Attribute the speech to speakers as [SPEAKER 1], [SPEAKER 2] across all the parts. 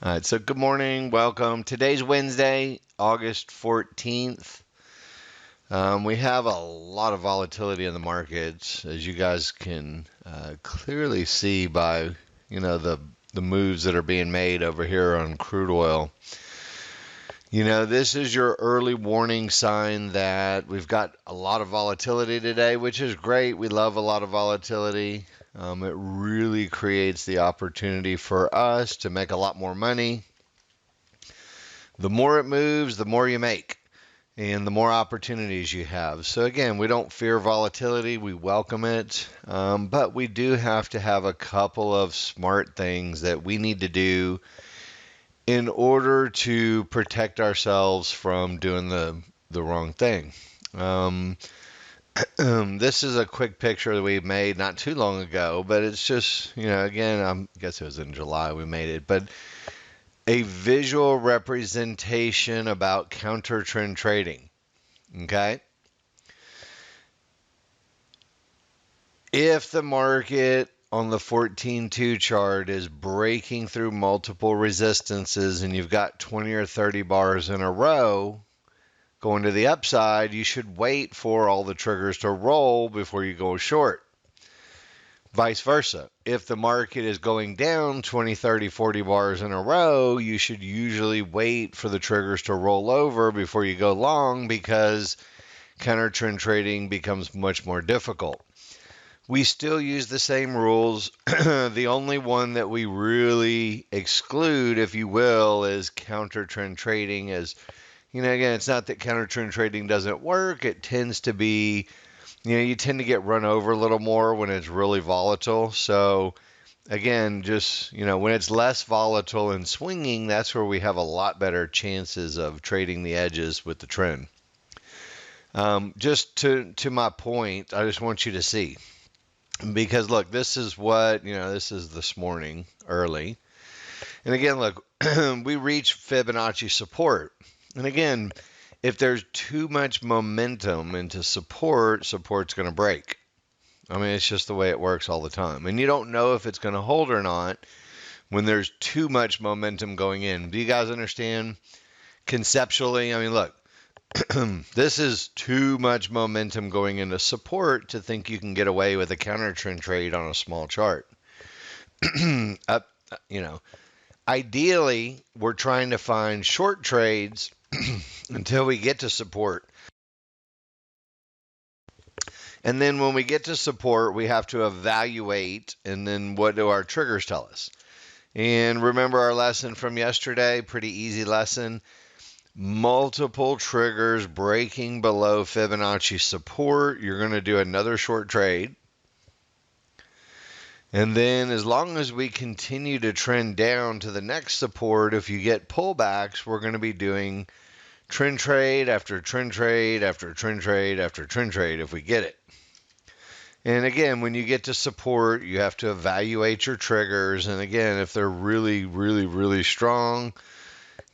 [SPEAKER 1] All right, so good morning, welcome. Today's Wednesday, August 14th. We have a lot of volatility in the markets, as you guys can clearly see by, the moves that are being made over here on crude oil. This is your early warning sign that we've got a lot of volatility today, which is great. We love a lot of volatility. It really creates the opportunity for us to make a lot more money. The more it moves, the more you make and the more opportunities you have. So, again, we don't fear volatility, we welcome it, but we do have to have a couple of smart things that we need to do in order to protect ourselves from doing the wrong thing. This is a quick picture that we made not too long ago, but it's just, again, I guess it was in July we made it, but a visual representation about counter trend trading. Okay? If the market on the 14.2 chart is breaking through multiple resistances and you've got 20 or 30 bars in a row going to the upside, you should wait for all the triggers to roll before you go short. Vice versa. If the market is going down 20, 30, 40 bars in a row, you should usually wait for the triggers to roll over before you go long because counter trend trading becomes much more difficult. We still use the same rules. The only one that we really exclude, if you will, is counter trend trading. Again, it's not that counter trend trading doesn't work. It tends to be, you tend to get run over a little more when it's really volatile. So, again, just, when it's less volatile and swinging, that's where we have a lot better chances of trading the edges with the trend. Just to my point, I just want you to see. Because, look, this is this morning early. And again, look, we reach Fibonacci support. And again, if there's too much momentum into support, support's going to break. I mean, it's just the way it works all the time. And you don't know if it's going to hold or not when there's too much momentum going in. Do you guys understand conceptually? I mean, look, this is too much momentum going into support to think you can get away with a counter trend trade on a small chart. Ideally, we're trying to find short trades until we get to support. And then when we get to support, we have to evaluate, and then what do our triggers tell us? And remember our lesson from yesterday, pretty easy lesson. Multiple triggers breaking below Fibonacci support, you're going to do another short trade. And then as long as we continue to trend down to the next support, if you get pullbacks, we're going to be doing trend trade after trend trade after trend trade after trend trade if we get it. And again, when you get to support, you have to evaluate your triggers. And again, if they're really, really, really strong,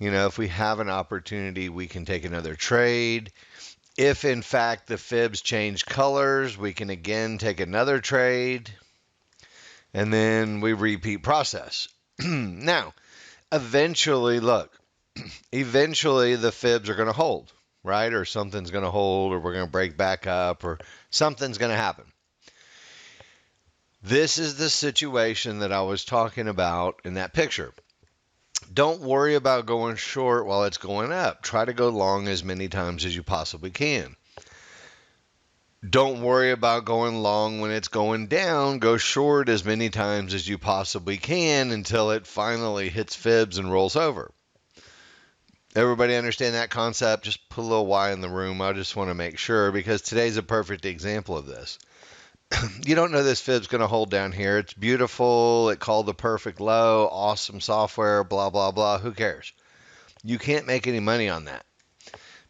[SPEAKER 1] if we have an opportunity, we can take another trade. If in fact the fibs change colors, we can again take another trade. And then we repeat process. Now, eventually the fibs are going to hold, right? Or something's going to hold, or we're going to break back up, or something's going to happen. This is the situation that I was talking about in that picture. Don't worry about going short while it's going up. Try to go long as many times as you possibly can. Don't worry about going long when it's going down. Go short as many times as you possibly can until it finally hits fibs and rolls over. Everybody understand that concept? Just put a little Y in the room. I just want to make sure because today's a perfect example of this. You don't know this fib's going to hold down here. It's beautiful. It called the perfect low. Awesome software, blah, blah, blah. Who cares? You can't make any money on that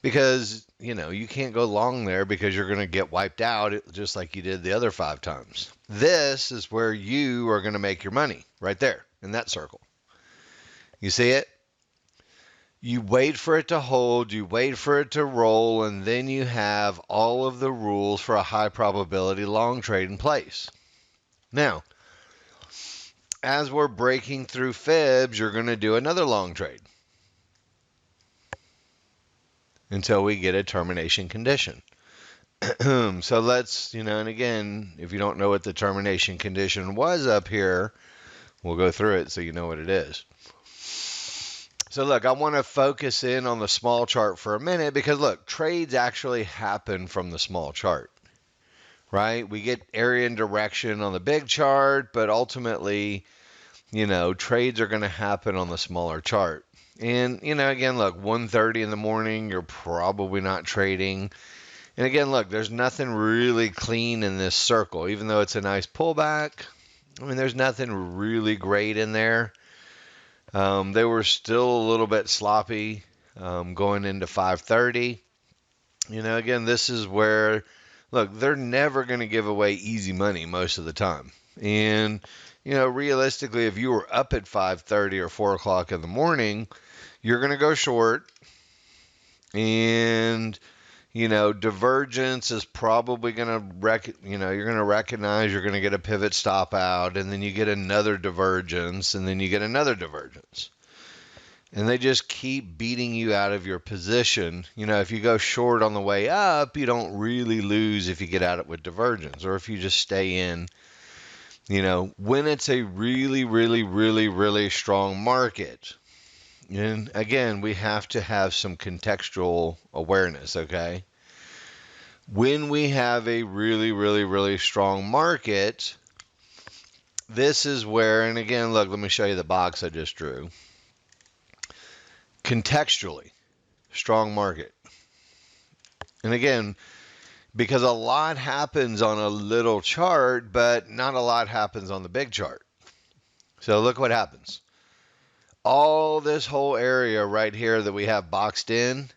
[SPEAKER 1] because, you can't go long there because you're going to get wiped out just like you did the other 5 times. This is where you are going to make your money right there in that circle. You see it? You wait for it to hold, you wait for it to roll, and then you have all of the rules for a high probability long trade in place. Now, as we're breaking through fibs, you're going to do another long trade until we get a termination condition. So let's, and again, if you don't know what the termination condition was up here, we'll go through it so you know what it is. So look, I want to focus in on the small chart for a minute because look, trades actually happen from the small chart, right? We get area and direction on the big chart, but ultimately, trades are going to happen on the smaller chart. And, again, look, 1:30 in the morning, you're probably not trading. And again, look, there's nothing really clean in this circle, even though it's a nice pullback. I mean, there's nothing really great in there. They were still a little bit sloppy going into 5:30. Again, this is where, look, they're never going to give away easy money most of the time. And, realistically, if you were up at 5:30 or 4 o'clock in the morning, you're going to go short. And, divergence is probably going to, you're going to recognize you're going to get a pivot stop out, and then you get another divergence, and then you get another divergence. And they just keep beating you out of your position. If you go short on the way up, you don't really lose if you get out it with divergence, or if you just stay in, when it's a really, really, really, really strong market. And again, we have to have some contextual awareness, okay? When we have a really, really, really strong market, this is where, and again, look, let me show you the box I just drew. Contextually, strong market. And again, because a lot happens on a little chart, but not a lot happens on the big chart. So look what happens. All this whole area right here that we have boxed in,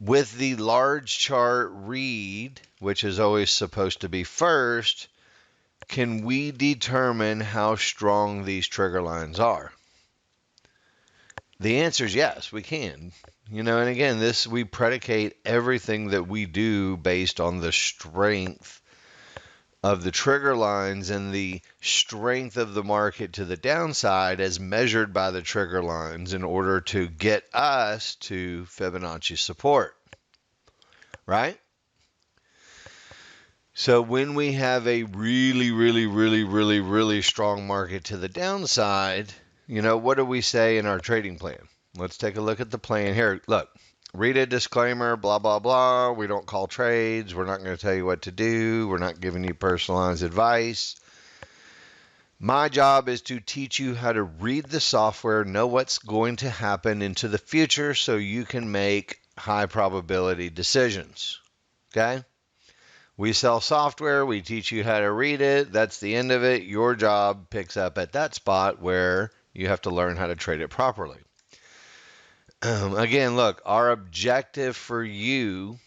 [SPEAKER 1] with the large chart read, which is always supposed to be first, can we determine how strong these trigger lines are? The answer is yes, we can. And again, we predicate everything that we do based on the strength of the trigger lines and the strength of the market to the downside as measured by the trigger lines in order to get us to Fibonacci support, right? So when we have a really, really, really, really, really strong market to the downside, what do we say in our trading plan? Let's take a look at the plan here. Look, read a disclaimer, blah, blah, blah. We don't call trades. We're not going to tell you what to do. We're not giving you personalized advice. My job is to teach you how to read the software, know what's going to happen into the future so you can make high probability decisions. Okay? We sell software. We teach you how to read it. That's the end of it. Your job picks up at that spot where you have to learn how to trade it properly. Again, look, our objective for you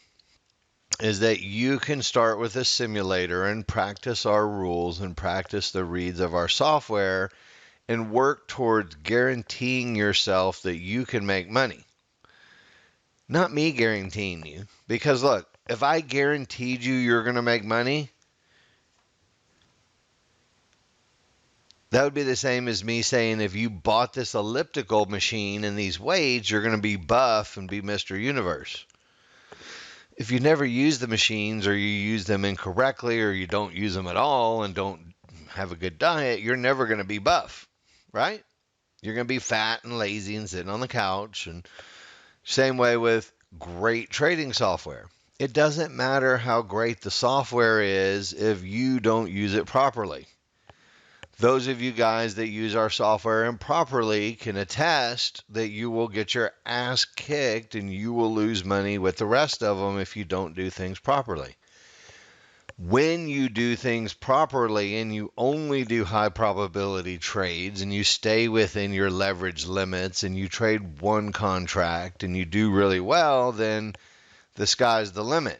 [SPEAKER 1] is that you can start with a simulator and practice our rules and practice the reads of our software and work towards guaranteeing yourself that you can make money. Not me guaranteeing you. Because look, if I guaranteed you're going to make money, that would be the same as me saying if you bought this elliptical machine and these weights, you're going to be buff and be Mr. Universe. If you never use the machines or you use them incorrectly or you don't use them at all and don't have a good diet, you're never going to be buff, right? You're going to be fat and lazy and sitting on the couch. And same way with great trading software. It doesn't matter how great the software is if you don't use it properly. Those of you guys that use our software improperly can attest that you will get your ass kicked and you will lose money with the rest of them if you don't do things properly. When you do things properly and you only do high probability trades and you stay within your leverage limits and you trade one contract and you do really well, then the sky's the limit.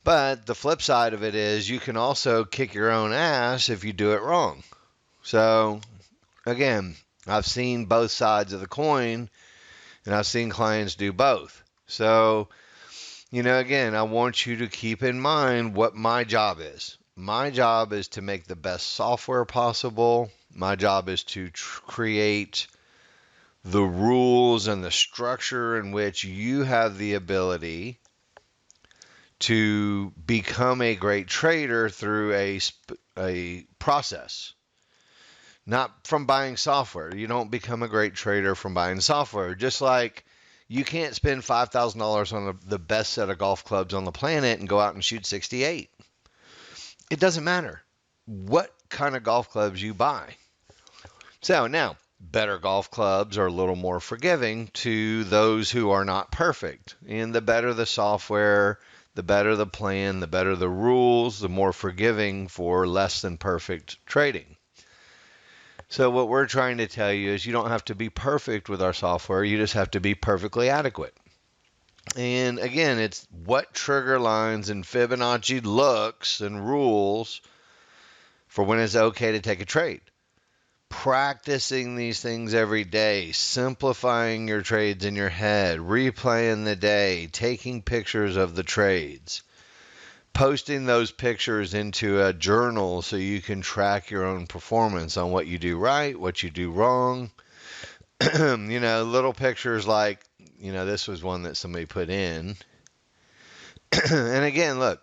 [SPEAKER 1] But the flip side of it is you can also kick your own ass if you do it wrong. So, again, I've seen both sides of the coin, and I've seen clients do both. So, again, I want you to keep in mind what my job is. My job is to make the best software possible. My job is to create the rules and the structure in which you have the ability to become a great trader through a process. Not from buying software. You don't become a great trader from buying software. Just like you can't spend $5,000 on the best set of golf clubs on the planet and go out and shoot 68. It doesn't matter what kind of golf clubs you buy. So now, better golf clubs are a little more forgiving to those who are not perfect. And the better the software, the better the plan, the better the rules, the more forgiving for less than perfect trading. So what we're trying to tell you is you don't have to be perfect with our software. You just have to be perfectly adequate. And again, it's what trigger lines and Fibonacci looks and rules for when it's okay to take a trade. Practicing these things every day, simplifying your trades in your head, replaying the day, taking pictures of the trades, posting those pictures into a journal so you can track your own performance on what you do right, what you do wrong. Little pictures like, this was one that somebody put in. And again, look,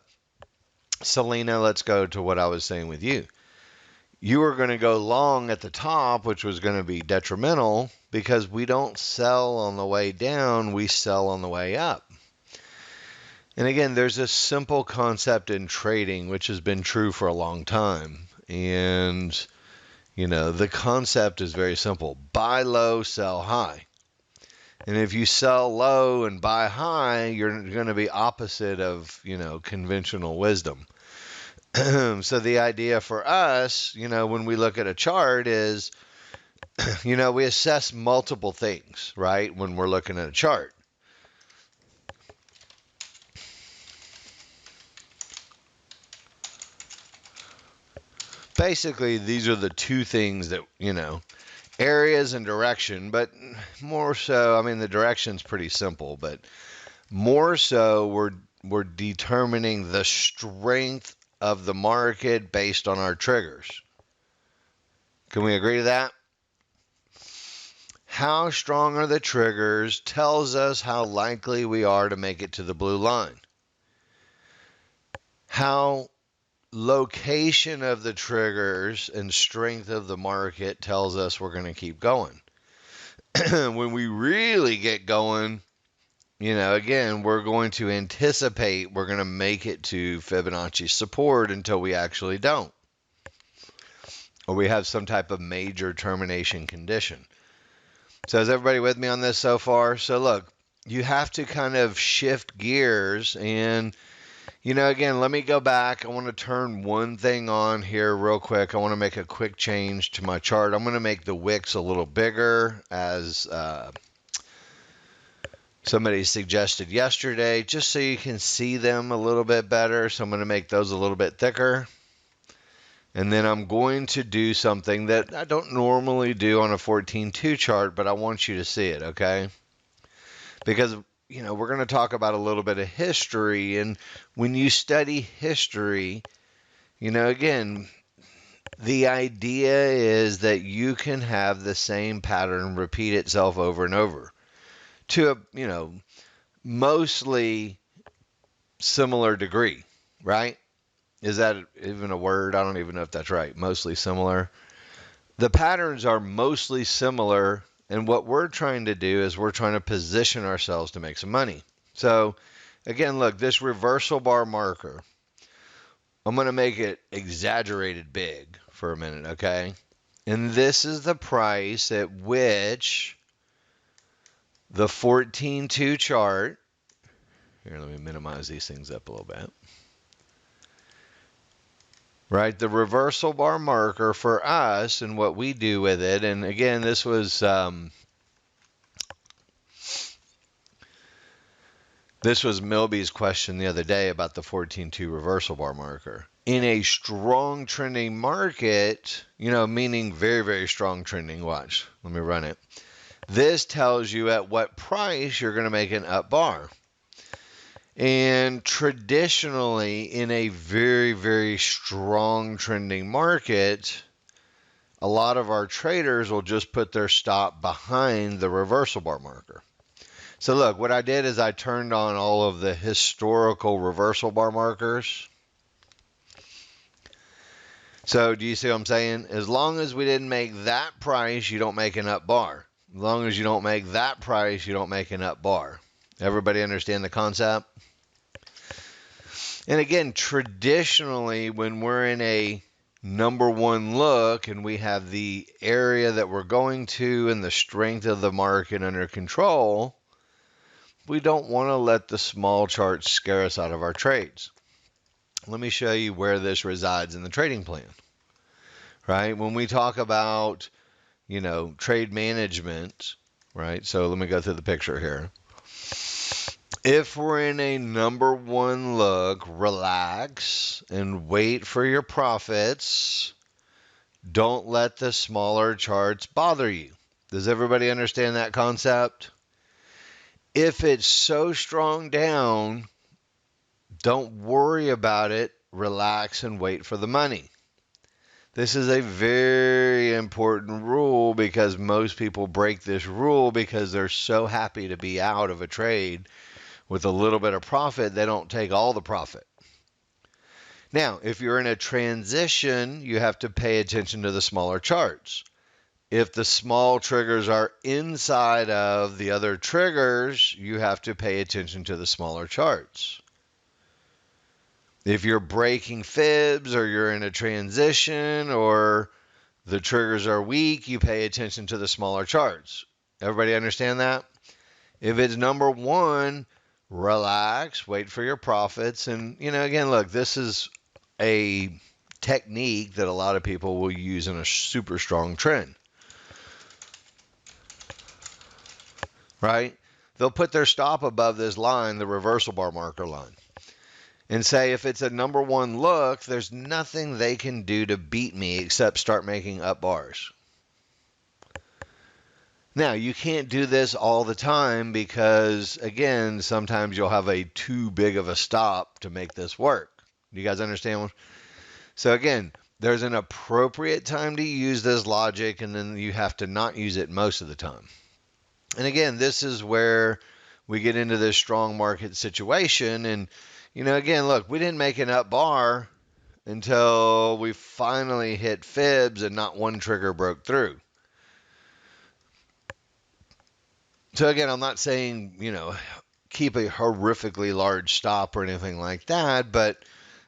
[SPEAKER 1] Selena, let's go to what I was saying with you. You were going to go long at the top, which was going to be detrimental because we don't sell on the way down, we sell on the way up. And again, there's a simple concept in trading, which has been true for a long time. And, the concept is very simple. Buy low, sell high. And if you sell low and buy high, you're going to be opposite of, conventional wisdom. So the idea for us, when we look at a chart is, we assess multiple things, right, when we're looking at a chart. Basically, these are the two things that, areas and direction, but more so, the direction's pretty simple, but more so we're determining the strength of the market based on our triggers. Can we agree to that? How strong are the triggers tells us how likely we are to make it to the blue line. How location of the triggers and strength of the market tells us we're going to keep going. When we really get going, again, we're going to anticipate we're going to make it to Fibonacci support until we actually don't. Or we have some type of major termination condition. So is everybody with me on this so far? So look, you have to kind of shift gears and again, let me go back. I want to turn one thing on here real quick. I want to make a quick change to my chart. I'm going to make the wicks a little bigger as somebody suggested yesterday, just so you can see them a little bit better. So I'm going to make those a little bit thicker. And then I'm going to do something that I don't normally do on a 14-2 chart, but I want you to see it, okay? Because we're going to talk about a little bit of history, and when you study history, again, the idea is that you can have the same pattern repeat itself over and over to a, mostly similar degree, right? Is that even a word? I don't even know if that's right. Mostly similar. The patterns are mostly similar. And what we're trying to do is we're trying to position ourselves to make some money. So, again, look, this reversal bar marker, I'm going to make it exaggerated big for a minute, okay? And this is the price at which the 14-2 chart, here, let me minimize these things up a little bit. Right, the reversal bar marker for us and what we do with it, and again, this was Milby's question the other day about the 14-2 reversal bar marker. In a strong trending market, meaning very, very strong trending, watch, let me run it. This tells you at what price you're going to make an up bar. And traditionally, in a very, very strong trending market, a lot of our traders will just put their stop behind the reversal bar marker. So look, what I did is I turned on all of the historical reversal bar markers. So do you see what I'm saying? As long as we didn't make that price, you don't make an up bar. As long as you don't make that price, you don't make an up bar. Everybody understand the concept? And again, traditionally, when we're in a number one look and we have the area that we're going to and the strength of the market under control, we don't want to let the small charts scare us out of our trades. Let me show you where this resides in the trading plan. Right? When we talk about, trade management, right? So let me go through the picture here. If we're in a number one look, relax and wait for your profits. Don't let the smaller charts bother you. Does everybody understand that concept? If it's so strong down, don't worry about it. Relax and wait for the money. This is a very important rule because most people break this rule because they're so happy to be out of a trade with a little bit of profit, they don't take all the profit. Now, if you're in a transition, you have to pay attention to the smaller charts. If the small triggers are inside of the other triggers, you have to pay attention to the smaller charts. If you're breaking fibs or you're in a transition or the triggers are weak, you pay attention to the smaller charts. Everybody understand that? If it's number one, relax, wait for your profits. And, again, look, this is a technique that a lot of people will use in a super strong trend. Right? They'll put their stop above this line, the reversal bar marker line, and say if it's a number one look, there's nothing they can do to beat me except start making up bars. Now, you can't do this all the time because, again, sometimes you'll have a too big of a stop to make this work. Do you guys understand? So, again, there's an appropriate time to use this logic, and then you have to not use it most of the time. And, again, this is where we get into this strong market situation. And, again, look, we didn't make an up bar until we finally hit fibs and not one trigger broke through. So again, I'm not saying, keep a horrifically large stop or anything like that, but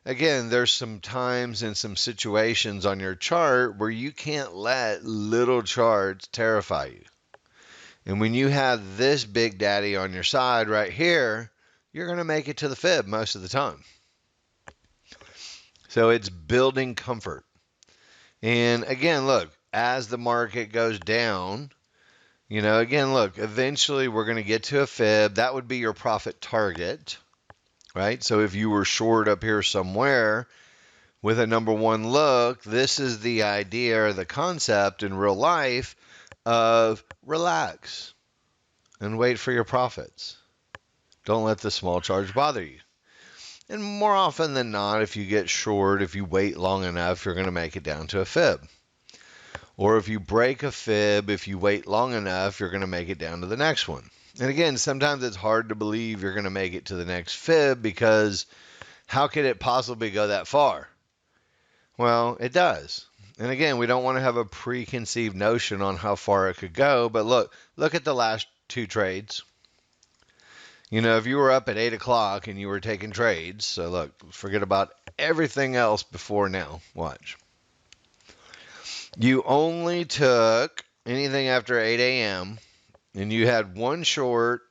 [SPEAKER 1] again, there's some times and some situations on your chart where you can't let little charts terrify you. And when you have this big daddy on your side right here, you're going to make it to the fib most of the time. So it's building comfort. And again, look, as the market goes down, again, look, eventually we're going to get to a fib. That would be your profit target, right? So if you were short up here somewhere with a number one look, this is the idea or the concept in real life of relax and wait for your profits. Don't let the small charge bother you. And more often than not, if you get short, if you wait long enough, you're going to make it down to a fib. Or if you break a fib, if you wait long enough, you're going to make it down to the next one. And again, sometimes it's hard to believe you're going to make it to the next fib because how could it possibly go that far? Well, it does. And again, we don't want to have a preconceived notion on how far it could go. But look at the last two trades. If you were up at 8 o'clock and you were taking trades, so look, forget about everything else before now. Watch. You only took anything after 8 a.m. and you had one short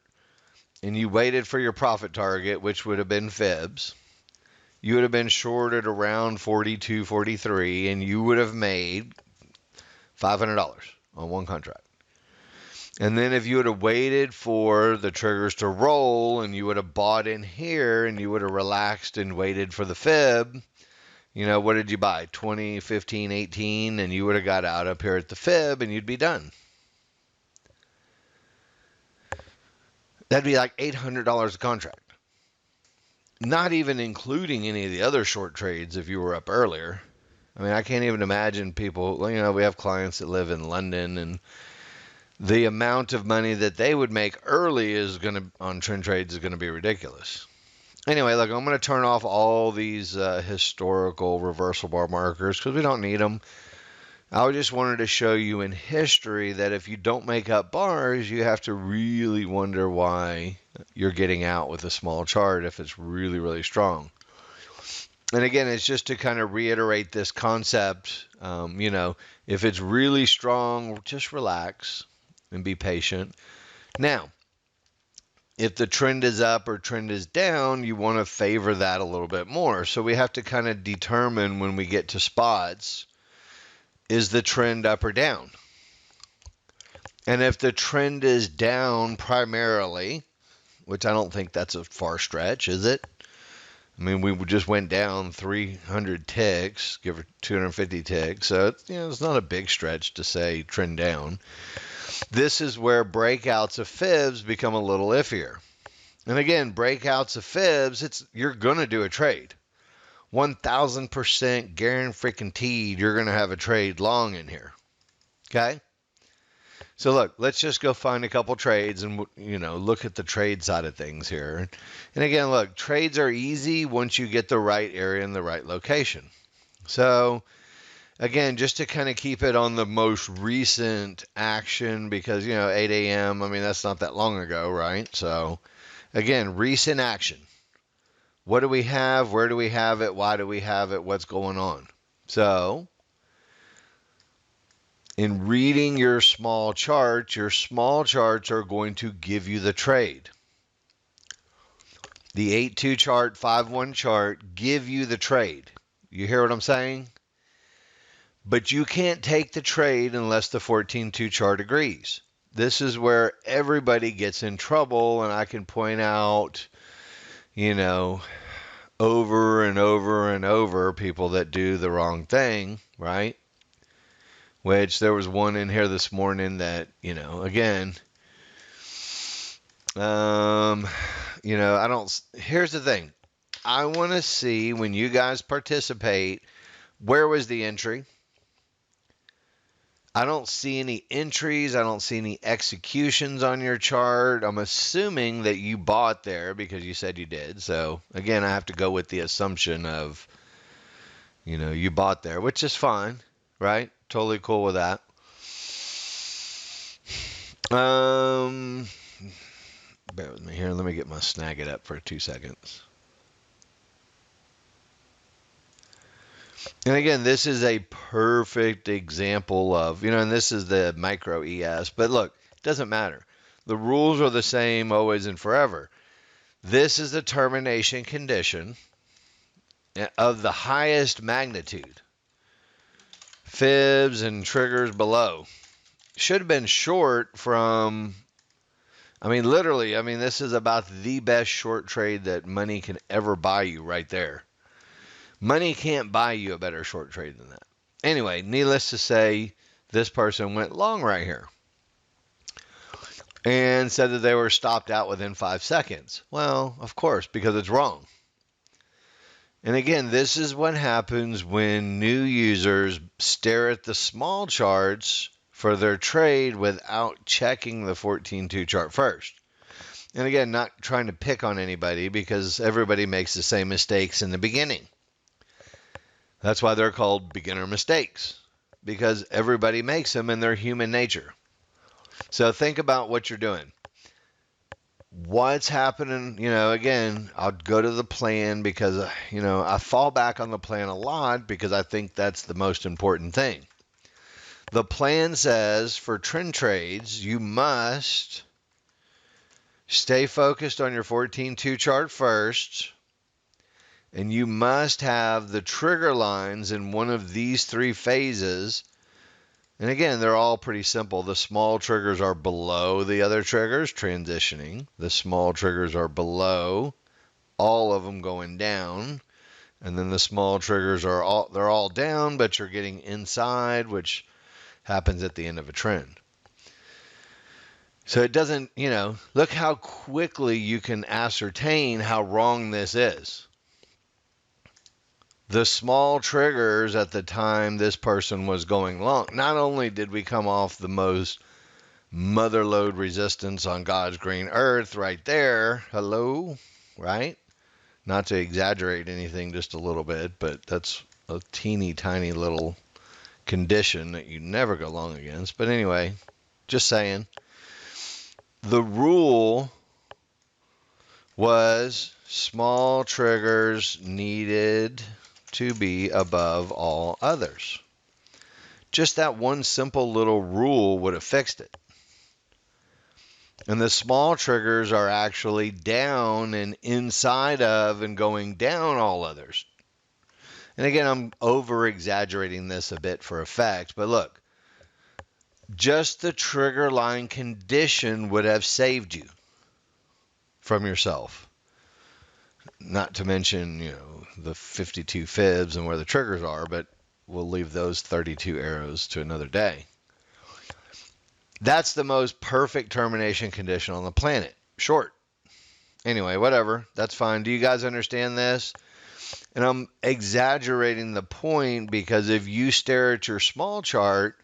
[SPEAKER 1] and you waited for your profit target, which would have been fibs. You would have been short at around 42, 43, and you would have made $500 on one contract. And then if you would have waited for the triggers to roll and you would have bought in here and you would have relaxed and waited for the fib, what did you buy? 20, 15, 18, and you would have got out up here at the fib and you'd be done. That'd be like $800 a contract. not even including any of the other short trades if you were up earlier. I mean, I can't even imagine people, we have clients that live in London, and the amount of money that they would make early on trend trades is going to be ridiculous. Anyway, look, I'm going to turn off all these historical reversal bar markers because we don't need them. I just wanted to show you in history that if you don't make up bars, you have to really wonder why you're getting out with a small chart if it's really, really strong. And again, it's just to kind of reiterate this concept. If it's really strong, just relax and be patient. Now, if the trend is up or trend is down, you want to favor that a little bit more. So we have to kind of determine when we get to spots, is the trend up or down? And if the trend is down primarily, which I don't think that's a far stretch, is it? I mean, we just went down 300 ticks, give or 250 ticks. So it's not a big stretch to say trend down. This is where breakouts of fibs become a little iffier. And again, breakouts of fibs, you're going to do a trade. 1,000% guaranteed you're going to have a trade long in here. Okay? So look, let's just go find a couple trades and, look at the trade side of things here. And again, look, trades are easy once you get the right area and the right location. So again, just to kind of keep it on the most recent action because, 8 a.m., I mean, that's not that long ago, right? So again, recent action. What do we have? Where do we have it? Why do we have it? What's going on? So in reading your small charts are going to give you the trade. The 8-2 chart, 5-1 chart give you the trade. You hear what I'm saying? But you can't take the trade unless the 14-2 chart agrees. This is where everybody gets in trouble, and I can point out, over and over and over people that do the wrong thing, right? Which there was one in here this morning that, again, here's the thing. I want to see when you guys participate, where was the entry? I don't see any entries. I don't see any executions on your chart. I'm assuming that you bought there because you said you did. So again, I have to go with the assumption of, you bought there, which is fine, right? Totally cool with that. Bear with me here. Let me get my snag it up for 2 seconds. And again, this is a perfect example of, and this is the micro ES, but look, it doesn't matter. The rules are the same always and forever. This is the termination condition of the highest magnitude. Fibs and triggers below. Should have been short from, literally, this is about the best short trade that money can ever buy you right there. Money can't buy you a better short trade than that. Anyway, needless to say, this person went long right here and said that they were stopped out within 5 seconds. Well, of course, because it's wrong. And again, this is what happens when new users stare at the small charts for their trade without checking the 14-2 chart first. And again, not trying to pick on anybody because everybody makes the same mistakes in the beginning. That's why they're called beginner mistakes, because everybody makes them and they're human nature. So think about what you're doing. What's happening, again, I'll go to the plan because, I fall back on the plan a lot because I think that's the most important thing. The plan says for trend trades, you must stay focused on your 14-2 chart first. And you must have the trigger lines in one of these 3 phases. And again, they're all pretty simple. The small triggers are below the other triggers, transitioning. The small triggers are below, all of them going down. And then the small triggers they're all down, but you're getting inside, which happens at the end of a trend. So it doesn't, look how quickly you can ascertain how wrong this is. The small triggers at the time this person was going long, not only did we come off the most mother lode resistance on God's green earth right there, hello, right? Not to exaggerate anything just a little bit, but that's a teeny tiny little condition that you never go long against. But anyway, just saying. The rule was small triggers needed to be above all others. Just that one simple little rule would have fixed it. And the small triggers are actually down and inside of and going down all others. And again, I'm over exaggerating this a bit for effect, but look, just the trigger line condition would have saved you from yourself. Not to mention, the 52 fibs and where the triggers are, but we'll leave those 32 arrows to another day. That's the most perfect termination condition on the planet. Short. Anyway, whatever. That's fine. Do you guys understand this? And I'm exaggerating the point because if you stare at your small chart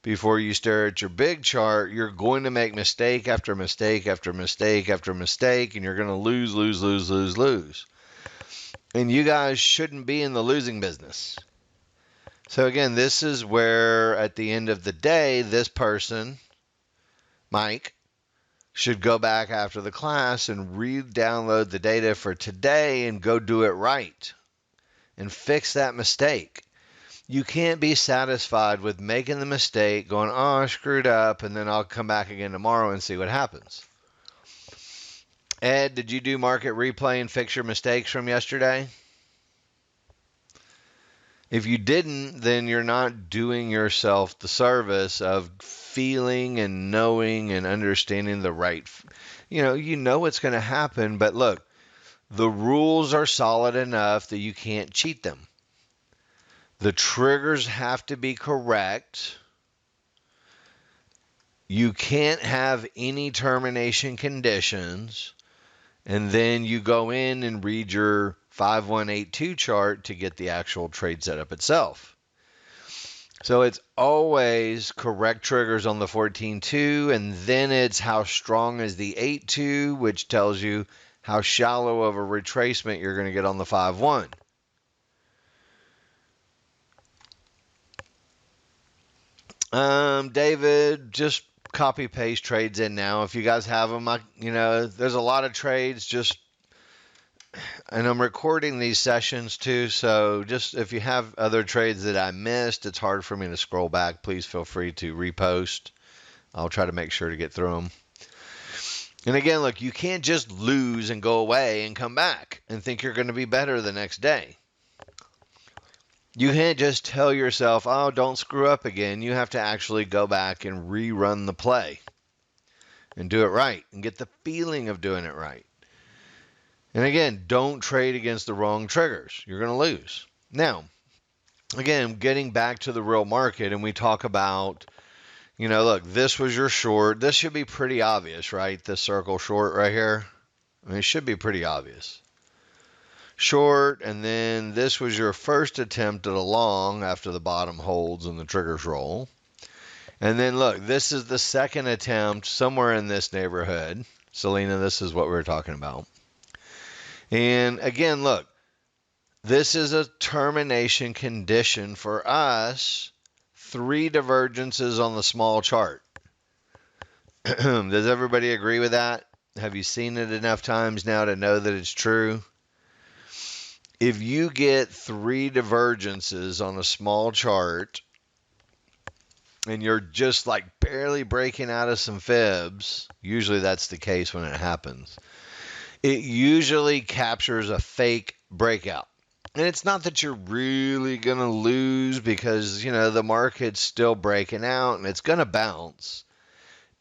[SPEAKER 1] before you stare at your big chart, you're going to make mistake after mistake after mistake after mistake, and you're going to lose, lose, lose, lose, lose. And you guys shouldn't be in the losing business. So again, this is where at the end of the day, this person, Mike, should go back after the class and re-download the data for today and go do it right and fix that mistake. You can't be satisfied with making the mistake, going, oh, I screwed up, and then I'll come back again tomorrow and see what happens. Ed, did you do market replay and fix your mistakes from yesterday? If you didn't, then you're not doing yourself the service of feeling and knowing and understanding the right. You know what's going to happen, but look, the rules are solid enough that you can't cheat them. The triggers have to be correct. You can't have any termination conditions. And then you go in and read your 5182 chart to get the actual trade setup itself. So it's always correct triggers on the 14.2, and then it's how strong is the 8.2, which tells you how shallow of a retracement you're going to get on the 5.1. David, just copy paste trades in now. If you guys have them, there's a lot of trades and I'm recording these sessions too. So just if you have other trades that I missed, it's hard for me to scroll back. Please feel free to repost. I'll try to make sure to get through them. And again, look, you can't just lose and go away and come back and think you're going to be better the next day. You can't just tell yourself, oh, don't screw up again. You have to actually go back and rerun the play and do it right and get the feeling of doing it right. And again, don't trade against the wrong triggers. You're going to lose. Now, again, getting back to the real market, and we talk about, look, this was your short. This should be pretty obvious, right? This circle short right here. It should be pretty obvious. Short, and then this was your first attempt at a long after the bottom holds and the triggers roll. And then look, this is the second attempt somewhere in this neighborhood. Selena, this is what we were talking about. And again, look, this is a termination condition for us. 3 divergences on the small chart. Does everybody agree with that? Have you seen it enough times now to know that it's true? If you get 3 divergences on a small chart and you're just like barely breaking out of some fibs, usually that's the case when it happens. It usually captures a fake breakout. And it's not that you're really going to lose because, the market's still breaking out and it's going to bounce.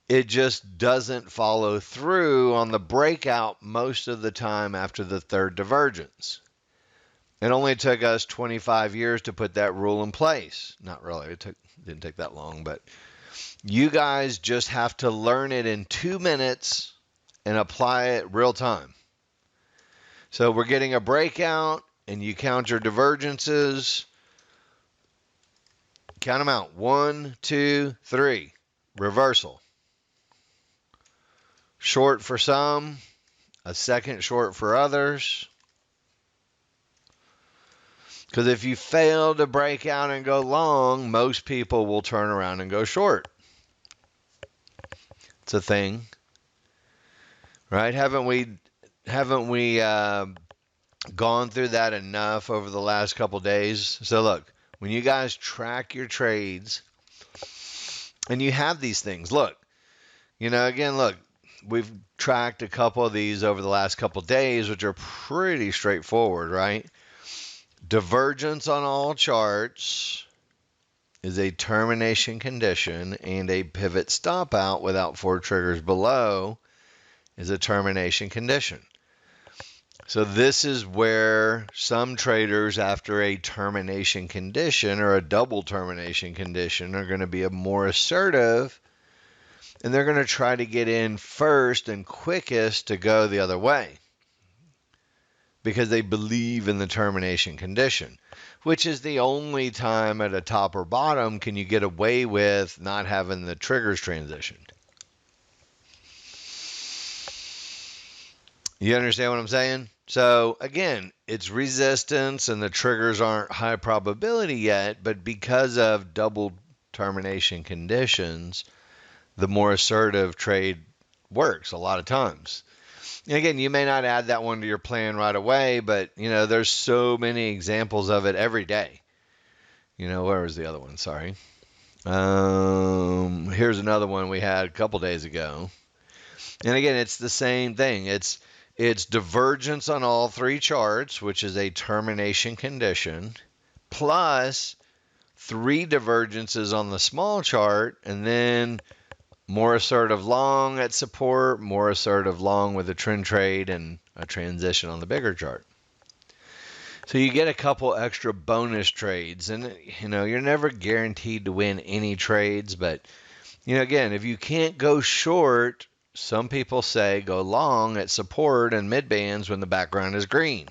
[SPEAKER 1] It just doesn't follow through on the breakout most of the time after the 3rd divergence. It only took us 25 years to put that rule in place. Not really. It didn't take that long, but You guys just have to learn it in 2 minutes and apply it real time. So we're getting a breakout, and you count your divergences. Count them out. 1, 2, 3. Reversal. Short for some, a second short for others. Because if you fail to break out and go long, most people will turn around and go short. It's a thing, right? Haven't we gone through that enough over the last couple days? So look, when you guys track your trades and you have these things, look, again, look, we've tracked a couple of these over the last couple of days, which are pretty straightforward, right? Divergence on all charts is a termination condition, and a pivot stop out without 4 triggers below is a termination condition. So this is where some traders, after a termination condition or a double termination condition, are going to be more assertive, and they're going to try to get in first and quickest to go the other way because they believe in the termination condition, which is the only time at a top or bottom can you get away with not having the triggers transitioned. You understand what I'm saying? So again, it's resistance and the triggers aren't high probability yet, but because of double termination conditions, the more assertive trade works a lot of times. And again, you may not add that one to your plan right away, but there's so many examples of it every day. Where was the other one? Sorry. Here's another one we had a couple days ago. And again, it's the same thing. It's divergence on all 3 charts, which is a termination condition, plus 3 divergences on the small chart, and then more assertive long at support, more assertive long with a trend trade, and a transition on the bigger chart. So you get a couple extra bonus trades, and you're never guaranteed to win any trades, but again, if you can't go short, some people say go long at support and mid bands when the background is green.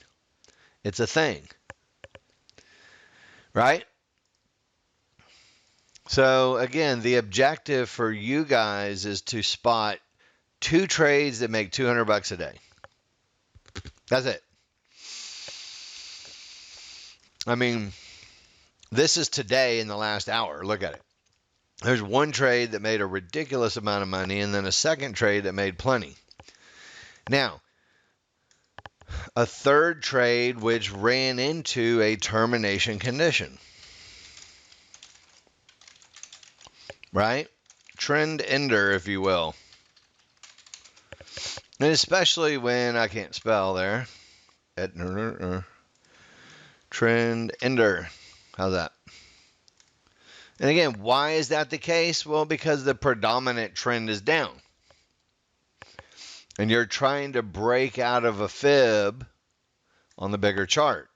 [SPEAKER 1] It's a thing, right? So again, the objective for you guys is to spot 2 trades that make $200 a day. That's it. I mean, this is today in the last hour. Look at it. There's 1 trade that made a ridiculous amount of money, and then a second trade that made plenty. Now, a third trade which ran into a termination condition. Right? Trend ender, if you will. And especially when I can't spell there. Trend ender. How's that? And again, why is that the case? Well, because the predominant trend is down. And you're trying to break out of a fib on the bigger chart.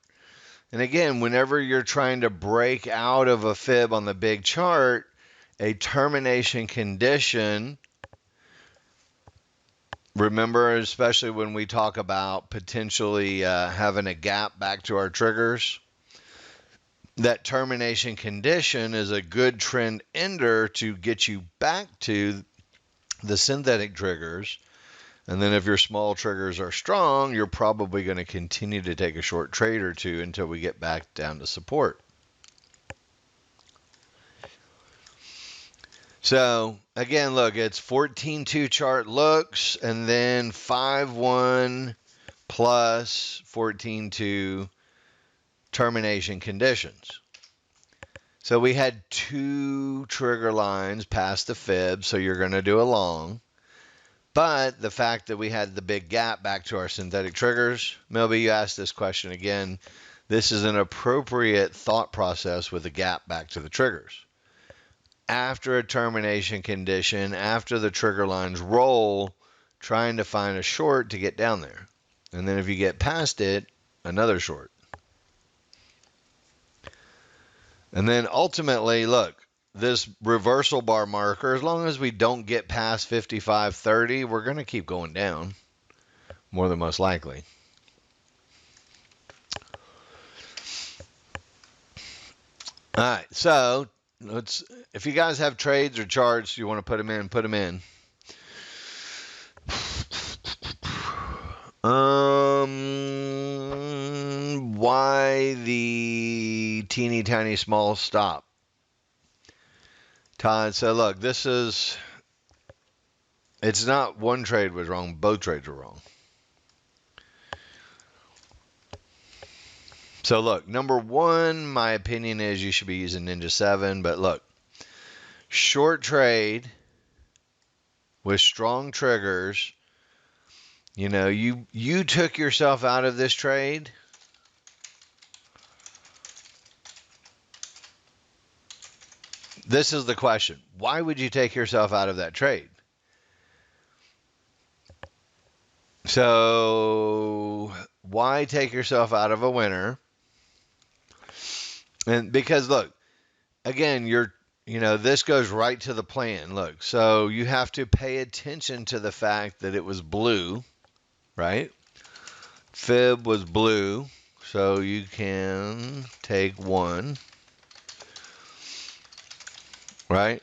[SPEAKER 1] And again, whenever you're trying to break out of a fib on the big chart, a termination condition, remember, especially when we talk about potentially having a gap back to our triggers, that termination condition is a good trend ender to get you back to the synthetic triggers. And then if your small triggers are strong, you're probably going to continue to take a short trade or two until we get back down to support. So again, look, it's 14-2 chart looks, and then 5-1 plus 14-2 termination conditions. So we had 2 trigger lines past the fib, so you're going to do a long. But the fact that we had the big gap back to our synthetic triggers, Melby, you asked this question again. This is an appropriate thought process with a gap back to the triggers. After a termination condition, after the trigger lines roll, trying to find a short to get down there. And then if you get past it, another short. And then ultimately, look, this reversal bar marker, as long as we don't get past 55.30, we're going to keep going down, more than most likely. All right, so if you guys have trades or charts, you want to put them in, put them in. Why the teeny tiny small stop? Todd said, look, it's not one trade was wrong, both trades were wrong. So look, number one, my opinion is you should be using Ninja 7, but look, short trade with strong triggers, you took yourself out of this trade. This is the question. Why would you take yourself out of that trade? So, why take yourself out of a winner? And because look, again, this goes right to the plan. Look, so you have to pay attention to the fact that it was blue, right? Fib was blue, so you can take 1, right?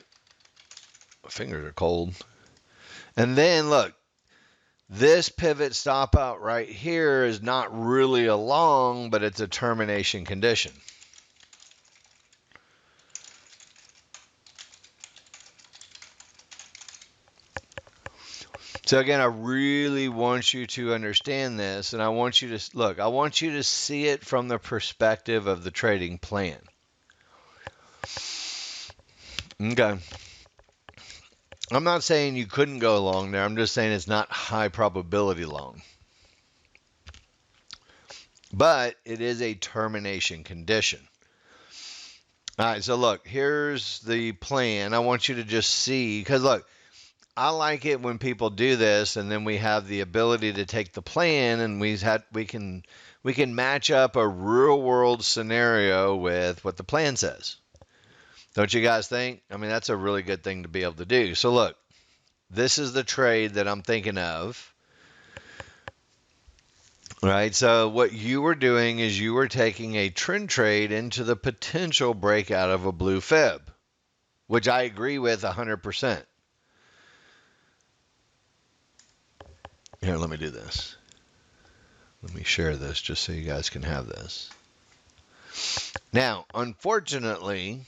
[SPEAKER 1] My fingers are cold. And then look, this pivot stop out right here is not really a long, but it's a termination condition. So again, I really want you to understand this, and I want you to see it from the perspective of the trading plan. Okay. I'm not saying you couldn't go long there. I'm just saying it's not high probability long. But it is a termination condition. All right, so look, here's the plan. I want you to just see, because look, I like it when people do this, and then we have the ability to take the plan, and we can match up a real world scenario with what the plan says. Don't you guys think? I mean, that's a really good thing to be able to do. So look, this is the trade that I'm thinking of. Right, so what you were doing is you were taking a trend trade into the potential breakout of a blue fib, which I agree with 100%. Here, let me do this. Let me share this just so you guys can have this. Now, unfortunately,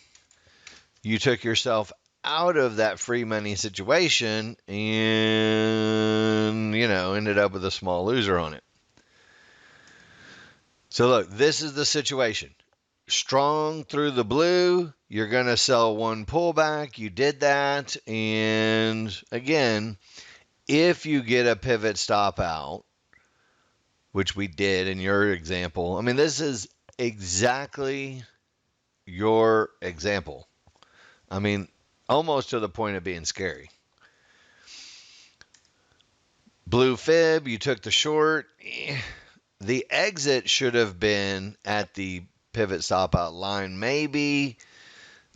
[SPEAKER 1] you took yourself out of that free money situation and, ended up with a small loser on it. So look, this is the situation. Strong through the blue, you're going to sell 1 pullback. You did that. And again, if you get a pivot stop out, which we did in your example, I mean, this is exactly your example. I mean, almost to the point of being scary. Blue fib, you took the short. The exit should have been at the pivot stop out line. Maybe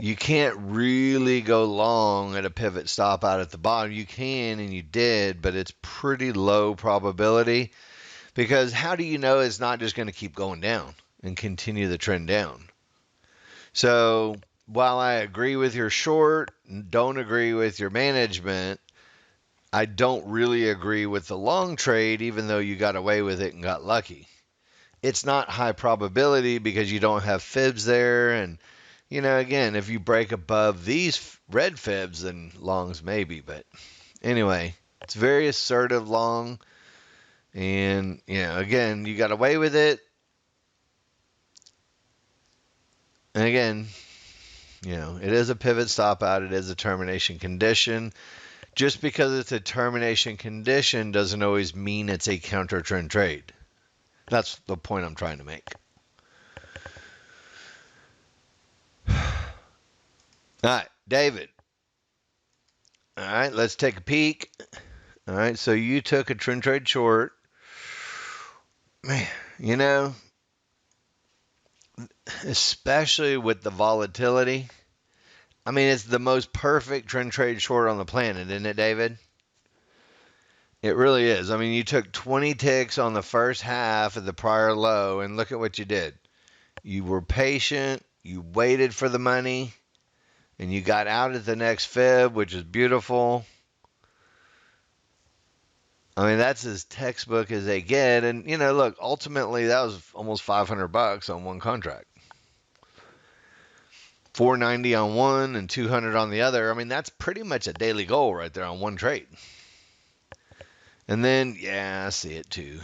[SPEAKER 1] you can't really go long at a pivot stop out at the bottom. You can, and you did, but it's pretty low probability, because how do you know it's not just going to keep going down and continue the trend down? So while I agree with your short, don't agree with your management, I don't really agree with the long trade, even though you got away with it and got lucky. It's not high probability because you don't have fibs there. And, again, if you break above these red fibs, then longs maybe. But anyway, it's very assertive long. And, again, you got away with it. And again, it is a pivot stop out. It is a termination condition. Just because it's a termination condition doesn't always mean it's a counter trend trade. That's the point I'm trying to make. All right, David. All right, let's take a peek. All right, so you took a trend trade short. Man, especially with the volatility, I mean, it's the most perfect trend trade short on the planet, isn't it, David? It really is. I mean, you took 20 ticks on the first half of the prior low, and look at what you did. You were patient, you waited for the money, and you got out at the next fib, which is beautiful. I mean, that's as textbook as they get. And, look, ultimately, that was almost $500 on one contract. 490 on one and 200 on the other. I mean, that's pretty much a daily goal right there on one trade. And then, yeah, I see it too.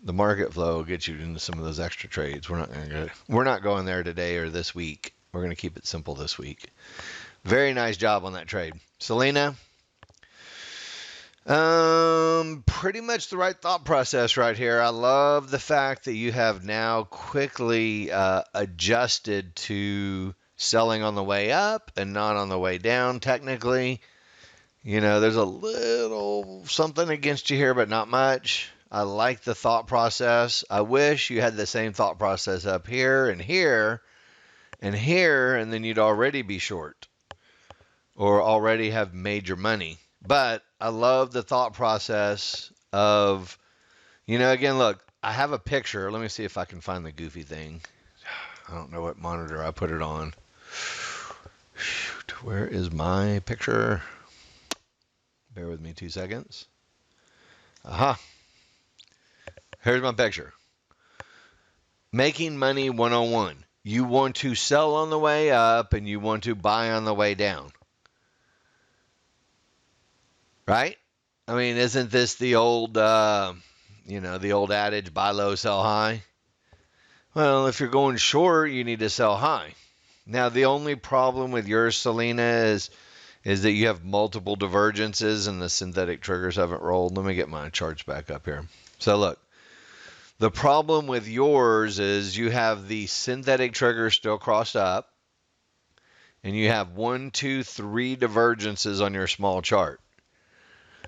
[SPEAKER 1] The market flow will get you into some of those extra trades. We're not going there today or this week. We're going to keep it simple this week. Very nice job on that trade. Selena, pretty much the right thought process right here. I love the fact that you have now quickly adjusted to selling on the way up and not on the way down, technically. There's a little something against you here, but not much. I like the thought process. I wish you had the same thought process up here and here and here, and then you'd already be short or already have made your money. But I love the thought process of, again, look, I have a picture. Let me see if I can find the goofy thing. I don't know what monitor I put it on. Shoot, where is my picture? Bear with me 2 seconds. Aha. Here's my picture. Making money 101. You want to sell on the way up and you want to buy on the way down. Right? I mean, isn't this the old, the old adage, buy low, sell high? Well, if you're going short, you need to sell high. Now, the only problem with yours, Selena, is that you have multiple divergences and the synthetic triggers haven't rolled. Let me get my charts back up here. So look, the problem with yours is you have the synthetic triggers still crossed up, and you have 1, 2, 3 divergences on your small chart.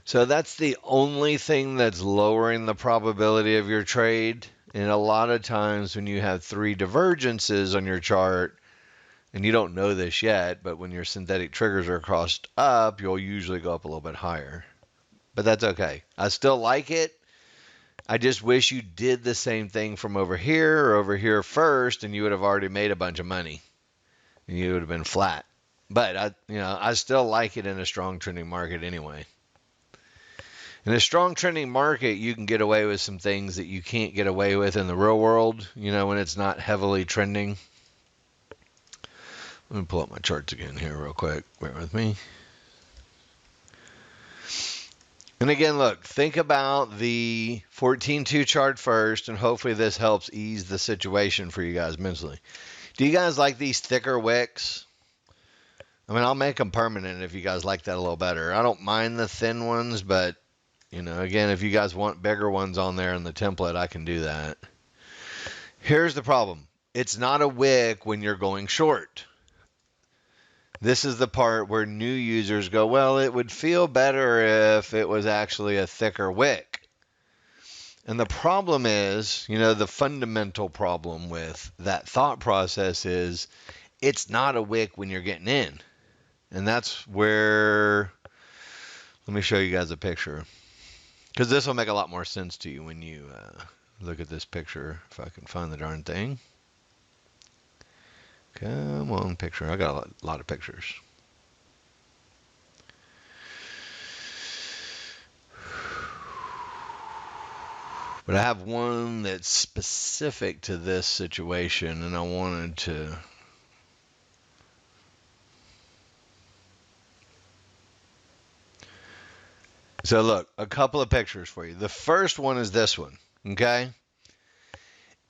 [SPEAKER 1] So that's the only thing that's lowering the probability of your trade. And a lot of times when you have 3 divergences on your chart, and you don't know this yet, but when your synthetic triggers are crossed up, you'll usually go up a little bit higher. But that's okay. I still like it. I just wish you did the same thing from over here or over here first, and you would have already made a bunch of money. And you would have been flat. But I still like it in a strong trending market anyway. In a strong trending market, you can get away with some things that you can't get away with in the real world, when it's not heavily trending. Let me pull up my charts again here real quick. Bear with me. And again, look, think about the 14-2 chart first, and hopefully this helps ease the situation for you guys mentally. Do you guys like these thicker wicks? I mean, I'll make them permanent if you guys like that a little better. I don't mind the thin ones, but, again, if you guys want bigger ones on there in the template, I can do that. Here's the problem. It's not a wick when you're going short. This is the part where new users go, well, it would feel better if it was actually a thicker wick. And the problem is, the fundamental problem with that thought process is it's not a wick when you're getting in. And that's where, let me show you guys a picture. Because this will make a lot more sense to you when you look at this picture, if I can find the darn thing. Come on, picture. I got a lot of pictures. But I have one that's specific to this situation, and I wanted to... So look, a couple of pictures for you. The first one is this one, okay?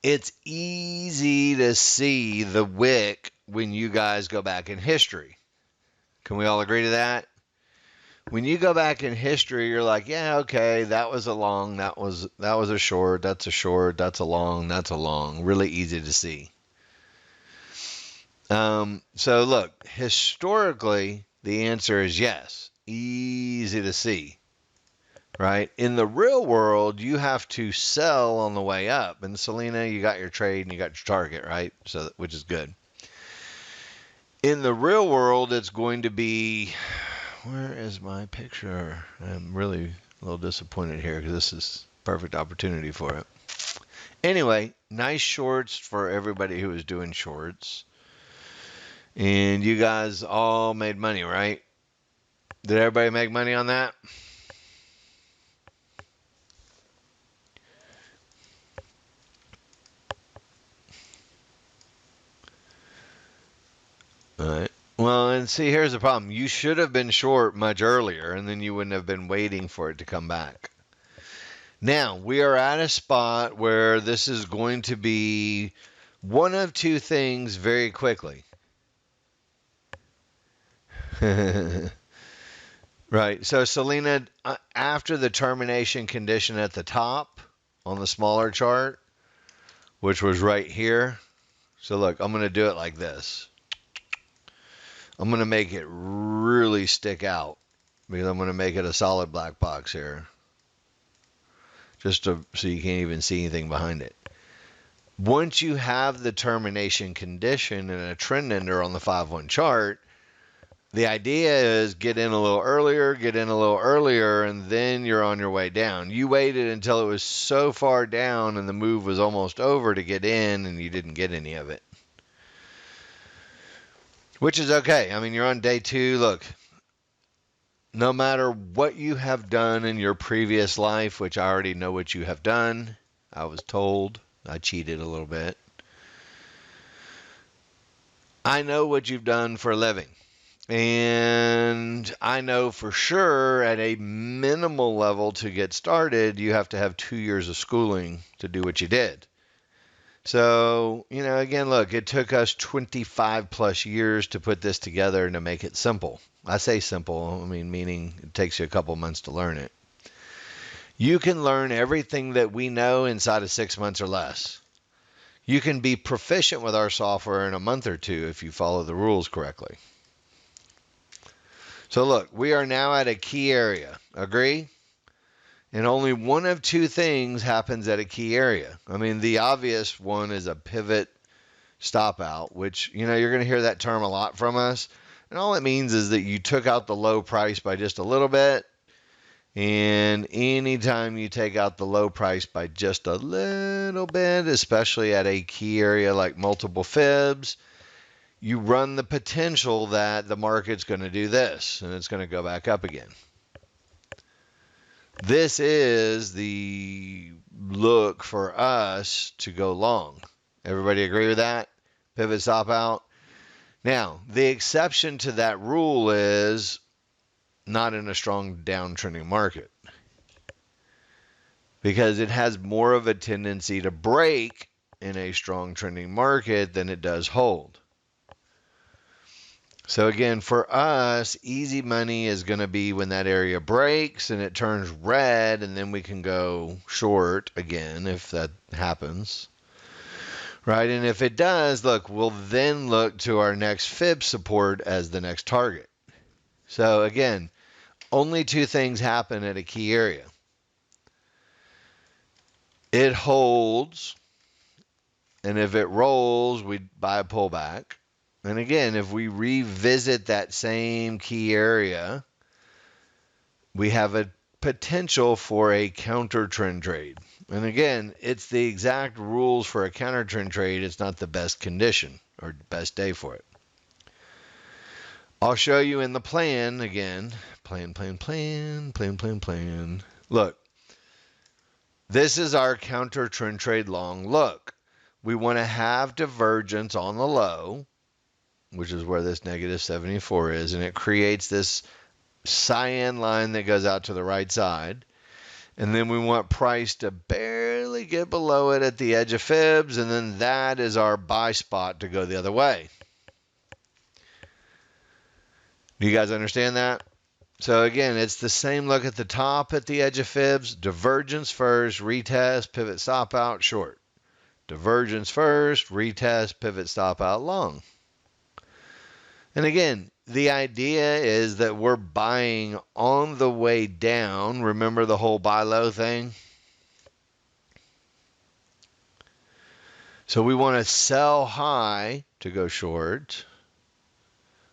[SPEAKER 1] It's easy to see the wick when you guys go back in history. Can we all agree to that? When you go back in history, you're like, yeah, okay, that was a long, that was a short, that's a short, that's a long, that's a long. Really easy to see. So look, historically, the answer is yes. Easy to see. Right? In the real world, you have to sell on the way up. And Selena, you got your trade and you got your target, right? So, which is good. In the real world, it's going to be, where is my picture? I'm really a little disappointed here because this is perfect opportunity for it. Anyway, nice shorts for everybody who was doing shorts. And you guys all made money, right? Did everybody make money on that? All right. Well, and see, here's the problem. You should have been short much earlier, and then you wouldn't have been waiting for it to come back. Now, we are at a spot where this is going to be one of two things very quickly. Right. So, Selena, after the termination condition at the top on the smaller chart, which was right here. So, look, I'm going to do it like this. I'm going to make it really stick out because I'm going to make it a solid black box here. So you can't even see anything behind it. Once you have the termination condition and a trend ender on the 5-1 chart, the idea is get in a little earlier, and then you're on your way down. You waited until it was so far down and the move was almost over to get in, and you didn't get any of it. Which is okay. I mean, you're on day 2. Look, no matter what you have done in your previous life, which I already know what you have done, I was told. I cheated a little bit. I know what you've done for a living. And I know for sure at a minimal level to get started, you have to have 2 years of schooling to do what you did. So, again, look, it took us 25 plus years to put this together and to make it simple. I say simple, meaning it takes you a couple months to learn it. You can learn everything that we know inside of 6 months or less. You can be proficient with our software in a month or two if you follow the rules correctly. So look, we are now at a key area. Agree? And only one of two things happens at a key area. The obvious one is a pivot stop out, which, you're going to hear that term a lot from us. And all it means is that you took out the low price by just a little bit. And anytime you take out the low price by just a little bit, especially at a key area like multiple fibs, you run the potential that the market's going to do this and it's going to go back up again. This is the look for us to go long. Everybody agree with that? Pivot stop out. Now, the exception to that rule is not in a strong downtrending market, because it has more of a tendency to break in a strong trending market than it does hold. So again, for us, easy money is going to be when that area breaks and it turns red, and then we can go short again if that happens. Right? And if it does, look, we'll then look to our next fib support as the next target. So again, only two things happen at a key area. It holds, and if it rolls, we buy a pullback. And again, if we revisit that same key area, we have a potential for a counter trend trade. And again, it's the exact rules for a counter trend trade. It's not the best condition or best day for it. I'll show you in the plan again. Plan. Look, this is our counter trend trade long look. We want to have divergence on the low, which is where this negative 74 is, and it creates this cyan line that goes out to the right side. And then we want price to barely get below it at the edge of fibs, and then that is our buy spot to go the other way. Do you guys understand that? So again, it's the same look at the top at the edge of fibs. Divergence first, retest, pivot stop out, short. Divergence first, retest, pivot stop out, long. And again, the idea is that we're buying on the way down. Remember the whole buy low thing? So we want to sell high to go short.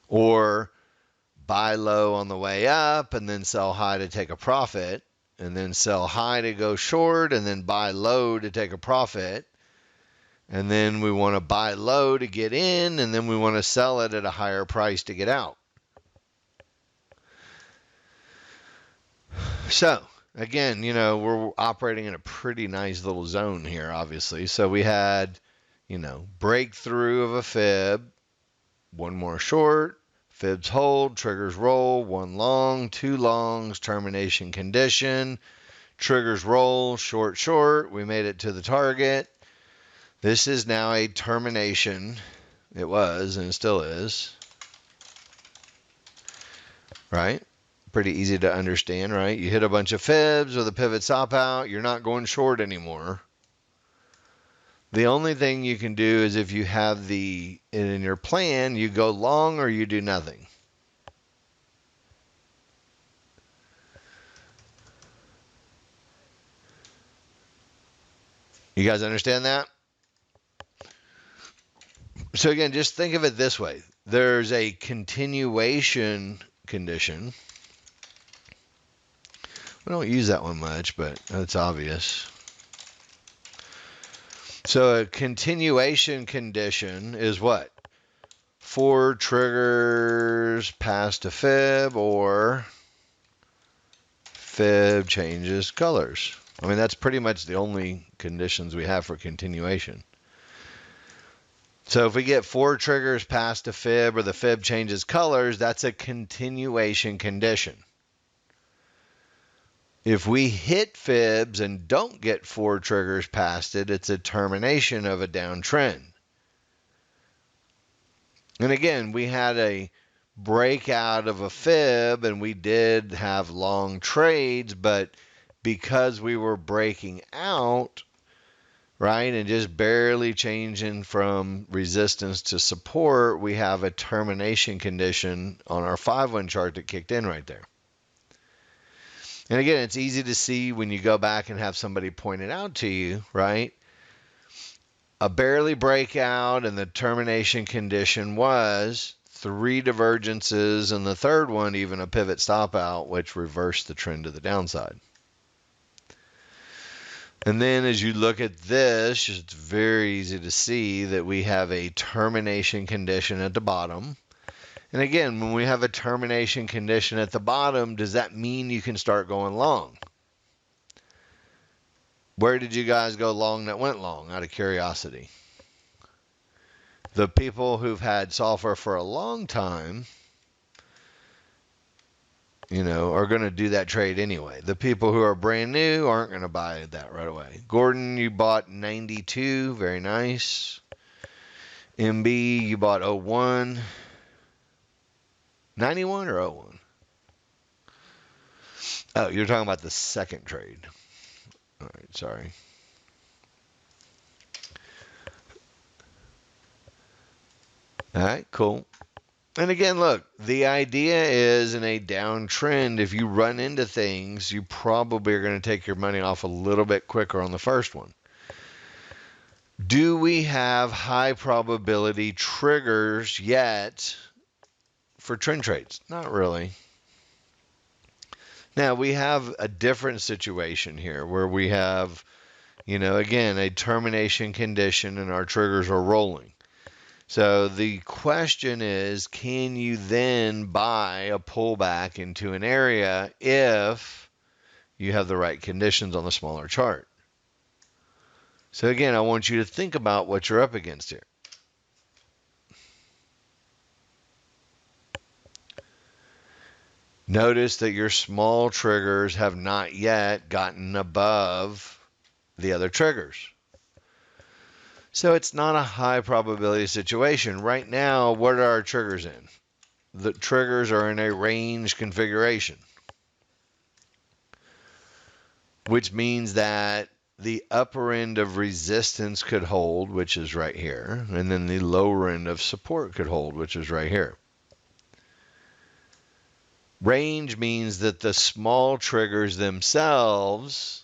[SPEAKER 1] Or buy low on the way up and then sell high to take a profit, and then sell high to go short, and then buy low to take a profit. And then we want to buy low to get in, and then we want to sell it at a higher price to get out. So, again, we're operating in a pretty nice little zone here, obviously. So we had, breakthrough of a fib, one more short, fibs hold, triggers roll, one long, two longs, termination condition, triggers roll, short, short. We made it to the target. This is now a termination. It was, and it still is. Right? Pretty easy to understand, right? You hit a bunch of fibs with a pivot stop out, you're not going short anymore. The only thing you can do is if you have in your plan, you go long or you do nothing. You guys understand that? So again, just think of it this way. There's a continuation condition. We don't use that one much, but it's obvious. So a continuation condition is what? 4 triggers past a fib, or fib changes colors. I mean, that's pretty much the only conditions we have for continuation. So if we get 4 triggers past a fib or the fib changes colors, that's a continuation condition. If we hit fibs and don't get 4 triggers past it, it's a termination of a downtrend. And again, we had a breakout of a fib and we did have long trades, but because we were breaking out, right, and just barely changing from resistance to support, we have a termination condition on our 5-1 chart that kicked in right there. And again, it's easy to see when you go back and have somebody point it out to you, right? A barely breakout, and the termination condition was 3 divergences, and the third one even a pivot stop out, which reversed the trend to the downside. And then as you look at this, it's very easy to see that we have a termination condition at the bottom. And again, when we have a termination condition at the bottom, does that mean you can start going long? Where did you guys go long that went long, out of curiosity? The people who've had software for a long time, are going to do that trade anyway. The people who are brand new aren't going to buy that right away. Gordon, you bought 92. Very nice. MB, you bought 01. 91 or 01? Oh, you're talking about the second trade. All right, sorry. All right, cool. And again, look, the idea is in a downtrend, if you run into things, you probably are going to take your money off a little bit quicker on the first one. Do we have high probability triggers yet for trend trades? Not really. Now, we have a different situation here where we have, again, a termination condition and our triggers are rolling. So the question is, can you then buy a pullback into an area if you have the right conditions on the smaller chart? So again, I want you to think about what you're up against here. Notice that your small triggers have not yet gotten above the other triggers. So it's not a high probability situation. Right now, what are our triggers in? The triggers are in a range configuration, which means that the upper end of resistance could hold, which is right here, and then the lower end of support could hold, which is right here. Range means that the small triggers themselves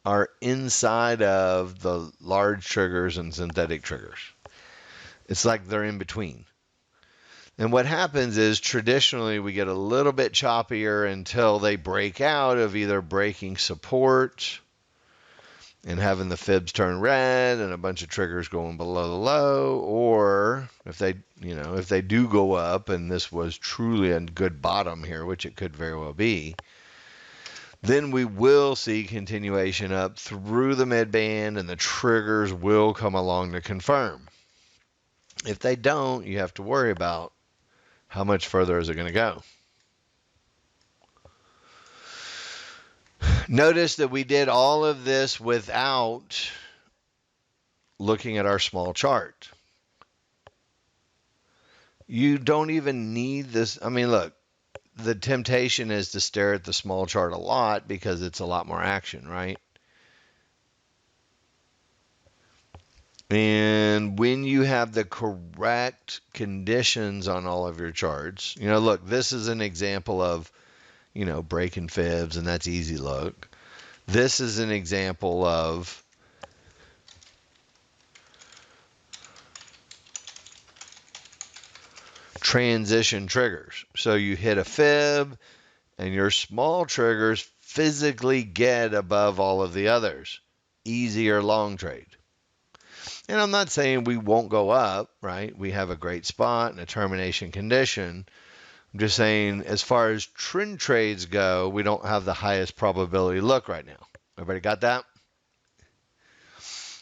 [SPEAKER 1] are inside of the large triggers and synthetic triggers. It's like they're in between. And what happens is traditionally we get a little bit choppier until they break out of either breaking support and having the fibs turn red and a bunch of triggers going below the low, or if they do go up and this was truly a good bottom here, which it could very well be, then we will see continuation up through the midband and the triggers will come along to confirm. If they don't, you have to worry about how much further is it going to go. Notice that we did all of this without looking at our small chart. You don't even need this. I mean, look, the temptation is to stare at the small chart a lot because it's a lot more action, right? And when you have the correct conditions on all of your charts, look, this is an example of, breaking fibs, and that's easy look. This is an example of transition triggers. So you hit a fib, and your small triggers physically get above all of the others. Easier long trade. And I'm not saying we won't go up, right? We have a great spot and a termination condition. I'm just saying as far as trend trades go, we don't have the highest probability look right now. Everybody got that?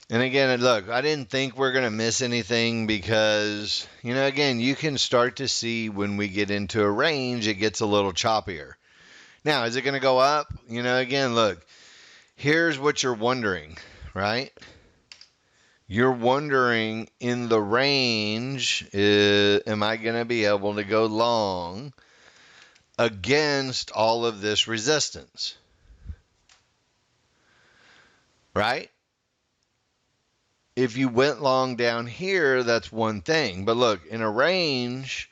[SPEAKER 1] And again, look, I didn't think we're going to miss anything because, again, you can start to see when we get into a range, it gets a little choppier. Now, is it going to go up? Again, look, here's what you're wondering, right? You're wondering in the range, am I going to be able to go long against all of this resistance? Right? If you went long down here, that's one thing. But look, in a range,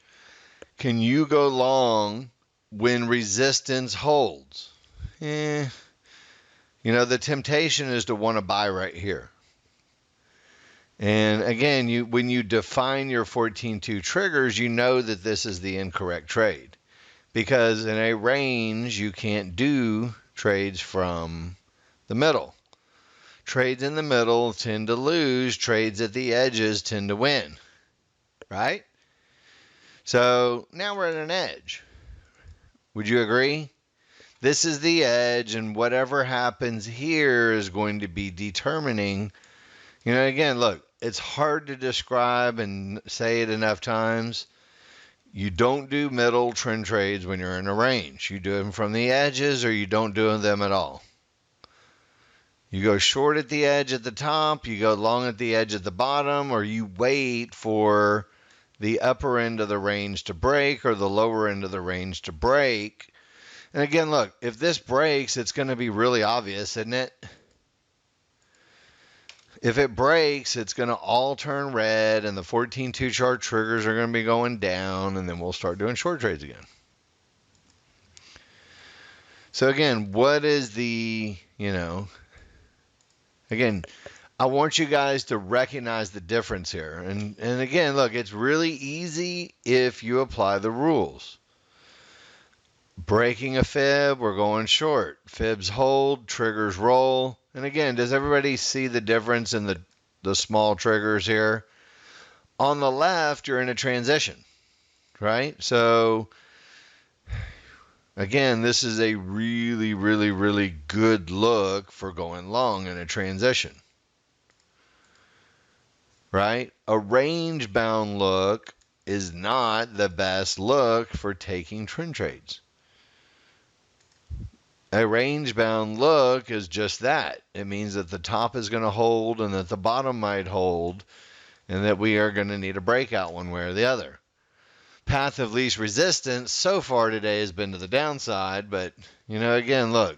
[SPEAKER 1] can you go long when resistance holds? The temptation is to want to buy right here. And again, when you define your 14-2 triggers, you know that this is the incorrect trade. Because in a range, you can't do trades from the middle. Trades in the middle tend to lose. Trades at the edges tend to win. Right? So now we're at an edge. Would you agree? This is the edge, and whatever happens here is going to be determining. Again, look, it's hard to describe and say it enough times. You don't do middle trend trades when you're in a range. You do them from the edges or you don't do them at all. You go short at the edge at the top, you go long at the edge at the bottom, or you wait for the upper end of the range to break or the lower end of the range to break. And again, look, if this breaks, it's going to be really obvious, isn't it? If it breaks, it's going to all turn red, and the 14-2 chart triggers are going to be going down, and then we'll start doing short trades again. So again, what is the, again, I want you guys to recognize the difference here. And again, look, it's really easy if you apply the rules. Breaking a fib, we're going short. Fibs hold, triggers roll. And again, does everybody see the difference in the small triggers here? On the left, you're in a transition, right? So, again, this is a really, really, really good look for going long in a transition, right? A range-bound look is not the best look for taking trend trades. A range-bound look is just that. It means that the top is going to hold and that the bottom might hold and that we are going to need a breakout one way or the other. Path of least resistance so far today has been to the downside, but, again, look,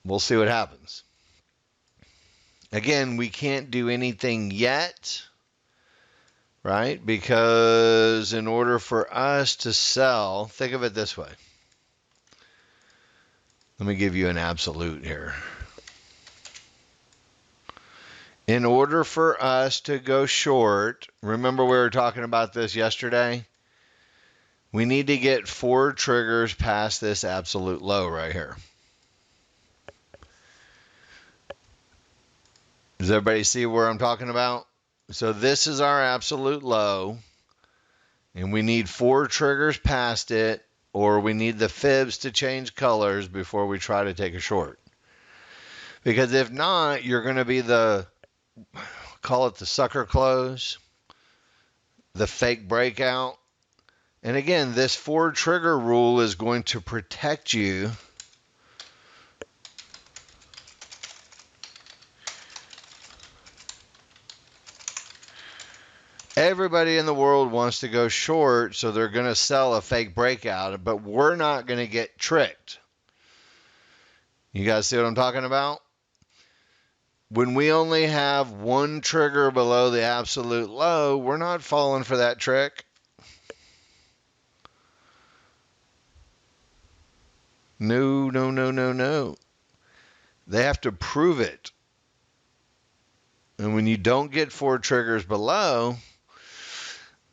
[SPEAKER 1] we'll see what happens. Again, we can't do anything yet, right? Because in order for us to sell, think of it this way. Let me give you an absolute here. In order for us to go short, remember we were talking about this yesterday? We need to get 4 triggers past this absolute low right here. Does everybody see where I'm talking about? So this is our absolute low, and we need 4 triggers past it, or we need the fibs to change colors before we try to take a short. Because if not, you're going to be call it the sucker close, the fake breakout. And again, this 4 trigger rule is going to protect you Everybody in the world wants to go short, so they're going to sell a fake breakout, but we're not going to get tricked. You guys see what I'm talking about? When we only have 1 trigger below the absolute low, we're not falling for that trick. No, no, no, no, no. They have to prove it. And when you don't get 4 triggers below,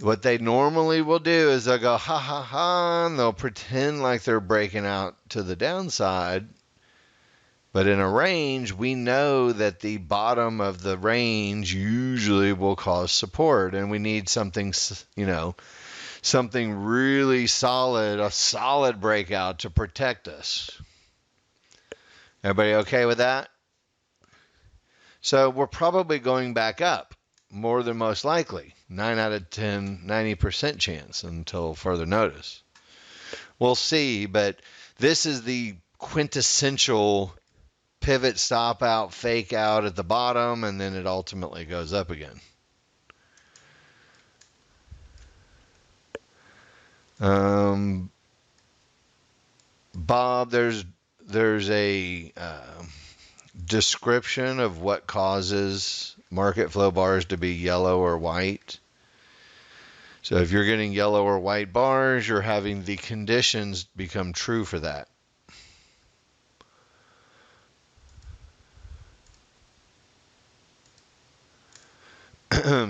[SPEAKER 1] what they normally will do is they'll go, ha, ha, ha, and they'll pretend like they're breaking out to the downside. But in a range, we know that the bottom of the range usually will cause support, and we need something, something really solid, a solid breakout to protect us. Everybody okay with that? So we're probably going back up, more than most likely. 9 out of 10, 90% chance until further notice. We'll see, but this is the quintessential pivot, stop out, fake out at the bottom, and then it ultimately goes up again. Bob, there's a description of what causes market flow bars to be yellow or white. So if you're getting yellow or white bars, you're having the conditions become true for that.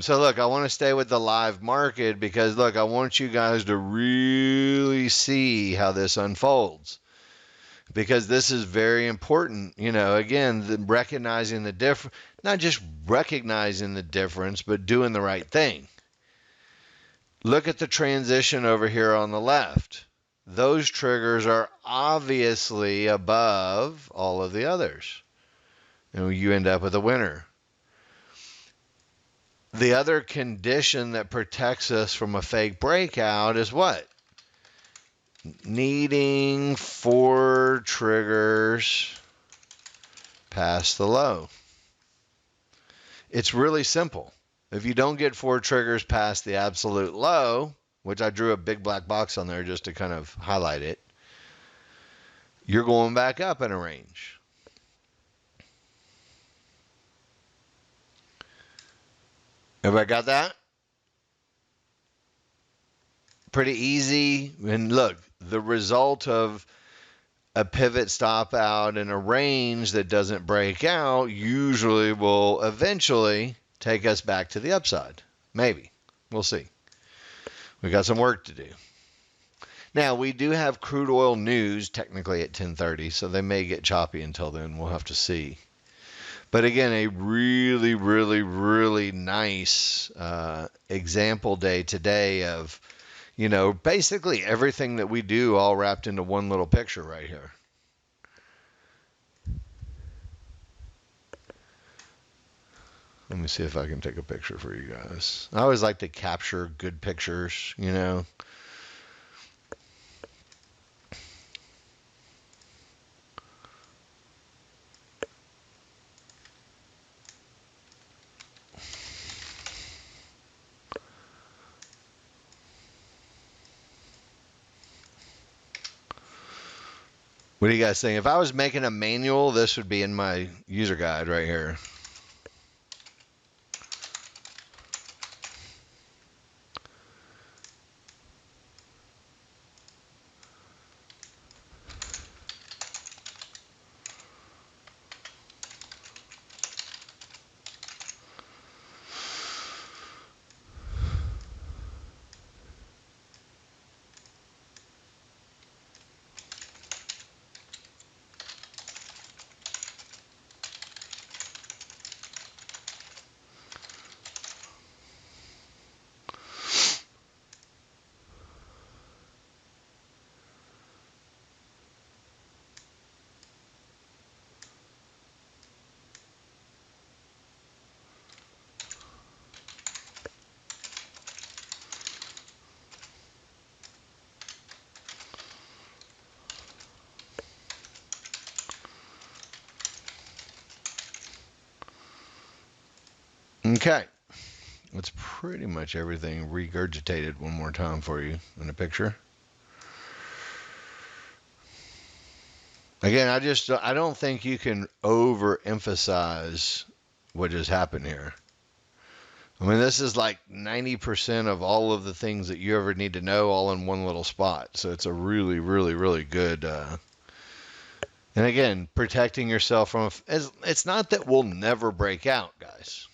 [SPEAKER 1] So look, I want to stay with the live market because look, I want you guys to really see how this unfolds. Because this is very important, again, recognizing the difference, not just recognizing the difference, but doing the right thing. Look at the transition over here on the left. Those triggers are obviously above all of the others. And you end up with a winner. The other condition that protects us from a fake breakout is what? Needing 4 triggers past the low. It's really simple. If you don't get 4 triggers past the absolute low, which I drew a big black box on there just to kind of highlight it, you're going back up in a range. Everybody got that? Pretty easy. And look, the result of a pivot stop out in a range that doesn't break out usually will eventually take us back to the upside. Maybe. We'll see. We got some work to do. Now, we do have crude oil news technically at 10:30, so they may get choppy until then. We'll have to see. But again, a really, really, really nice example day today of, basically everything that we do all wrapped into one little picture right here. Let me see if I can take a picture for you guys. I always like to capture good pictures, What do you guys think? If I was making a manual, this would be in my user guide right here. Okay. That's pretty much everything regurgitated one more time for you in a picture. Again, I don't think you can overemphasize what just happened here. I mean, this is like 90% of all of the things that you ever need to know all in one little spot. So it's a really, really, really good. And again, protecting yourself from. It's not that we'll never break out, guys.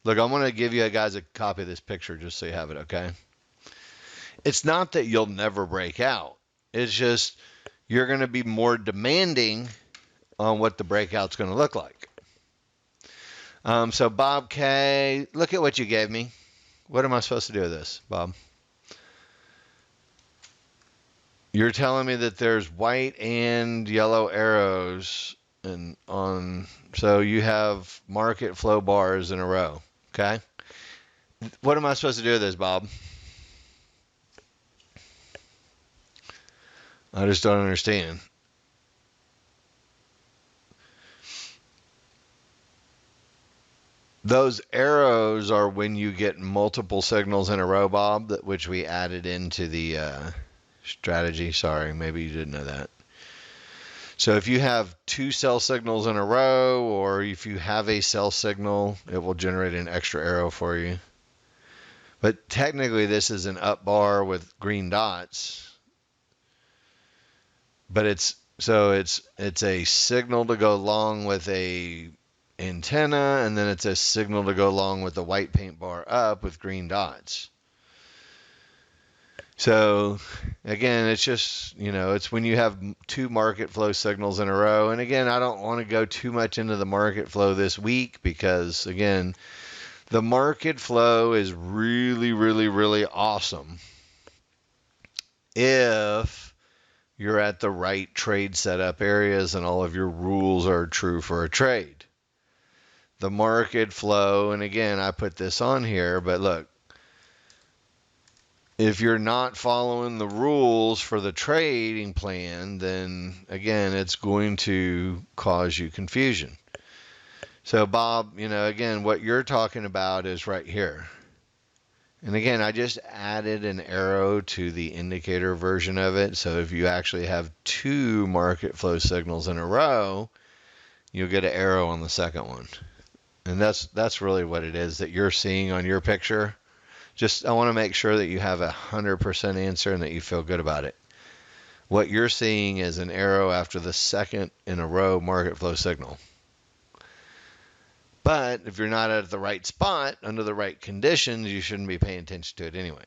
[SPEAKER 1] Look, I'm going to give you guys a copy of this picture just so you have it, okay? It's not that you'll never break out. It's just you're going to be more demanding on what the breakout's going to look like. So Bob K, look at what you gave me. What am I supposed to do with this, Bob? You're telling me that there's white and yellow arrows and on, so you have market flow bars in a row, okay? What am I supposed to do with this, Bob? I just don't understand. Those arrows are when you get multiple signals in a row, Bob, which we added into the strategy. Sorry, maybe you didn't know that. So if you have two sell signals in a row, or if you have a sell signal, it will generate an extra arrow for you. But technically, this is an up bar with green dots. But it's a signal to go along with a antenna, and then it's a signal to go along with the white paint bar up with green dots. So again, it's just, it's when you have two market flow signals in a row. And again, I don't want to go too much into the market flow this week because, again, the market flow is really, really, really awesome if you're at the right trade setup areas and all of your rules are true for a trade. The market flow, and again, I put this on here, but look, if you're not following the rules for the trading plan, then again, it's going to cause you confusion. So Bob, again, what you're talking about is right here. And again, I just added an arrow to the indicator version of it. So if you actually have two market flow signals in a row, you'll get an arrow on the second one. And that's really what it is that you're seeing on your picture. Just, I want to make sure that you have 100% answer and that you feel good about it. What you're seeing is an arrow after the second in a row market flow signal. But if you're not at the right spot, under the right conditions, you shouldn't be paying attention to it anyway.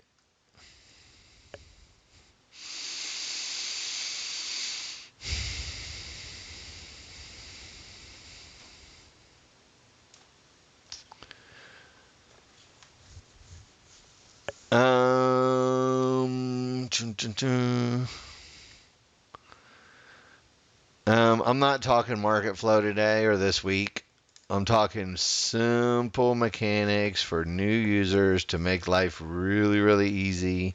[SPEAKER 1] I'm not talking market flow today or this week. I'm talking simple mechanics for new users to make life really, really easy.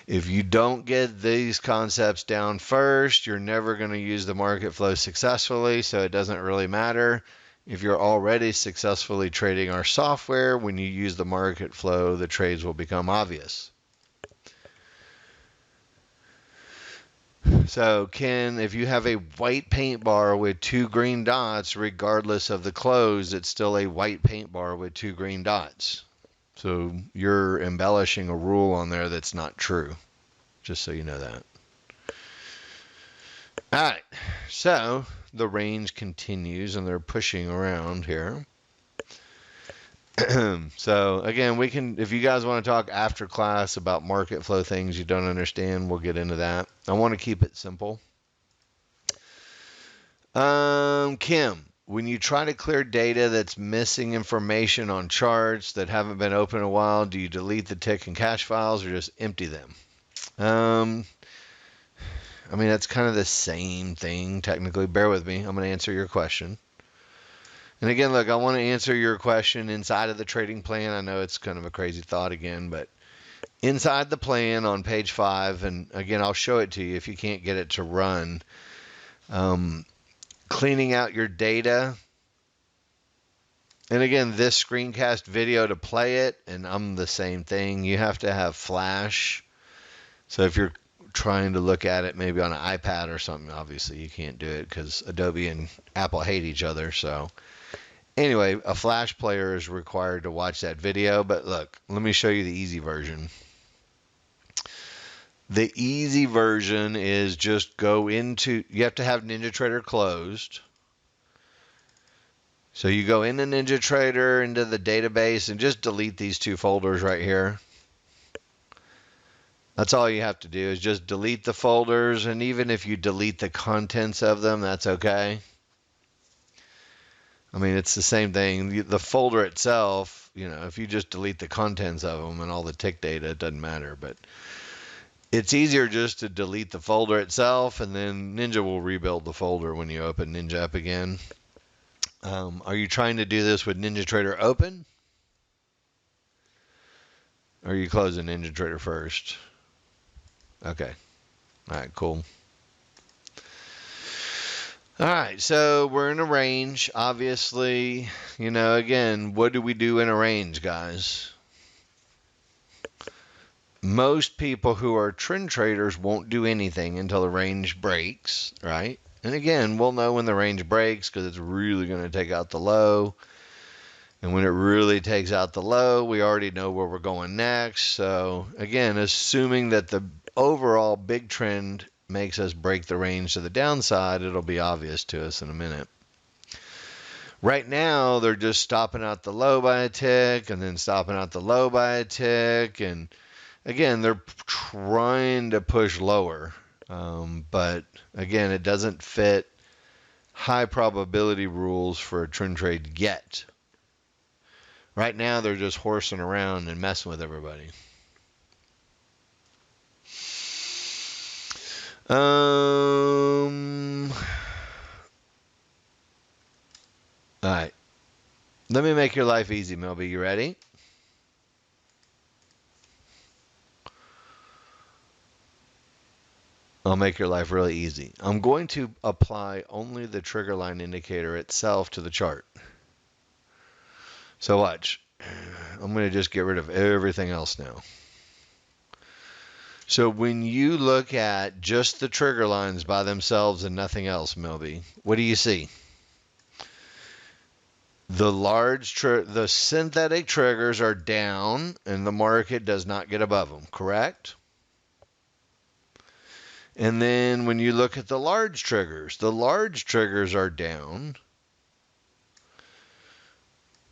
[SPEAKER 1] If you don't get these concepts down first, you're never going to use the market flow successfully, so it doesn't really matter. If you're already successfully trading our software, when you use the market flow, the trades will become obvious. So, Ken, if you have a white paint bar with two green dots, regardless of the close, it's still a white paint bar with two green dots. So you're embellishing a rule on there that's not true, just so you know that. All right, so the range continues, and they're pushing around here. So again, we can, if you guys want to talk after class about market flow things you don't understand, we'll get into that. I want to keep it simple. Kim, when you try to clear data that's missing information on charts that haven't been open in a while, do you delete the tick and cache files or just empty them? I mean, that's kind of the same thing, technically. Bear with me. I'm going to answer your question. And again, look, I want to answer your question inside of the trading plan. I know it's kind of a crazy thought again, but inside the plan on page 5, and again, I'll show it to you if you can't get it to run. Cleaning out your data And again, this screencast video to play it, and I'm the same thing. You have to have Flash. So if you're trying to look at it maybe on an iPad or something, obviously you can't do it because Adobe and Apple hate each other. So anyway, a Flash player is required to watch that video. But look, let me show you the easy version. The easy version is just go into, you have to have NinjaTrader closed. So you go into NinjaTrader, into the database, and just delete these two folders right here. That's all you have to do is just delete the folders, and even if you delete the contents of them, that's okay. I mean, it's the same thing. The folder itself, if you just delete the contents of them and all the tick data, it doesn't matter. But it's easier just to delete the folder itself, and then Ninja will rebuild the folder when you open Ninja up again. Are you trying to do this with NinjaTrader open? Or are you closing NinjaTrader first? Okay. All right, cool. All right, so we're in a range. Obviously, again, what do we do in a range, guys? Most people who are trend traders won't do anything until the range breaks, right? And again, we'll know when the range breaks because it's really going to take out the low. And when it really takes out the low, we already know where we're going next. So again, assuming that the overall big trend makes us break the range to the downside, it'll be obvious to us in a minute. Right now, they're just stopping out the low by a tick and then stopping out the low by a tick. And again, they're trying to push lower. But again, it doesn't fit high probability rules for a trend trade yet. Right now, they're just horsing around and messing with everybody. All right. Let me make your life easy, Melby. You ready? I'll make your life really easy. I'm going to apply only the trigger line indicator itself to the chart. So watch. I'm going to just get rid of everything else now. So when you look at just the trigger lines by themselves and nothing else, Melby, what do you see? The synthetic triggers are down and the market does not get above them, correct? And then when you look at the large triggers are down.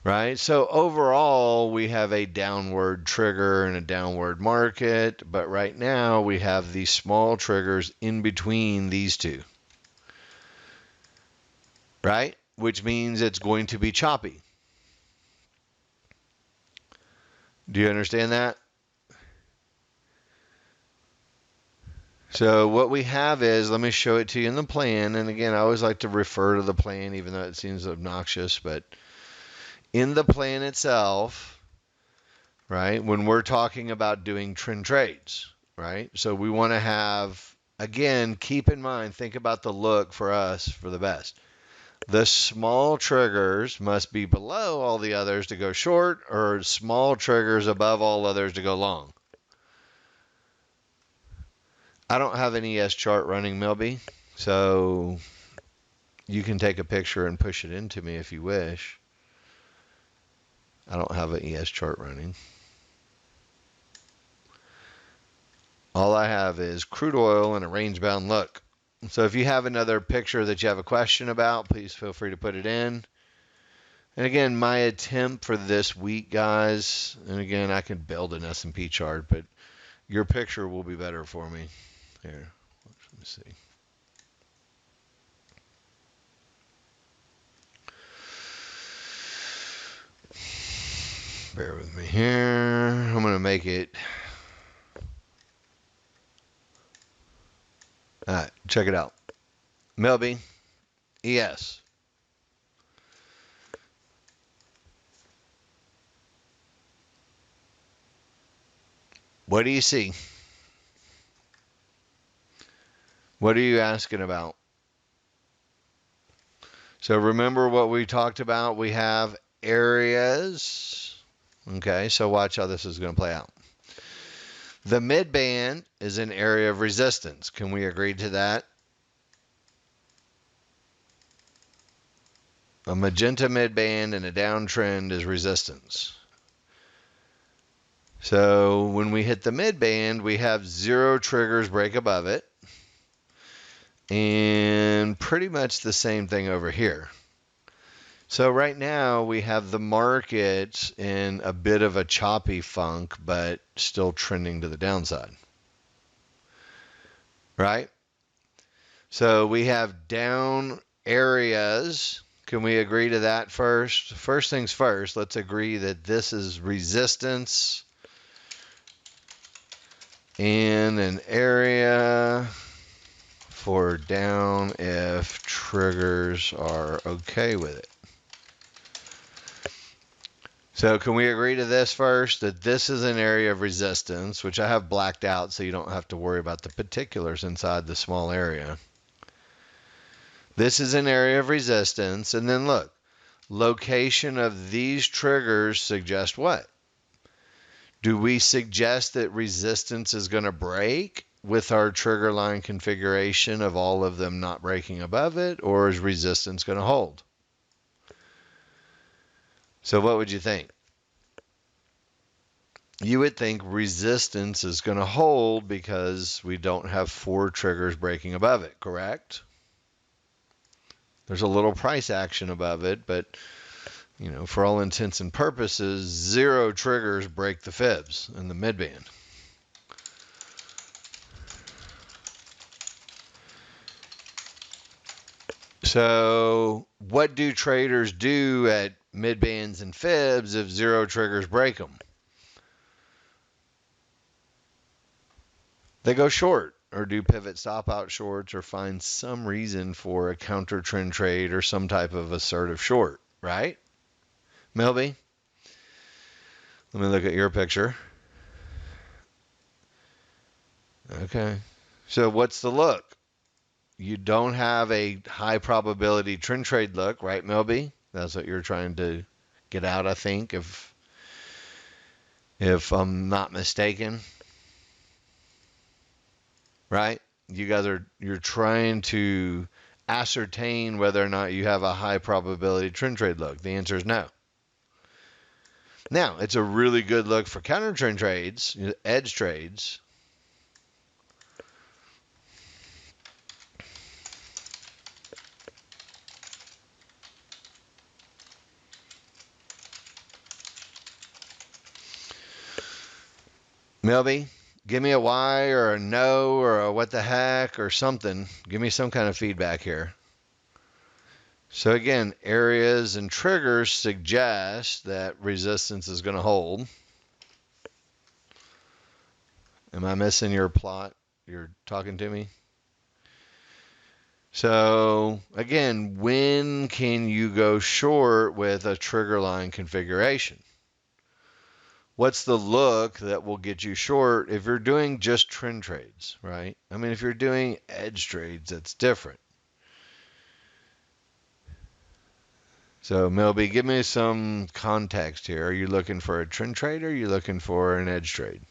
[SPEAKER 1] Right? So overall, we have a downward trigger and a downward market, but right now we have these small triggers in between these two. Right? Which means it's going to be choppy. Do you understand that? So what we have is, let me show it to you in the plan, and again, I always like to refer to the plan even though it seems obnoxious, but in the plan itself, right, when we're talking about doing trend trades, right, so we want to have, again, keep in mind, think about the look for us for the best. The small triggers must be below all the others to go short, or small triggers above all others to go long. I don't have an ES chart running, Melby, so you can take a picture and push it into me if you wish. I don't have an ES chart running. All I have is crude oil and a range-bound look. So if you have another picture that you have a question about, please feel free to put it in. And again, my attempt for this week, guys, and again, I can build an S&P chart, but your picture will be better for me. Here, let me see. Bear with me here. I'm going to make it. All right, check it out. Melby, ES. What do you see? What are you asking about? So remember what we talked about. We have areas. Okay, so watch how this is going to play out. The midband is an area of resistance. Can we agree to that? A magenta midband and a downtrend is resistance. So when we hit the midband, we have 0 triggers break above it. And pretty much the same thing over here. So right now we have the market in a bit of a choppy funk, but still trending to the downside. Right? So we have down areas. Can we agree to that first? First things first, let's agree that this is resistance in an area for down if triggers are okay with it. So can we agree to this first, that this is an area of resistance, which I have blacked out so you don't have to worry about the particulars inside the small area. This is an area of resistance, and then look, location of these triggers suggest what? Do we suggest that resistance is going to break with our trigger line configuration of all of them not breaking above it, or is resistance going to hold? So what would you think? You would think resistance is going to hold because we don't have 4 triggers breaking above it, correct? There's a little price action above it, but you know, for all intents and purposes, 0 triggers break the fibs in the midband. So what do traders do at midbands and fibs if 0 triggers break them? They go short or do pivot stop out shorts or find some reason for a counter trend trade or some type of assertive short, right? Melby, let me look at your picture. Okay. So what's the look? You don't have a high probability trend trade look, right, Melby? That's what you're trying to get out, I think, if I'm not mistaken. Right? You're trying to ascertain whether or not you have a high probability trend trade look. The answer is no. Now, it's a really good look for counter trend trades, edge trades. Melby, give me a Y or a no or a what the heck or something. Give me some kind of feedback here. So again, areas and triggers suggest that resistance is going to hold. Am I missing your plot? You're talking to me? So again, when can you go short with a trigger line configuration? What's the look that will get you short if you're doing just trend trades, right? I mean, if you're doing edge trades, that's different. So Melby, give me some context here. Are you looking for a trend trade or are you looking for an edge trade?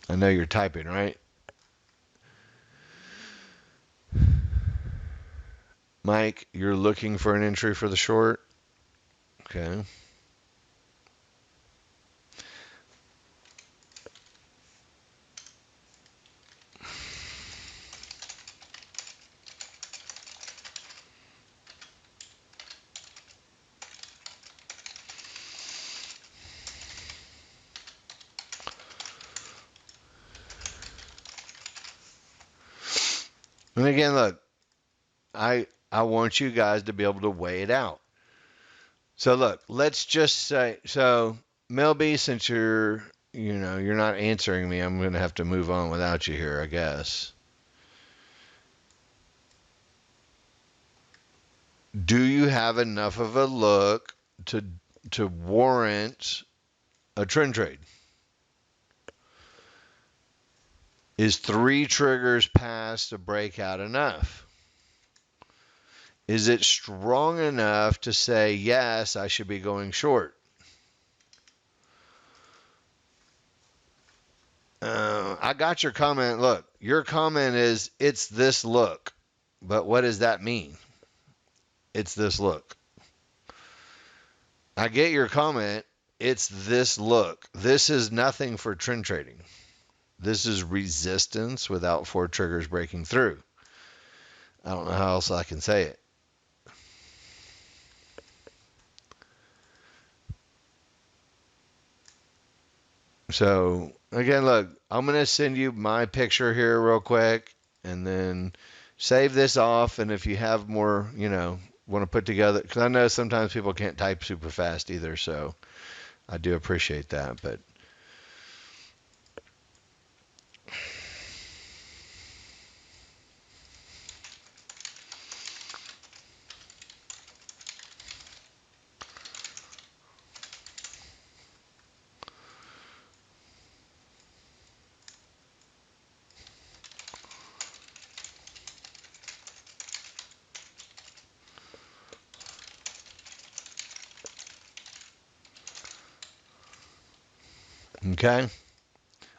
[SPEAKER 1] I know you're typing, right? Mike, you're looking for an entry for the short? Okay. And again, look, I want you guys to be able to weigh it out. So look, let's just say, so Melby, since you're not answering me, I'm going to have to move on without you here, I guess. Do you have enough of a look to to warrant a trend trade? Is 3 triggers past a breakout enough? Is it strong enough to say, yes, I should be going short? I got your comment. Look, your comment is, it's this look. But what does that mean? It's this look. I get your comment. It's this look. This is nothing for trend trading. This is resistance without 4 triggers breaking through. I don't know how else I can say it. So, again, look, I'm going to send you my picture here real quick and then save this off. And if you have more, want to put together, because I know sometimes people can't type super fast either. So I do appreciate that. But okay,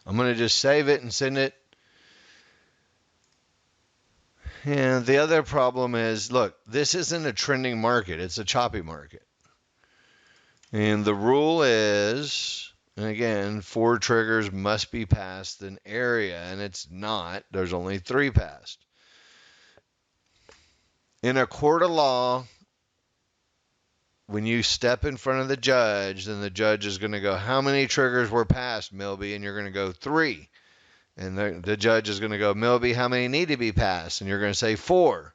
[SPEAKER 1] I'm going to just save it and send it. And the other problem is, look, this isn't a trending market. It's a choppy market. And the rule is, and again, 4 triggers must be past an area, and it's not. There's only 3 past. In a court of law, when you step in front of the judge, then the judge is going to go, how many triggers were passed, Milby? And you're going to go 3. And the judge is going to go, Milby, how many need to be passed? And you're going to say 4.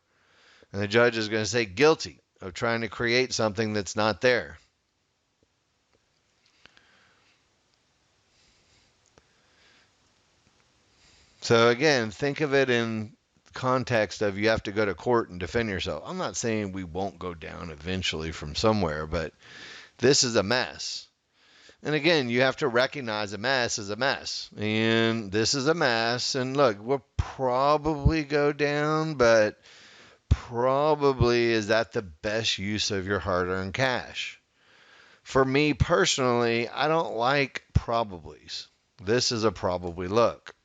[SPEAKER 1] And the judge is going to say guilty of trying to create something that's not there. So again, think of it in context of you have to go to court and defend yourself. I'm not saying we won't go down eventually from somewhere, but this is a mess. And again, you have to recognize a mess is a mess. And this is a mess. And look, we'll probably go down, but probably is that the best use of your hard-earned cash? For me personally, I don't like probablys. This is a probably look.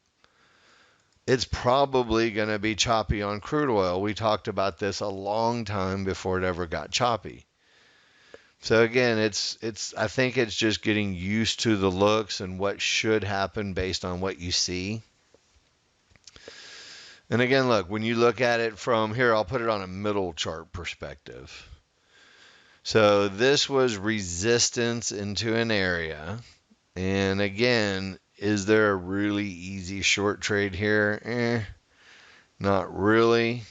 [SPEAKER 1] It's probably going to be choppy on crude oil. We talked about this a long time before it ever got choppy. So again, I think it's just getting used to the looks and what should happen based on what you see. And again, look, when you look at it from here, I'll put it on a middle chart perspective. So this was resistance into an area. And again, is there a really easy short trade here? Not really.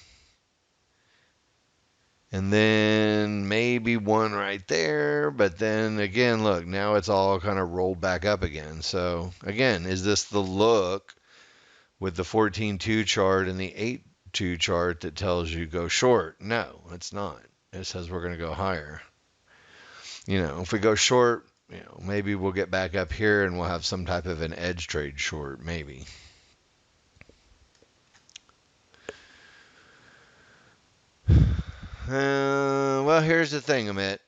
[SPEAKER 1] And then maybe one right there. But then again, look, now it's all kind of rolled back up again. So again, is this the look with the 14-2 chart and the 8-2 chart that tells you go short? No, it's not. It says we're going to go higher. If we go short, maybe we'll get back up here and we'll have some type of an edge trade short, maybe. Well, here's the thing, Amit.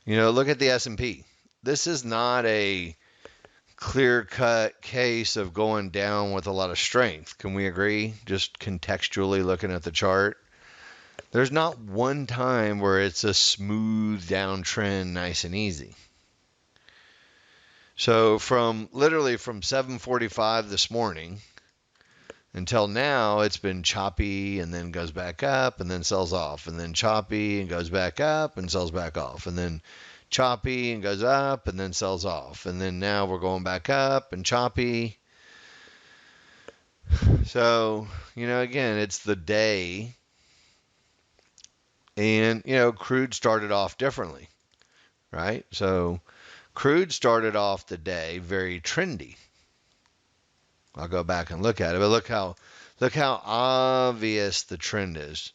[SPEAKER 1] Look at the S&P. This is not a clear-cut case of going down with a lot of strength. Can we agree? Just contextually looking at the chart. There's not one time where it's a smooth downtrend, nice and easy. So literally from 7:45 this morning until now, it's been choppy and then goes back up and then sells off, and then choppy and goes back up and sells back off, and then choppy and goes up and then sells off, and then now we're going back up and choppy. So, again, it's the day. And, crude started off differently, right? So crude started off the day very trendy. I'll go back and look at it, but look how obvious the trend is.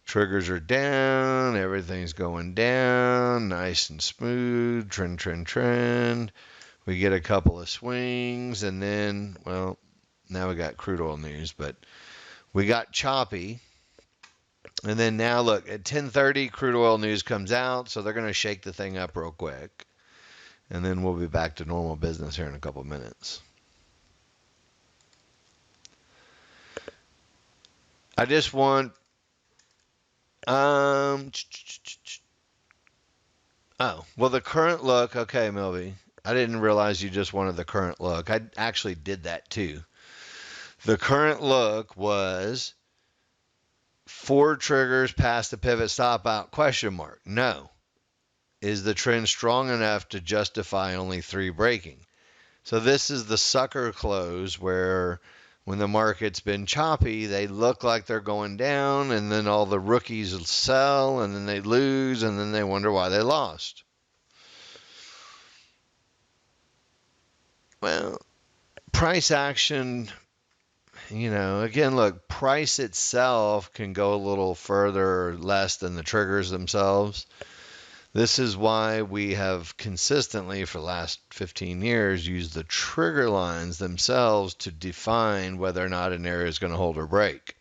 [SPEAKER 1] Triggers are down. Everything's going down. Nice and smooth. Trend, trend, trend. We get a couple of swings, and then, well, now we got crude oil news, but we got choppy. And then now look, at 10:30 crude oil news comes out, so they're going to shake the thing up real quick. And then we'll be back to normal business here in a couple of minutes. I just want oh, well, the current look, okay, Milby. I didn't realize you just wanted the current look. I actually did that too. The current look was 4 triggers past the pivot stop out question mark. No. Is the trend strong enough to justify only 3 breaking? So this is the sucker close where when the market's been choppy, they look like they're going down, and then all the rookies will sell, and then they lose, and then they wonder why they lost. Well, price action, again, look, price itself can go a little further or less than the triggers themselves. This is why we have consistently, for the last 15 years, used the trigger lines themselves to define whether or not an area is going to hold or break.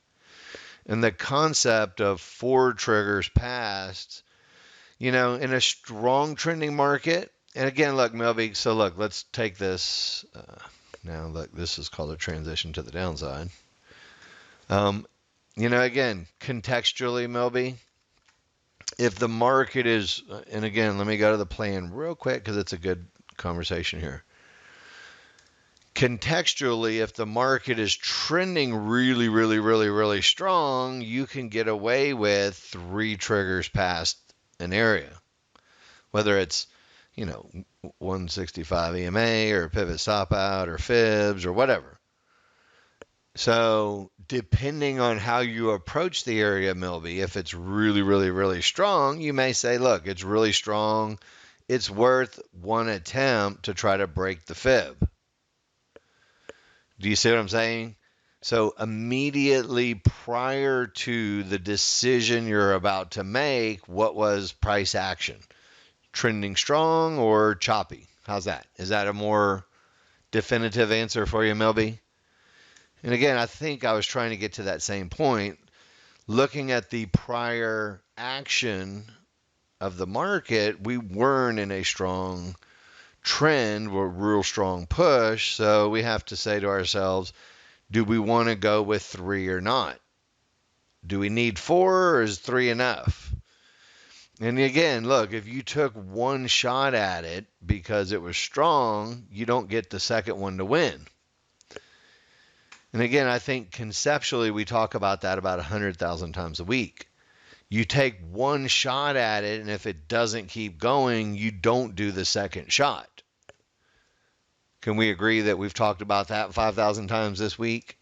[SPEAKER 1] And the concept of 4 triggers past, in a strong trending market, and again, look, Melby, so look, let's take this. Now, look, this is called a transition to the downside. Again, contextually, Melby, if the market is, and again, let me go to the plan real quick because it's a good conversation here. Contextually, if the market is trending really, really, really, really strong, you can get away with 3 triggers past an area. Whether it's, 165 EMA or pivot stop out or fibs or whatever. So depending on how you approach the area, Milby, if it's really, really, really strong, you may say, look, it's really strong. It's worth one attempt to try to break the fib. Do you see what I'm saying? So immediately prior to the decision you're about to make, what was price action? Trending strong or choppy? How's that? Is that a more definitive answer for you, Milby? And again, I think I was trying to get to that same point. Looking at the prior action of the market, we weren't in a strong trend, we're a real strong push. So we have to say to ourselves, do we want to go with 3 or not? Do we need 4 or is 3 enough? And again, look, if you took one shot at it because it was strong, you don't get the second one to win. And again, I think conceptually we talk about that about 100,000 times a week. You take one shot at it, and if it doesn't keep going, you don't do the second shot. Can we agree that we've talked about that 5,000 times this week?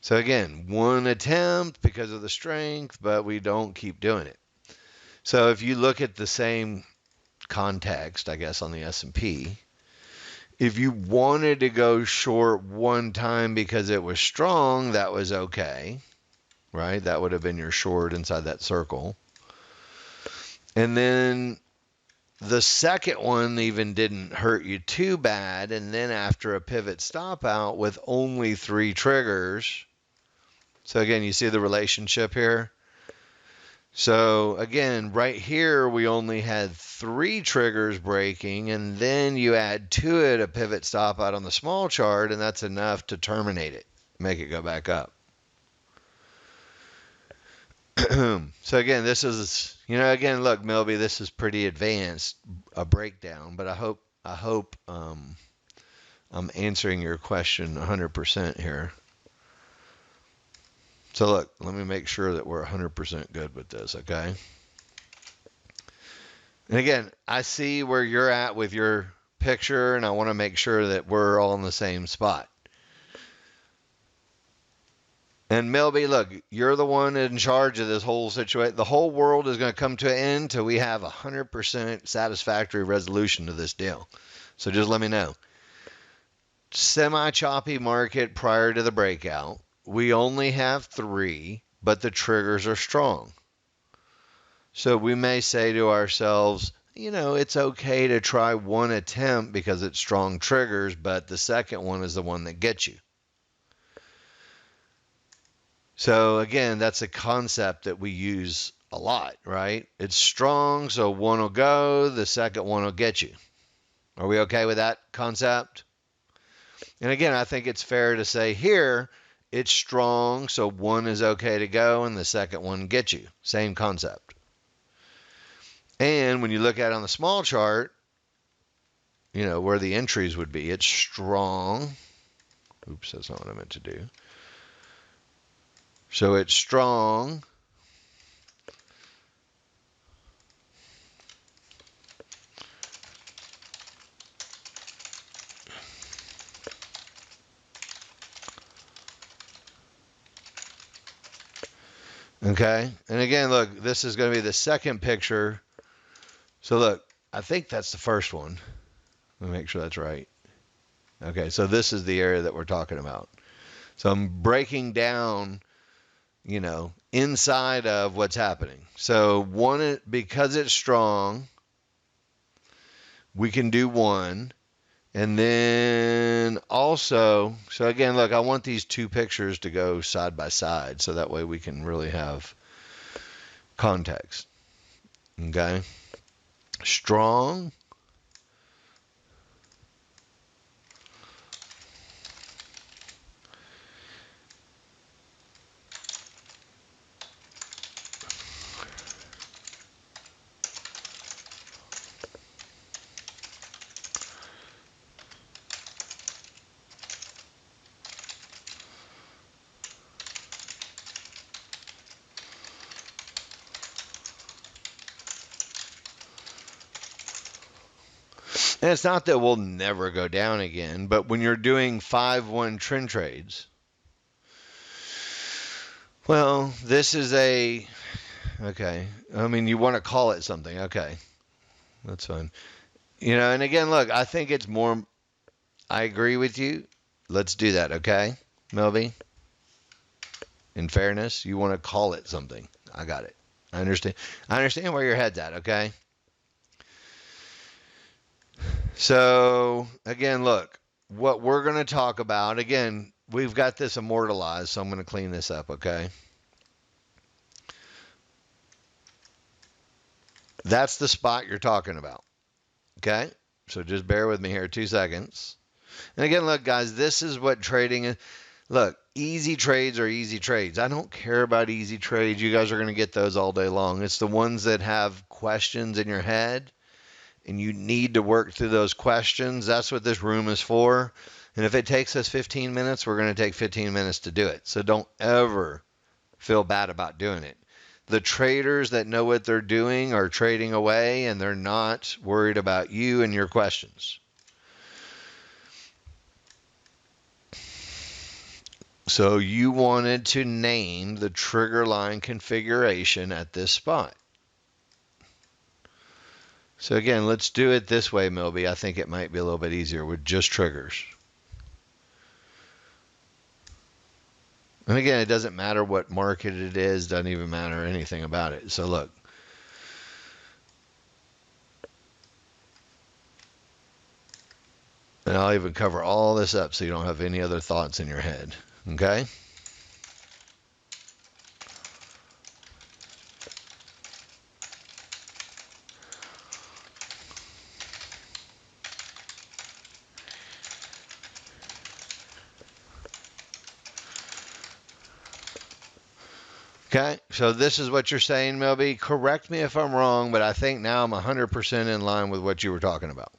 [SPEAKER 1] So again, one attempt because of the strength, but we don't keep doing it. So if you look at the same context, I guess, on the S&P, if you wanted to go short one time because it was strong, that was okay, right? That would have been your short inside that circle. And then the second one even didn't hurt you too bad. And then after a pivot stop out with only 3 triggers. So again, you see the relationship here? So again, right here, we only had 3 triggers breaking, and then you add to it a pivot stop out on the small chart, and that's enough to terminate it, make it go back up. So again, this is, again, look, Milby, this is pretty advanced, a breakdown, but I hope I'm answering your question 100% here. So look, let me make sure that we're 100% good with this, okay? And again, I see where you're at with your picture, and I want to make sure that we're all in the same spot. And Milby, look, you're the one in charge of this whole situation. The whole world is going to come to an end till we have 100% satisfactory resolution to this deal. So just let me know. Semi-choppy market prior to the breakout. We only have 3. but the triggers are strong. So we may say to ourselves, it's okay to try one attempt because it's strong triggers, but the second one is the one that gets you. So again, that's a concept that we use a lot, right? It's strong, so one will go, the second one will get you. Are we okay with that concept? And again, I think it's fair to say here, it's strong, so one is okay to go, and the second one gets you. Same concept. And when you look at it on the small chart, where the entries would be, it's strong. Oops, that's not what I meant to do. So it's strong. Okay, and again, look, this is going to be the second picture. So look, I think that's the first one. Let me make sure that's right. Okay, so this is the area that we're talking about. So I'm breaking down, inside of what's happening. So one, because it's strong, we can do one. And then also, so again, look, I want these two pictures to go side by side so that way we can really have context. Okay? Strong. And it's not that we'll never go down again, but when you're doing 5-1 trend trades, well, this is okay. I mean, you want to call it something. Okay. That's fine. And again, look, I think it's more, I agree with you. Let's do that, okay, Melby? In fairness, you want to call it something. I got it. I understand. I understand where your head's at, okay? So, again, look, what we're going to talk about, again, we've got this immortalized, so I'm going to clean this up, okay? That's the spot you're talking about, okay? So just bear with me here 2 seconds. And again, look, guys, this is what trading is. Look, easy trades are easy trades. I don't care about easy trades. You guys are going to get those all day long. It's the ones that have questions in your head and you need to work through those questions. That's what this room is for. And if it takes us 15 minutes, we're going to take 15 minutes to do it. So don't ever feel bad about doing it. The traders that know what they're doing are trading away and they're not worried about you and your questions. So you wanted to name the trigger line configuration at this spot. So again, let's do it this way, Milby. I think it might be a little bit easier with just triggers. And again, it doesn't matter what market it is, doesn't even matter anything about it. So look. And I'll even cover all this up so you don't have any other thoughts in your head. Okay? Okay, so this is what you're saying, Melby. Correct me if I'm wrong, but I think now I'm 100% in line with what you were talking about.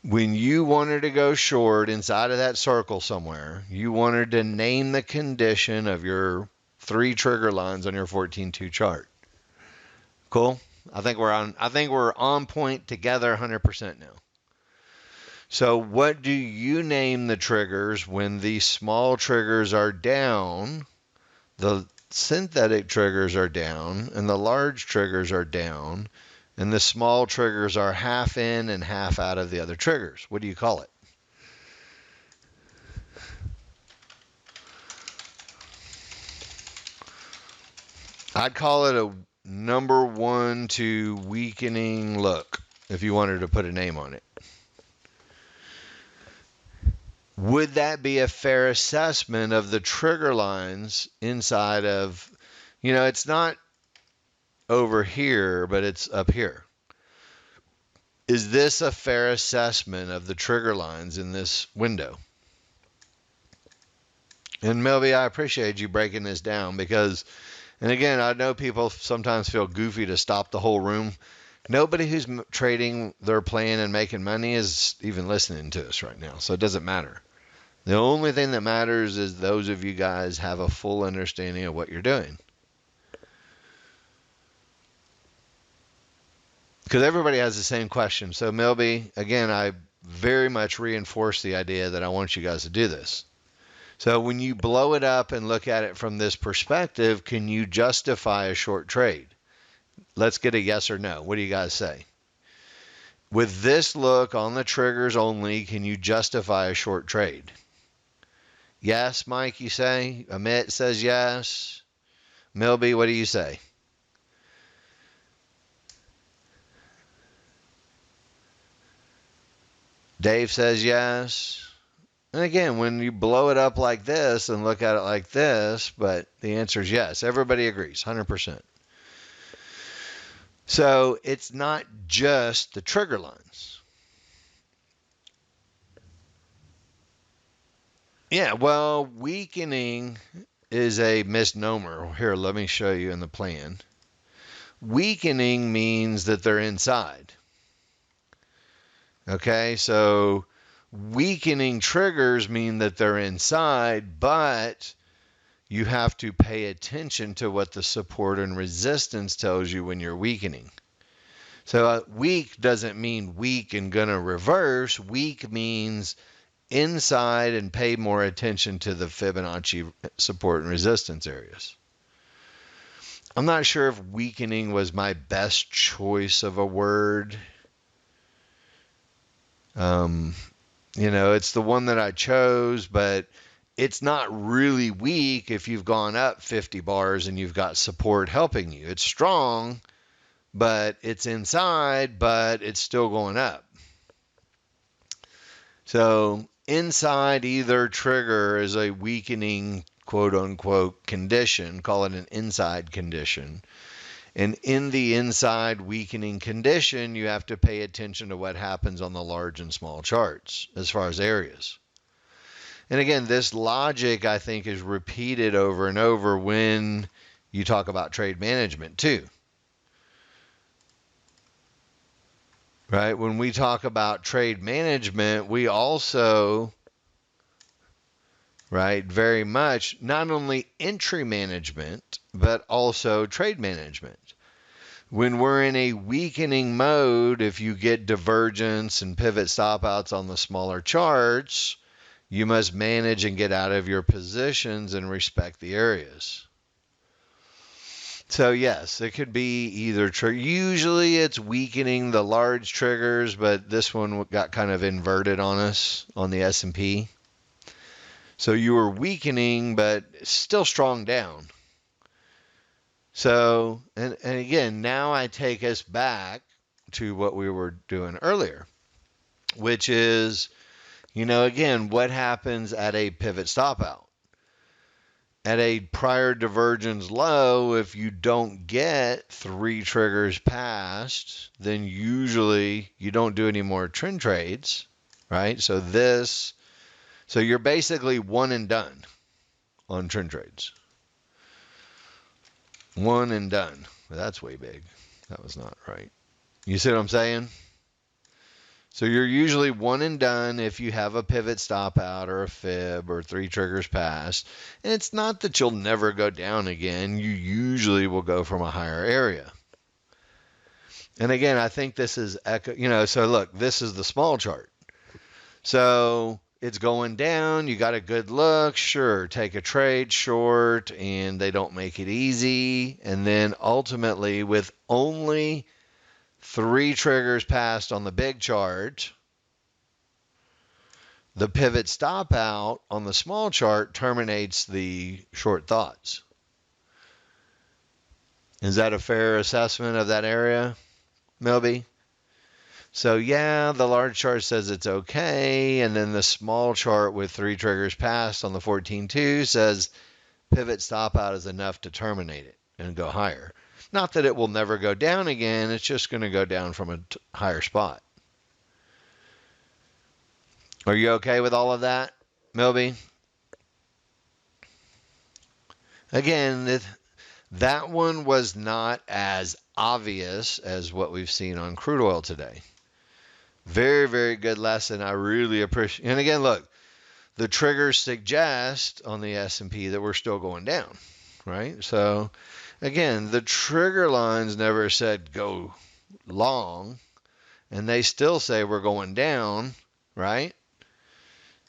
[SPEAKER 1] When you wanted to go short inside of that circle somewhere, you wanted to name the condition of your 3 trigger lines on your 14-2 chart. Cool? I think we're on point together 100% now. So what do you name the triggers when the small triggers are down? The synthetic triggers are down and the large triggers are down and the small triggers are half in and half out of the other triggers. What do you call it? I'd call it a number 1 to weakening look, if you wanted to put a name on it. Would that be a fair assessment of the trigger lines inside of, it's not over here, but it's up here. Is this a fair assessment of the trigger lines in this window? And Melby, I appreciate you breaking this down because, and again, I know people sometimes feel goofy to stop the whole room. Nobody who's trading their plan and making money is even listening to us right now, so it doesn't matter. The only thing that matters is those of you guys have a full understanding of what you're doing. Because everybody has the same question. So Melby, again, I very much reinforce the idea that I want you guys to do this. So when you blow it up and look at it from this perspective, can you justify a short trade? Let's get a yes or no. What do you guys say? With this look on the triggers only, can you justify a short trade? Yes, Mike, you say. Amit says yes. Milby, what do you say? Dave says yes. And again, when you blow it up like this and look at it like this, but the answer is yes. Everybody agrees, 100%. So it's not just the trigger lines. Yeah, well, weakening is a misnomer. Here, let me show you in the plan. Weakening means that they're inside. Okay, so weakening triggers mean that they're inside, but you have to pay attention to what the support and resistance tells you when you're weakening. So weak doesn't mean weak and gonna reverse. Weak means inside and pay more attention to the Fibonacci support and resistance areas. I'm not sure if weakening was my best choice of a word. It's the one that I chose, but it's not really weak if you've gone up 50 bars and you've got support helping you. It's strong, but it's inside, but it's still going up. So inside either trigger is a weakening quote unquote condition, call it an inside condition. And in the inside weakening condition, you have to pay attention to what happens on the large and small charts as far as areas. And again, this logic, I think, is repeated over and over when you talk about trade management too. Right? When we talk about trade management, we also, right, very much not only entry management, but also trade management. When we're in a weakening mode, if you get divergence and pivot stop outs on the smaller charts, you must manage and get out of your positions and respect the areas. So yes, it could be either trigger. Usually it's weakening the large triggers, but this one got kind of inverted on us on the S&P. So you were weakening, but still strong down. So, and again, now I take us back to what we were doing earlier, which is, again, what happens at a pivot stop out? At a prior divergence low, if you don't get 3 triggers past, then usually you don't do any more trend trades, right? So you're basically one and done on trend trades. One and done. That's way big. That was not right. You see what I'm saying? So you're usually one and done if you have a pivot stop out or a fib or 3 triggers past. And it's not that you'll never go down again. You usually will go from a higher area. And again, I think this is so look, this is the small chart. So it's going down. You got a good look. Sure, take a trade short, and they don't make it easy. And then ultimately, with only 3 triggers passed on the big chart, the pivot stop out on the small chart terminates the short thoughts. Is that a fair assessment of that area, Milby? So yeah, the large chart says it's okay, and then the small chart with 3 triggers passed on the 14.2 says pivot stop out is enough to terminate it and go higher. Not that it will never go down again, it's just going to go down from a higher spot. Are you okay with all of that, Milby? Again, that one was not as obvious as what we've seen on crude oil today. Very, very good lesson. I really appreciate. And again, look, the triggers suggest on the S&P that we're still going down, right? So again, the trigger lines never said go long, and they still say we're going down, right?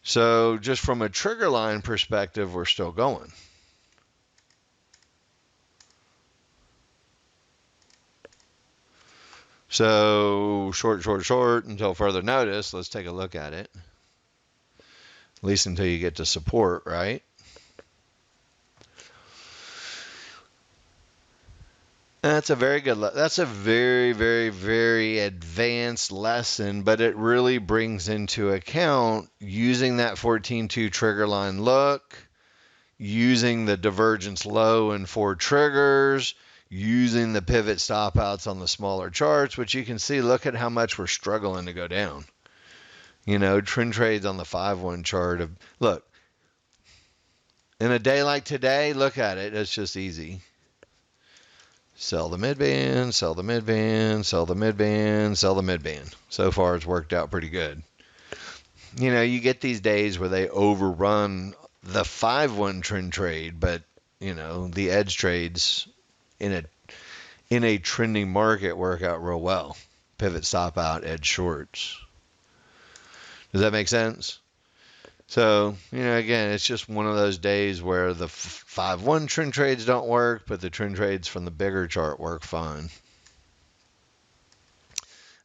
[SPEAKER 1] So just from a trigger line perspective, we're still going. So short, short, short until further notice. Let's take a look at it. At least until you get to support, right? That's a very good. That's a very, very, very advanced lesson, but it really brings into account using that 14.2 trigger line look, using the divergence low and 4 triggers, using the pivot stop outs on the smaller charts, which you can see, look at how much we're struggling to go down. You know, trend trades on the 5-1 chart. Look, in a day like today, look at it. It's just easy. Sell the mid-band, sell the mid-band, sell the mid-band, sell the mid-band. So far, it's worked out pretty good. You know, you get these days where they overrun the 5-1 trend trade, but, you know, the edge trades in a trending market work out real well. Pivot stop out, edge shorts. Does that make sense? So, you know, again, it's just one of those days where the 5-1 trend trades don't work, but the trend trades from the bigger chart work fine.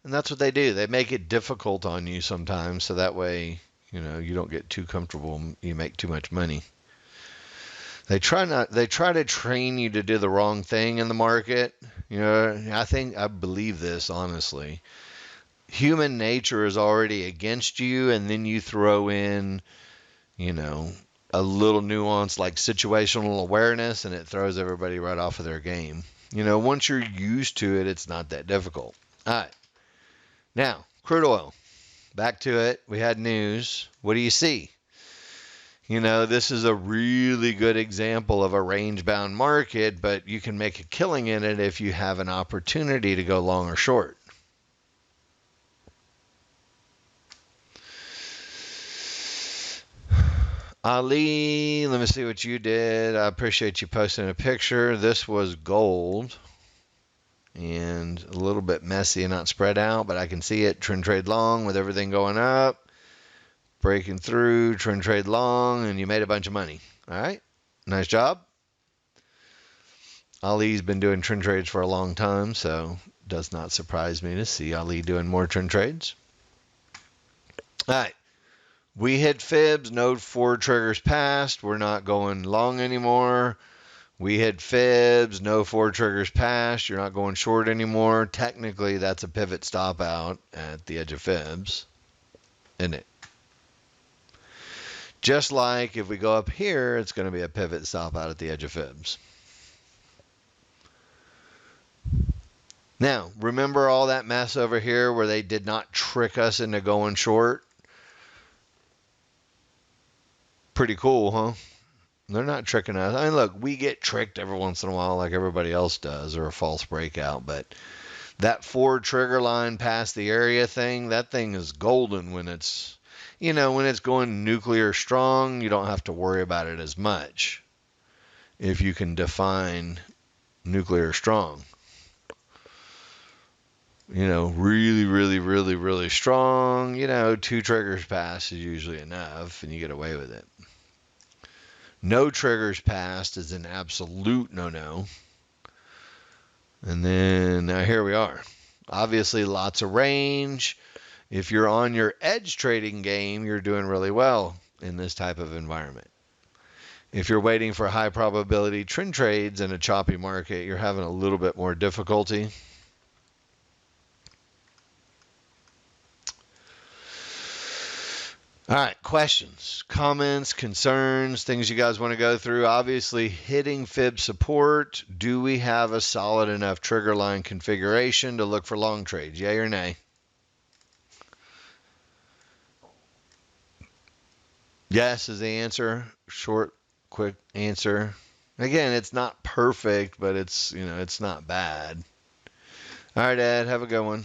[SPEAKER 1] And that's what they do. They make it difficult on you sometimes, so that way, you know, you don't get too comfortable and you make too much money. They try to train you to do the wrong thing in the market. You know, I believe this honestly. Human nature is already against you, and then you throw in, you know, a little nuance like situational awareness, and it throws everybody right off of their game. You know, once you're used to it, it's not that difficult. All right. Now, crude oil. Back to it. We had news. What do you see? You know, this is a really good example of a range-bound market, but you can make a killing in it if you have an opportunity to go long or short. Ali, let me see what you did. I appreciate you posting a picture. This was gold and a little bit messy and not spread out, but I can see it. Trend trade long with everything going up, breaking through, trend trade long, and you made a bunch of money. All right, nice job. Ali's been doing trend trades for a long time, so it does not surprise me to see Ali doing more trend trades. All right. We hit fibs, no 4 triggers passed. We're not going long anymore. We hit fibs, no 4 triggers passed. You're not going short anymore. Technically, that's a pivot stop out at the edge of fibs, isn't it? Just like if we go up here, it's going to be a pivot stop out at the edge of fibs. Now, remember all that mess over here where they did not trick us into going short? Pretty cool, huh? They're not tricking us. I mean, look, we get tricked every once in a while like everybody else does, or a false breakout, but that 4 trigger line past the area thing, that thing is golden when it's, you know, when it's going nuclear strong, you don't have to worry about it as much if you can define nuclear strong. You know, really, really, really, really strong, you know, 2 triggers pass is usually enough and you get away with it. No triggers passed is an absolute no-no. And then now here we are. Obviously lots of range. If you're on your edge trading game, you're doing really well in this type of environment. If you're waiting for high probability trend trades in a choppy market, you're having a little bit more difficulty. All right, questions, comments, concerns, things you guys want to go through. Obviously, hitting fib support. Do we have a solid enough trigger line configuration to look for long trades? Yay or nay? Yes is the answer. Short, quick answer. Again, it's not perfect, but it's, it's not bad. All right, Ed, have a good one.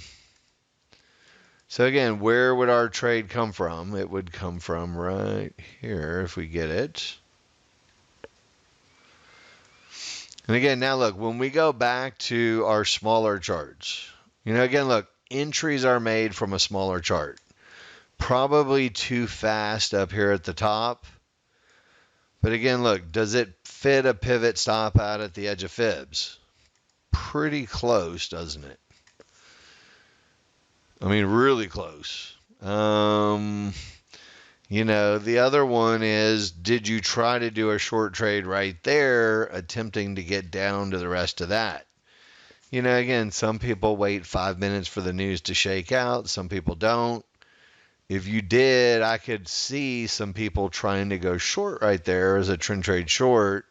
[SPEAKER 1] So again, where would our trade come from? It would come from right here if we get it. And again, now look, when we go back to our smaller charts, again, look, entries are made from a smaller chart. Probably too fast up here at the top. But again, look, does it fit a pivot stop out at the edge of fibs? Pretty close, doesn't it? I mean, really close. The other one is, did you try to do a short trade right there, attempting to get down to the rest of that? Again, some people wait 5 minutes for the news to shake out. Some people don't. If you did, I could see some people trying to go short right there as a trend trade short,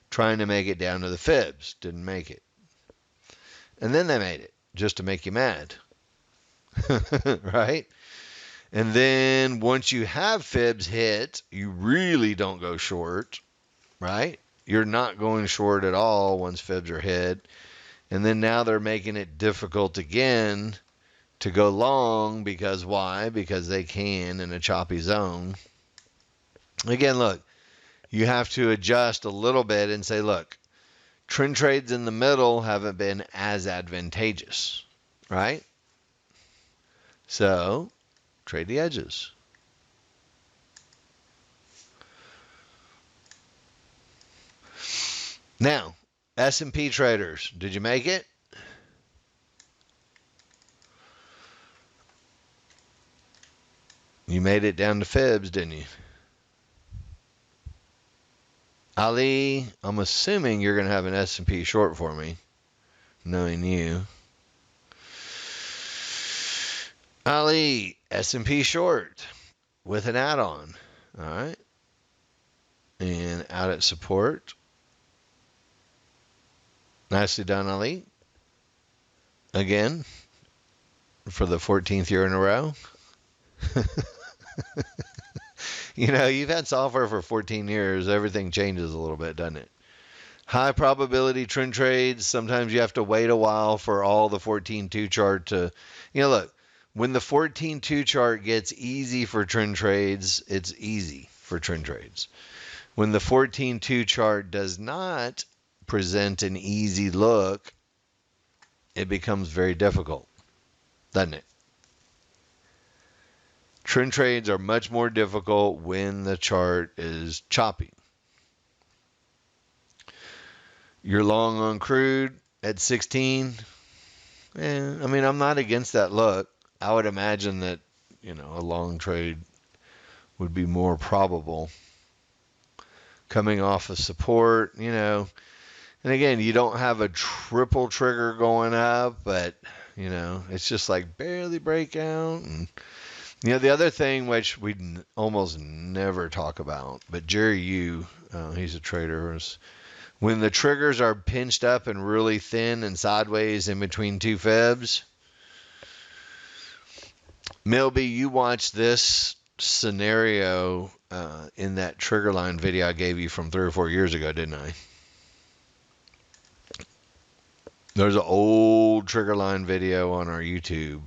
[SPEAKER 1] trying to make it down to the fibs. Didn't make it. And then they made it just to make you mad. Right? And then once you have fibs hit, you really don't go short, right? You're not going short at all once fibs are hit. And then now they're making it difficult again to go long because why? Because they can in a choppy zone. Again, look, you have to adjust a little bit and say, look, trend trades in the middle haven't been as advantageous, right? So trade the edges. Now, S&P traders, did you make it? You made it down to fibs, didn't you? Ali, I'm assuming you're going to have an S&P short for me, knowing you. Ali, S&P short with an add-on. All right. And out at support. Nicely done, Ali. Again, for the 14th year in a row. You've had software for 14 years. Everything changes a little bit, doesn't it? High probability trend trades. Sometimes you have to wait a while for all the 14-2 chart to, look, when the 14-2 chart gets easy for trend trades, it's easy for trend trades. When the 14-2 chart does not present an easy look, it becomes very difficult, doesn't it? Trend trades are much more difficult when the chart is choppy. You're long on crude at 16. I'm not against that look. I would imagine that, a long trade would be more probable. Coming off of support, and again, you don't have a triple trigger going up, but, it's just like barely breakout. And, the other thing which we almost never talk about, but Jerry Yu, he's a trader, is when the triggers are pinched up and really thin and sideways in between two fibs. Milby, you watched this scenario in that trigger line video I gave you from 3 or 4 years ago, didn't I? There's an old trigger line video on our YouTube.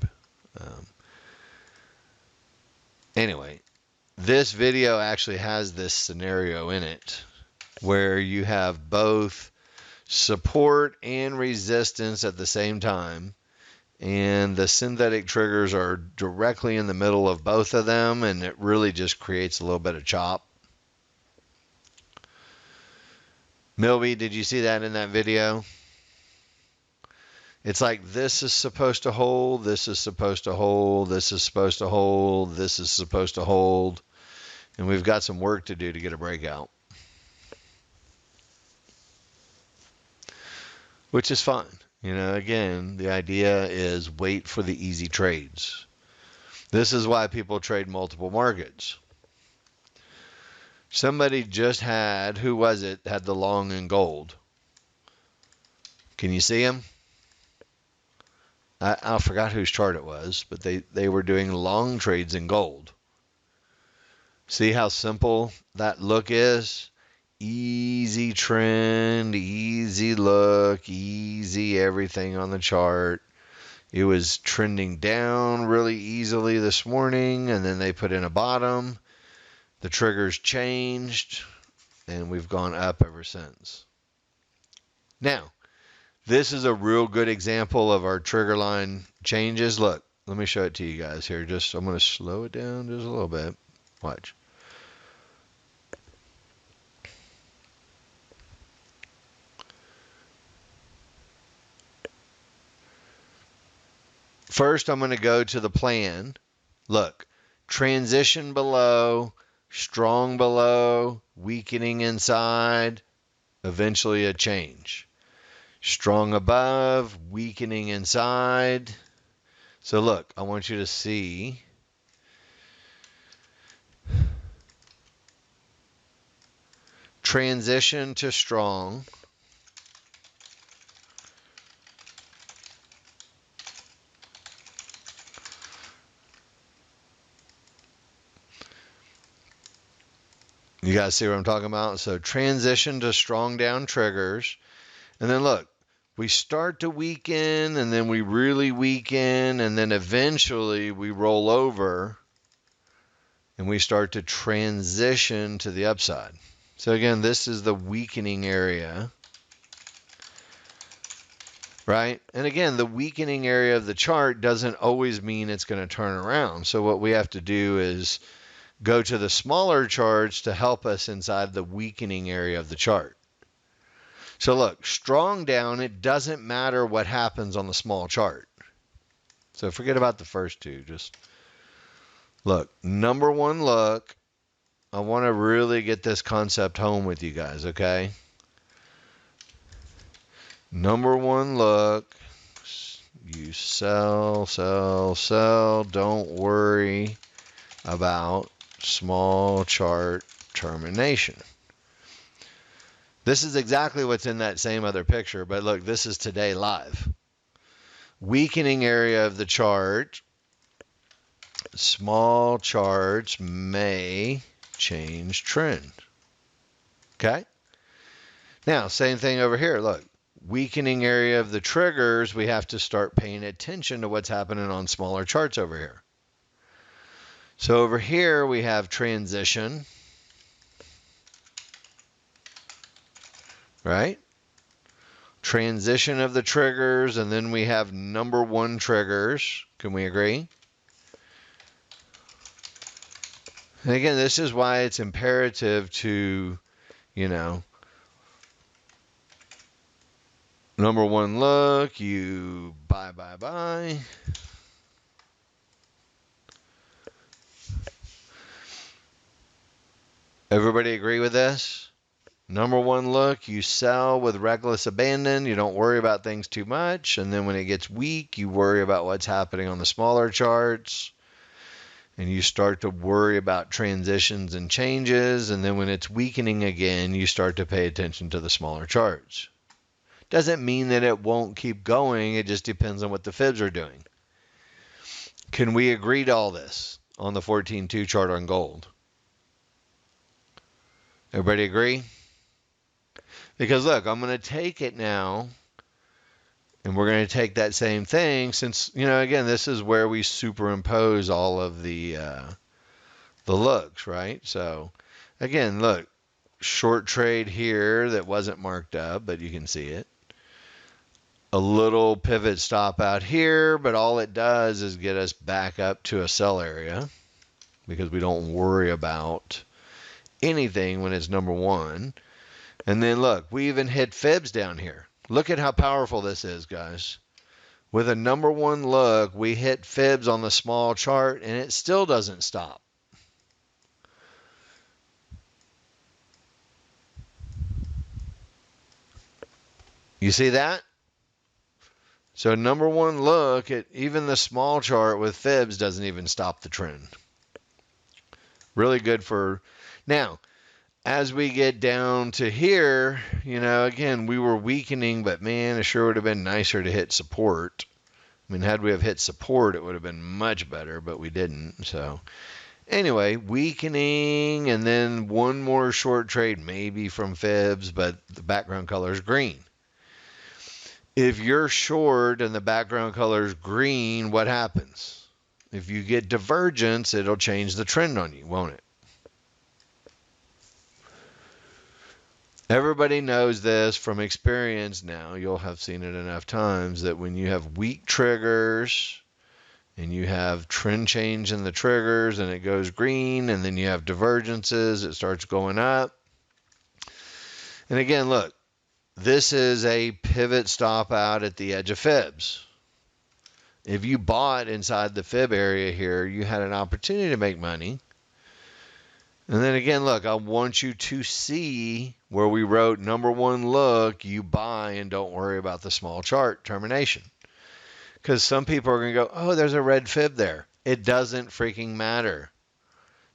[SPEAKER 1] Anyway, this video actually has this scenario in it where you have both support and resistance at the same time, and the synthetic triggers are directly in the middle of both of them, and it really just creates a little bit of chop. Milby, did you see that in that video? It's like this is supposed to hold, this is supposed to hold, this is supposed to hold, this is supposed to hold, and we've got some work to do to get a breakout. which is fine. Again, the idea is wait for the easy trades. This is why people trade multiple markets. Somebody just had, who was it, had the long in gold. Can you see him? I forgot whose chart it was, but they were doing long trades in gold. See how simple that look is? Easy trend, easy look, easy everything on the chart. It was trending down really easily this morning, and then they put in a bottom. The triggers changed, and we've gone up ever since. Now, this is a real good example of our trigger line changes. Look, let me show it to you guys here. I'm going to slow it down just a little bit. Watch. First, I'm going to go to the plan. Look, transition below, strong below, weakening inside, eventually a change. Strong above, weakening inside. So look, I want you to see transition to strong. You guys see what I'm talking about? So transition to strong down triggers. And then look, we start to weaken, and then we really weaken, and then eventually we roll over and we start to transition to the upside. So again, this is the weakening area, right? And again, the weakening area of the chart doesn't always mean it's going to turn around. So what we have to do is go to the smaller charts to help us inside the weakening area of the chart. So look, strong down, it doesn't matter what happens on the small chart. So forget about the first two. Just look, number one look, I want to really get this concept home with you guys, okay? Number one look, you sell, sell, sell. Don't worry about small chart termination. This is exactly what's in that same other picture, but look, this is today live. Weakening area of the chart. Small charts may change trend. Okay? Now, same thing over here. Look, weakening area of the triggers, we have to start paying attention to what's happening on smaller charts over here. So over here we have transition, right? Transition of the triggers, and then we have number one triggers. Can we agree? And again, this is why it's imperative to, number one look, you buy, buy, buy. Everybody agree with this? Number one look, you sell with reckless abandon. You don't worry about things too much. And then when it gets weak, you worry about what's happening on the smaller charts. And you start to worry about transitions and changes. And then when it's weakening again, you start to pay attention to the smaller charts. Doesn't mean that it won't keep going. It just depends on what the fibs are doing. Can we agree to all this on the 14-2 chart on gold? Everybody agree? Because look, I'm going to take it now, and we're going to take that same thing since, again, this is where we superimpose all of the looks, right? So, again, look, short trade here that wasn't marked up, but you can see it. A little pivot stop out here, but all it does is get us back up to a sell area because we don't worry about anything when it's number one. And then look, we even hit fibs down here. Look at how powerful this is, guys. With a number one look, we hit fibs on the small chart, and it still doesn't stop. You see that? So number one look at even the small chart with fibs doesn't even stop the trend. Really good for now. As we get down to here, again, we were weakening, but man, it sure would have been nicer to hit support. I mean, had we have hit support, it would have been much better, but we didn't. So anyway, weakening, and then one more short trade maybe from fibs, but the background color is green. If you're short and the background color is green, what happens? If you get divergence, it'll change the trend on you, won't it? Everybody knows this from experience now. You'll have seen it enough times that when you have weak triggers and you have trend change in the triggers and it goes green, and then you have divergences, it starts going up. And again, look, this is a pivot stop out at the edge of fibs. If you bought inside the fib area here, you had an opportunity to make money. And then again, look, I want you to see where we wrote number one look, you buy and don't worry about the small chart termination. Because some people are going to go, oh, there's a red fib there. It doesn't freaking matter.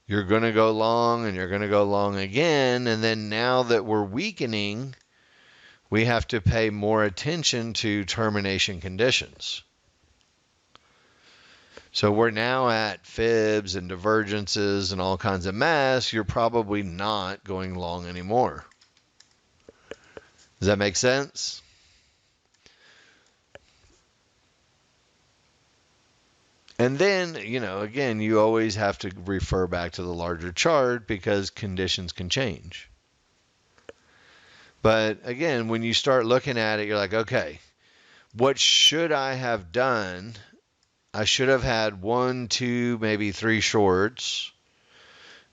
[SPEAKER 1] You're going to go long and you're going to go long again. And then now that we're weakening, we have to pay more attention to termination conditions. So we're now at fibs and divergences and all kinds of mess. You're probably not going long anymore. Does that make sense? And then, again, you always have to refer back to the larger chart because conditions can change. But again, when you start looking at it, you're like, okay, what should I have done? I should have had 1, 2, maybe 3 shorts,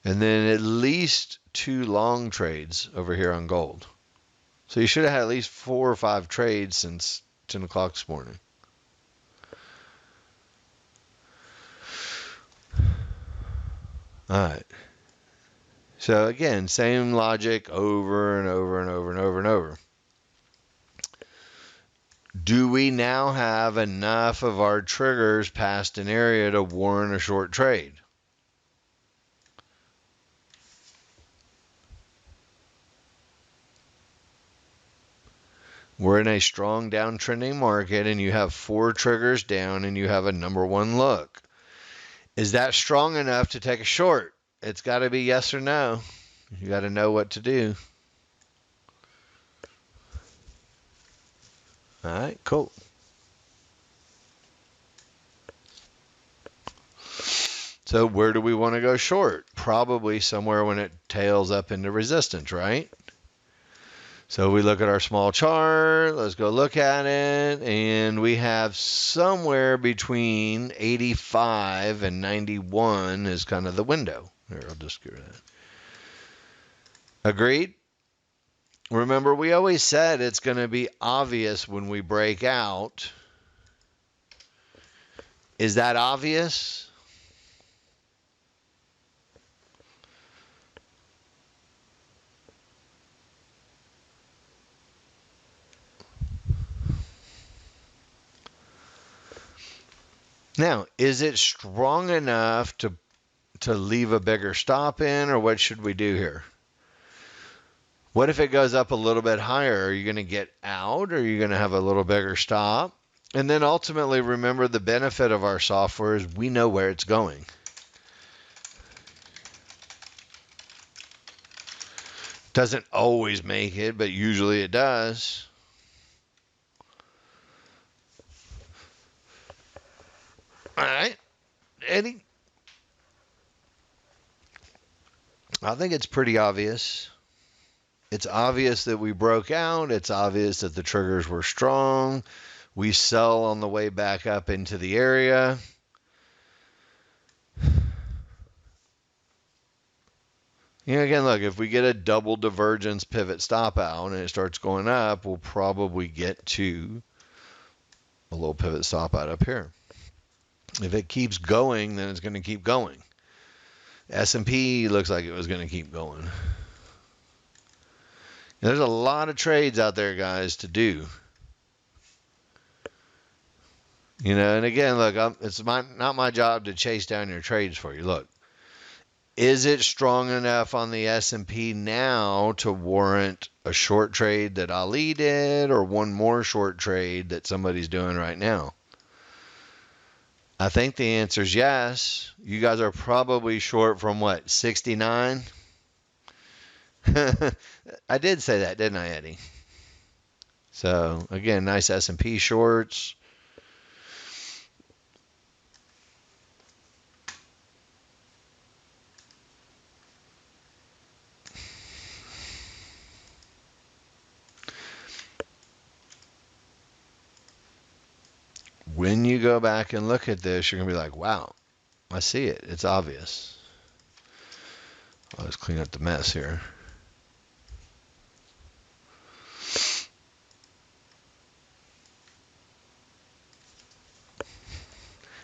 [SPEAKER 1] and then at least 2 long trades over here on gold. So you should have had at least 4 or 5 trades since 10 o'clock this morning. All right. So again, same logic over and over and over and over and over. Do we now have enough of our triggers past an area to warrant a short trade? We're in a strong downtrending market and you have 4 triggers down and you have a number one look. Is that strong enough to take a short? It's got to be yes or no. You got to know what to do. All right, cool. So where do we want to go short? Probably somewhere when it tails up into resistance, right? So we look at our small chart. Let's go look at it. And we have somewhere between 85 and 91 is kind of the window. Here, I'll just get rid of that. Agreed? Remember, we always said it's going to be obvious when we break out. Is that obvious? Now, is it strong enough to leave a bigger stop in, or what should we do here? What if it goes up a little bit higher? Are you going to get out, or are you going to have a little bigger stop? And then ultimately, remember the benefit of our software is we know where it's going. Doesn't always make it, but usually it does. All right, Eddie? I think it's pretty obvious. It's obvious that we broke out. It's obvious that the triggers were strong. We sell on the way back up into the area. Again, look, if we get a double divergence pivot stop out and it starts going up, we'll probably get to a little pivot stop out up here. If it keeps going, then it's going to keep going. S&P looks like it was going to keep going. There's a lot of trades out there, guys, to do. And again, look, it's not my job to chase down your trades for you. Look, is it strong enough on the S&P now to warrant a short trade that Ali did or one more short trade that somebody's doing right now? I think the answer is yes. You guys are probably short from what, 69? I did say that, didn't I, Eddie? So again, nice S&P shorts. When you go back and look at this, you're going to be like, wow, I see it. It's obvious. Let's clean up the mess here.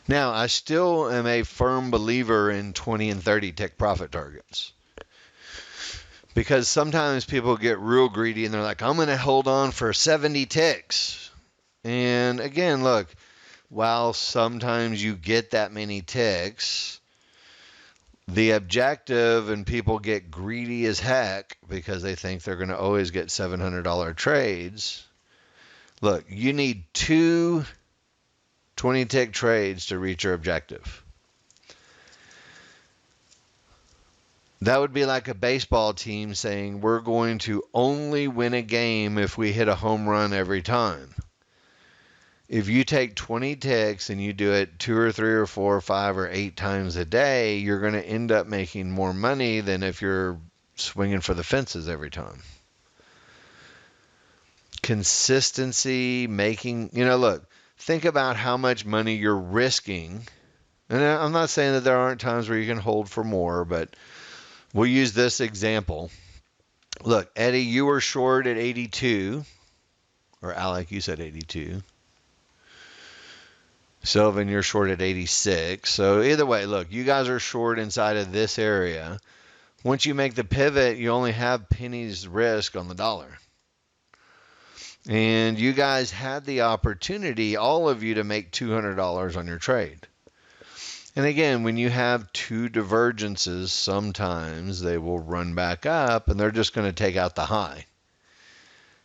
[SPEAKER 1] Now, I still am a firm believer in 20 and 30 tick profit targets. Because sometimes people get real greedy and they're like, I'm going to hold on for 70 ticks. And again, look, while sometimes you get that many ticks, the objective, and people get greedy as heck because they think they're going to always get $700 trades. Look, you need two 20-tick trades to reach your objective. That would be like a baseball team saying we're going to only win a game if we hit a home run every time. If you take 20 ticks and you do it 2 or 3 or 4 or 5 or 8 times a day, you're going to end up making more money than if you're swinging for the fences every time. Consistency, look, think about how much money you're risking. And I'm not saying that there aren't times where you can hold for more, but we'll use this example. Look, Eddie, you were short at 82, or Alec, you said 82. Sylvan, you're short at 86. So either way, look, you guys are short inside of this area. Once you make the pivot, you only have pennies risk on the dollar. And you guys had the opportunity, all of you, to make $200 on your trade. And again, when you have two divergences, sometimes they will run back up and they're just going to take out the high.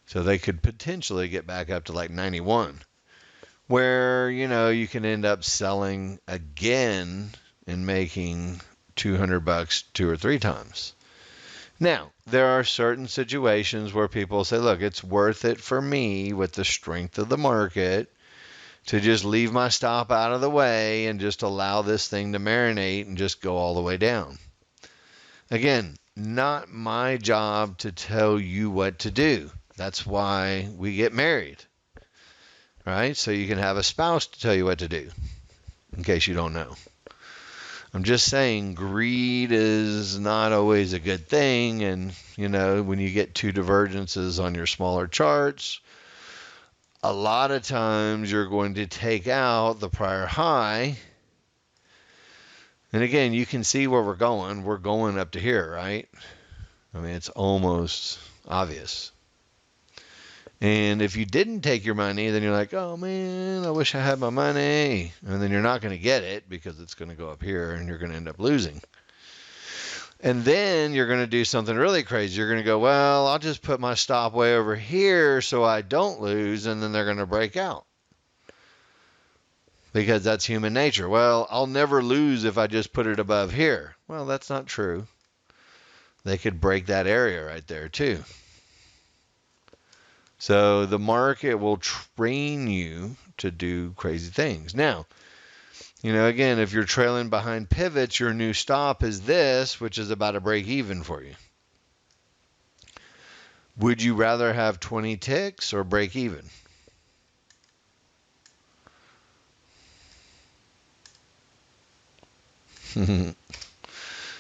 [SPEAKER 1] So they could potentially get back up to like 91, where, you can end up selling again and making $200 2 or 3 times. Now, there are certain situations where people say, look, it's worth it for me with the strength of the market to just leave my stop out of the way and just allow this thing to marinate and just go all the way down. Again, not my job to tell you what to do. That's why we get married, right? So you can have a spouse to tell you what to do, in case you don't know. I'm just saying greed is not always a good thing. And, when you get two divergences on your smaller charts, a lot of times you're going to take out the prior high. And again, you can see where we're going. We're going up to here, right? I mean, it's almost obvious. And if you didn't take your money, then you're like, oh man, I wish I had my money. And then you're not going to get it because it's going to go up here and you're going to end up losing. And then you're going to do something really crazy. You're going to go, well, I'll just put my stop way over here so I don't lose. And then they're going to break out. Because that's human nature. Well, I'll never lose if I just put it above here. Well, that's not true. They could break that area right there too. So the market will train you to do crazy things. Now, again, if you're trailing behind pivots, your new stop is this, which is about a break even for you. Would you rather have 20 ticks or break even?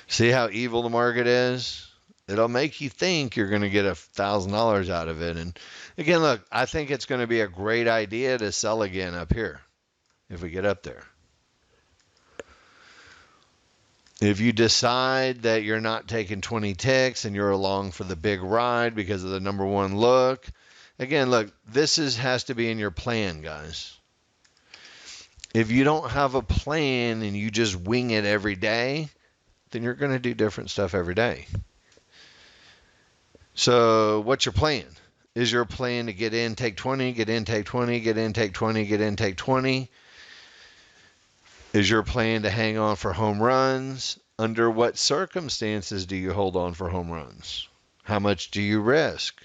[SPEAKER 1] See how evil the market is? It'll make you think you're going to get $1,000 out of it. And again, look, I think it's going to be a great idea to sell again up here if we get up there. If you decide that you're not taking 20 ticks and you're along for the big ride because of the number one look, again, look, this has to be in your plan, guys. If you don't have a plan and you just wing it every day, then you're going to do different stuff every day. So, what's your plan? Is your plan to get in, take 20, get in, take 20, get in, take 20, get in, take 20? Is your plan to hang on for home runs? Under what circumstances do you hold on for home runs? How much do you risk?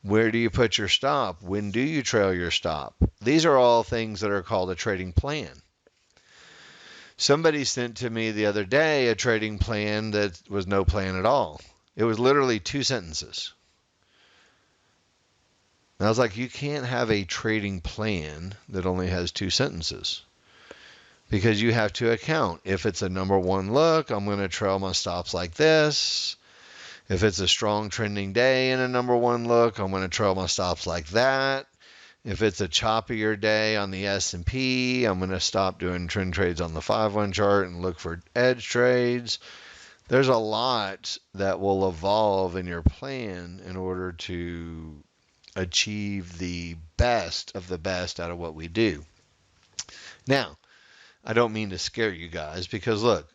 [SPEAKER 1] Where do you put your stop? When do you trail your stop? These are all things that are called a trading plan. Somebody sent to me the other day a trading plan that was no plan at all. It was literally 2 sentences. And I was like, you can't have a trading plan that only has 2 sentences. Because you have to account. If it's a number 1 look, I'm going to trail my stops like this. If it's a strong trending day in a number 1 look, I'm going to trail my stops like that. If it's a choppier day on the S&P, I'm going to stop doing trend trades on the 5-1 chart and look for edge trades. There's a lot that will evolve in your plan in order to achieve the best of the best out of what we do. Now, I don't mean to scare you guys because look,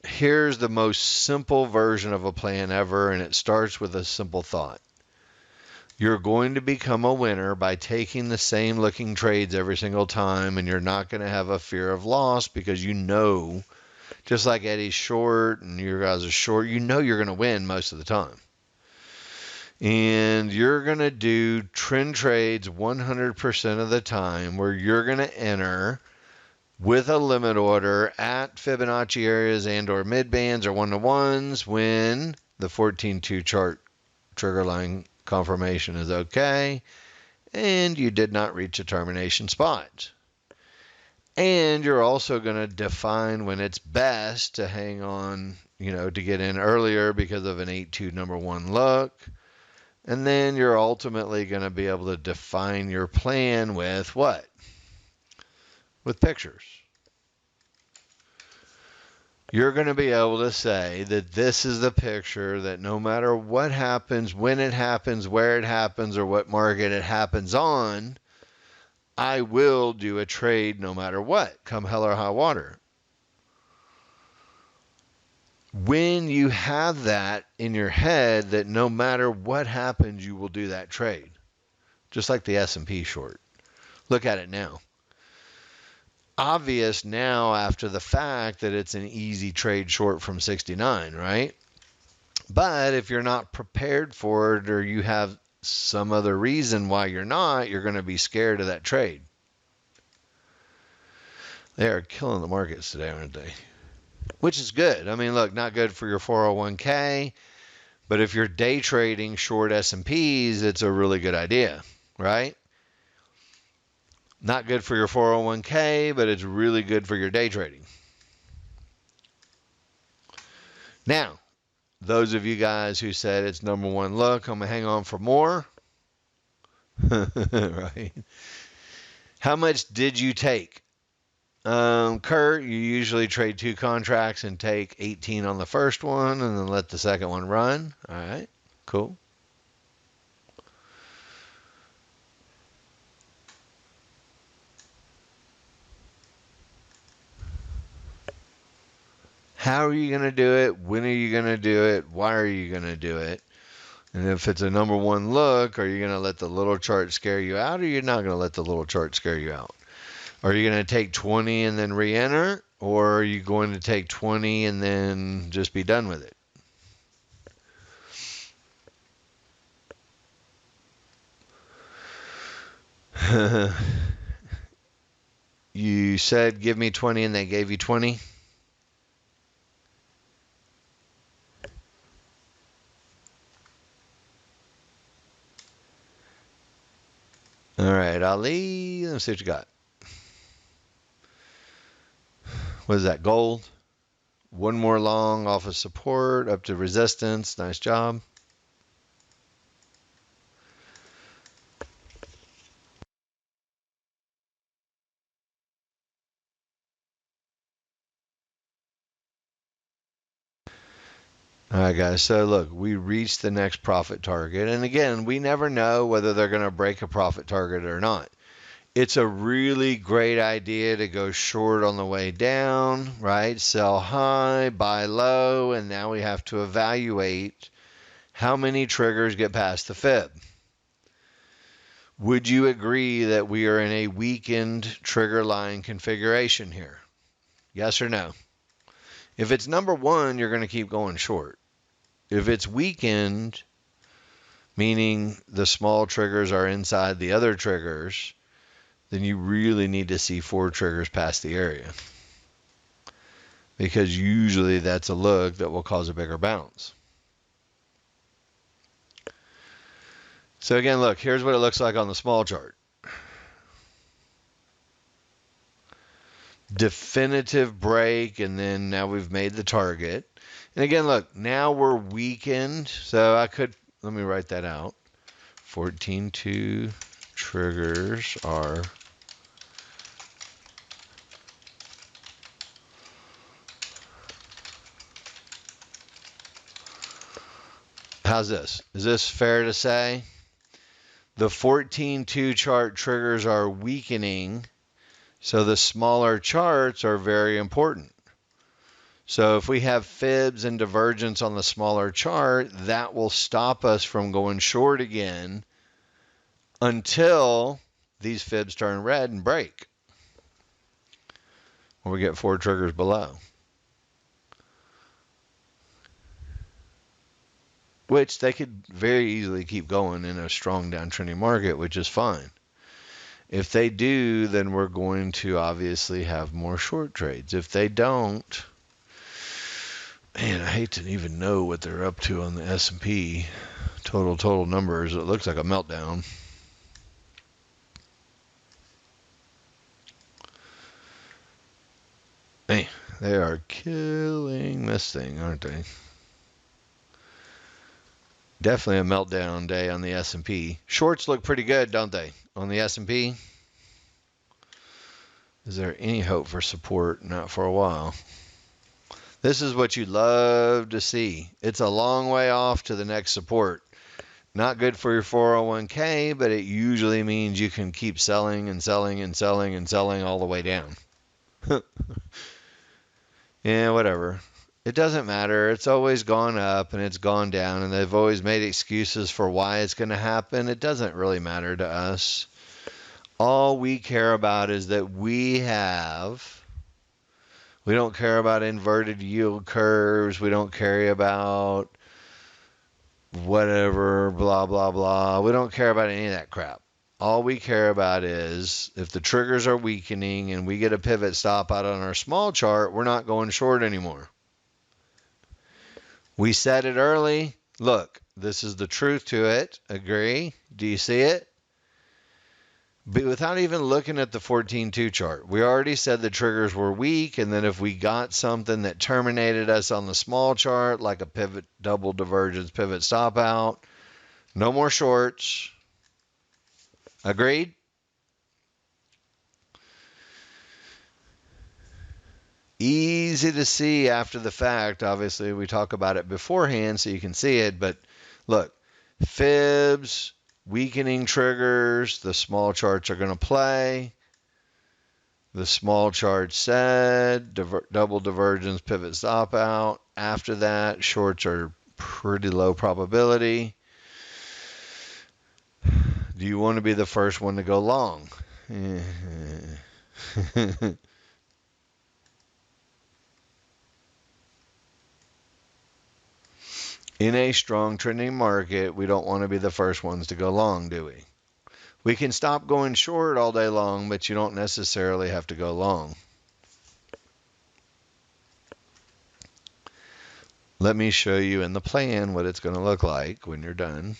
[SPEAKER 1] here's the most simple version of a plan ever, and it starts with a simple thought. You're going to become a winner by taking the same looking trades every single time, and you're not going to have a fear of loss because you know, just like Eddie's short and your guys are short, you know you're going to win most of the time. And you're going to do trend trades 100% of the time where you're going to enter with a limit order at Fibonacci areas and or mid bands or 1-to-1s when the 14-2 chart trigger line confirmation is okay and you did not reach a termination spot. And you're also going to define when it's best to hang on, to get in earlier because of an 8-2 number 1 look. And then you're ultimately going to be able to define your plan with what? With pictures. You're going to be able to say that this is the picture that no matter what happens, when it happens, where it happens, or what market it happens on, I will do a trade no matter what, come hell or high water. When you have that in your head that no matter what happens, you will do that trade. Just like the S&P short. Look at it now. Obvious now after the fact that it's an easy trade short from 69, right? But if you're not prepared for it or you have some other reason why you're not, you're going to be scared of that trade. They are killing the markets today, aren't they? Which is good. I mean, look, not good for your 401k, but if you're day trading short S&Ps, it's a really good idea, right? Not good for your 401k, but it's really good for your day trading. Now, those of you guys who said it's number 1 look, I'm going to hang on for more. Right? How much did you take? Kurt, you usually trade 2 contracts and take 18 on the first one and then let the second one run. All right, cool. How are you going to do it? When are you going to do it? Why are you going to do it? And if it's a number 1 look, are you going to let the little chart scare you out or you're not going to let the little chart scare you out? Are you going to take 20 and then re-enter? Or are you going to take 20 and then just be done with it? You said give me 20 and they gave you 20? All right, Ali, let's see what you got. What is that, gold? 1 more long off of support up to resistance. Nice job. All right, guys. So look, we reached the next profit target. And again, we never know whether they're going to break a profit target or not. It's a really great idea to go short on the way down, right? Sell high, buy low, and now we have to evaluate how many triggers get past the fib. Would you agree that we are in a weakened trigger line configuration here? Yes or no? If it's number one, you're going to keep going short. If it's weakened, meaning the small triggers are inside the other triggers, then you really need to see 4 triggers past the area. Because usually that's a look that will cause a bigger bounce. So again, look, here's what it looks like on the small chart. Definitive break, and then now we've made the target. And again, look, now we're weakened. So let me write that out. 14.2 triggers are how's this? Is this fair to say? The 14.2 chart triggers are weakening, so the smaller charts are very important. So if we have fibs and divergence on the smaller chart, that will stop us from going short again until these fibs turn red and break, or we get 4 triggers below. Which they could very easily keep going in a strong downtrending market, which is fine. If they do, then we're going to obviously have more short trades. If they don't, man, I hate to even know what they're up to on the S&P. Total numbers. It looks like a meltdown. Hey, they are killing this thing, aren't they? Definitely a meltdown day on the S&P. Shorts look pretty good, don't they, on the S&P? Is there any hope for support? Not for a while. This is what you love to see. It's a long way off to the next support. Not good for your 401k, but it usually means you can keep selling and selling and selling and selling all the way down. Yeah, whatever. It doesn't matter. It's always gone up and it's gone down, and they've always made excuses for why it's going to happen. It doesn't really matter to us. All we care about is that we don't care about inverted yield curves. We don't care about whatever, blah, blah, blah. We don't care about any of that crap. All we care about is if the triggers are weakening and we get a pivot stop out on our small chart, we're not going short anymore. We said it early. Look, this is the truth to it. Agree? Do you see it? But without even looking at the 14.2 chart, we already said the triggers were weak, and then if we got something that terminated us on the small chart, like a pivot, double divergence, pivot stop out, no more shorts. Agreed? Easy to see after the fact. Obviously, we talk about it beforehand so you can see it. But look, fibs, weakening triggers, the small charts are going to play. The small chart said double divergence, pivot stop out. After that, shorts are pretty low probability. Do you want to be the first one to go long? In a strong trending market, we don't want to be the first ones to go long, do we? We can stop going short all day long, but you don't necessarily have to go long. Let me show you in the plan what it's going to look like when you're done.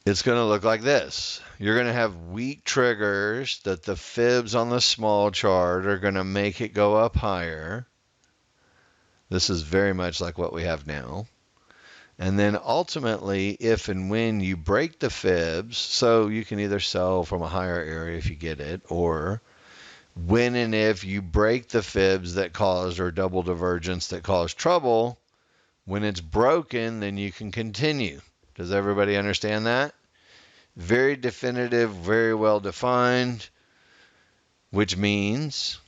[SPEAKER 1] It's going to look like this. You're going to have weak triggers that the fibs on the small chart are going to make it go up higher. This is very much like what we have now. And then ultimately, if and when you break the fibs, so you can either sell from a higher area if you get it, or when and if you break the fibs that caused, or double divergence that caused trouble, when it's broken, then you can continue. Does everybody understand that? Very definitive, very well defined, which means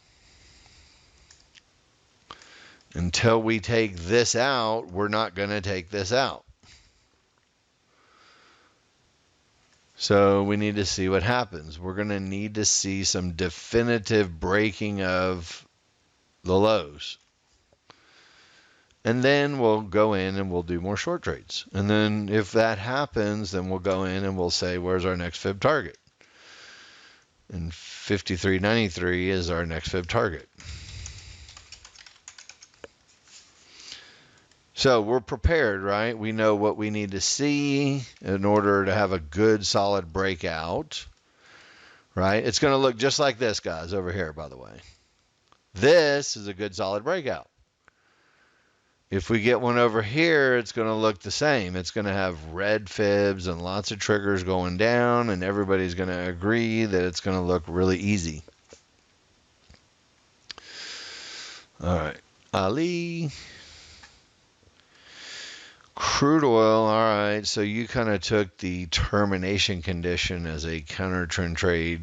[SPEAKER 1] until we take this out, we're not going to take this out. So we need to see what happens. We're going to need to see some definitive breaking of the lows. And then we'll go in and we'll do more short trades. And then if that happens, then we'll go in and we'll say, where's our next fib target? And 53.93 is our next fib target. So we're prepared, right? We know what we need to see in order to have a good, solid breakout, right? It's going to look just like this, guys, over here, by the way. This is a good, solid breakout. If we get one over here, it's going to look the same. It's going to have red fibs and lots of triggers going down, and everybody's going to agree that it's going to look really easy. All right, Ali. Crude oil, all right, so you kind of took the termination condition as a counter trend trade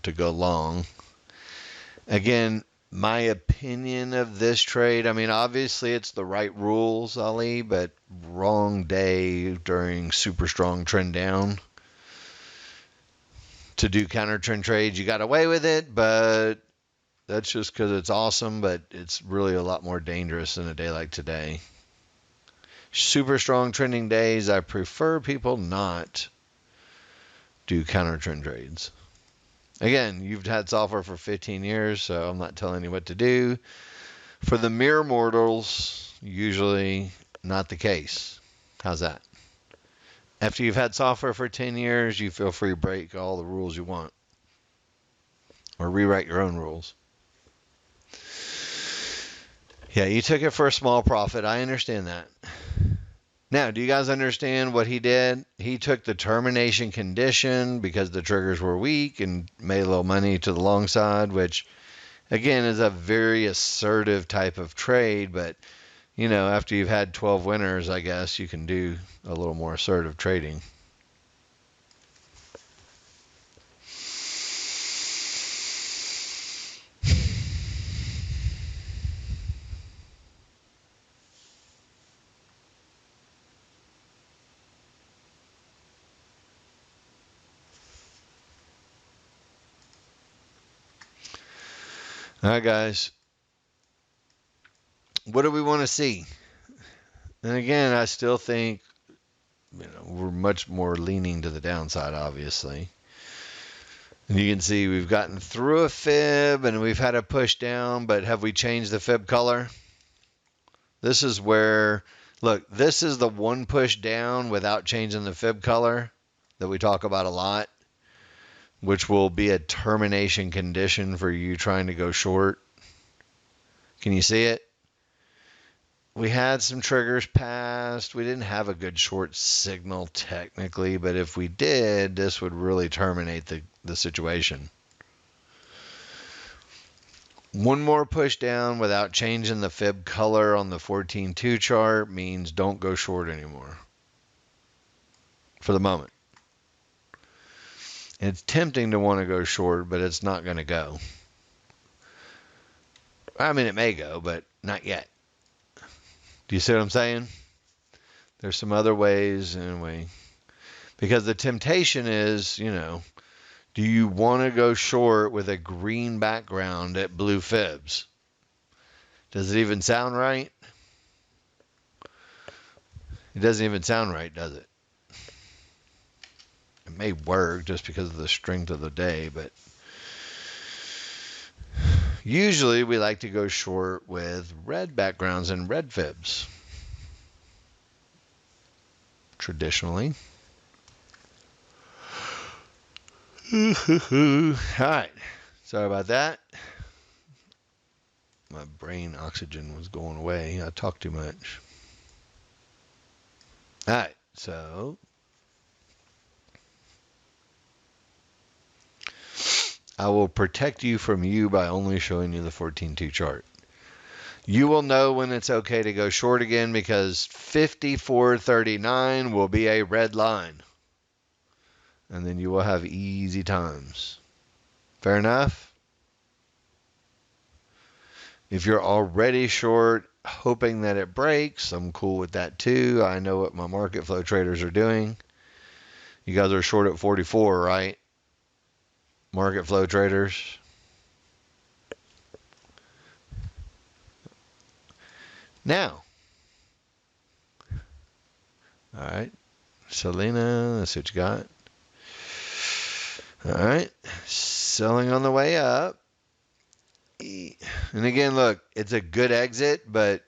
[SPEAKER 1] to go long. Again, my opinion of this trade, I mean, obviously it's the right rules, Ali, but wrong day during super strong trend down to do counter trend trades. You got away with it, but that's just because it's awesome, but it's really a lot more dangerous than a day like today. Super strong trending days, I prefer people not do counter trend trades. Again, you've had software for 15 years, so I'm not telling you what to do. For the mere mortals, usually not the case. How's that? After you've had software for 10 years, you feel free to break all the rules you want or rewrite your own rules. Yeah, you took it for a small profit. I understand that. Now, do you guys understand what he did? He took the termination condition because the triggers were weak and made a little money to the long side, which, again, is a very assertive type of trade. But, you know, after you've had 12 winners, I guess you can do a little more assertive trading. All right, guys. What do we want to see? And again, I still think, we're much more leaning to the downside, obviously. And you can see we've gotten through a fib and we've had a push down, but have we changed the fib color? This is where, look, this is the one push down without changing the fib color that we talk about a lot, which will be a termination condition for you trying to go short. Can you see it? We had some triggers passed. We didn't have a good short signal technically, but if we did, this would really terminate the situation. One more push down without changing the fib color on the 14-2 chart means don't go short anymore for the moment. It's tempting to want to go short, but it's not going to go. I mean, it may go, but not yet. Do you see what I'm saying? There's some other ways anyway. Because the temptation is, do you want to go short with a green background at blue fibs? Does it even sound right? It doesn't even sound right, does it? It may work just because of the strength of the day, but usually we like to go short with red backgrounds and red fibs. Traditionally. Alright, sorry about that. My brain oxygen was going away. I talked too much. Alright, so I will protect you from you by only showing you the 14-2 chart. You will know when it's okay to go short again because 54.39 will be a red line. and then you will have easy times. Fair enough? If you're already short, hoping that it breaks, I'm cool with that too. I know what my market flow traders are doing. You guys are short at 44, right? Market flow traders. Now, all right, Selena, let's see what you got. All right, selling on the way up. And again, look, it's a good exit, but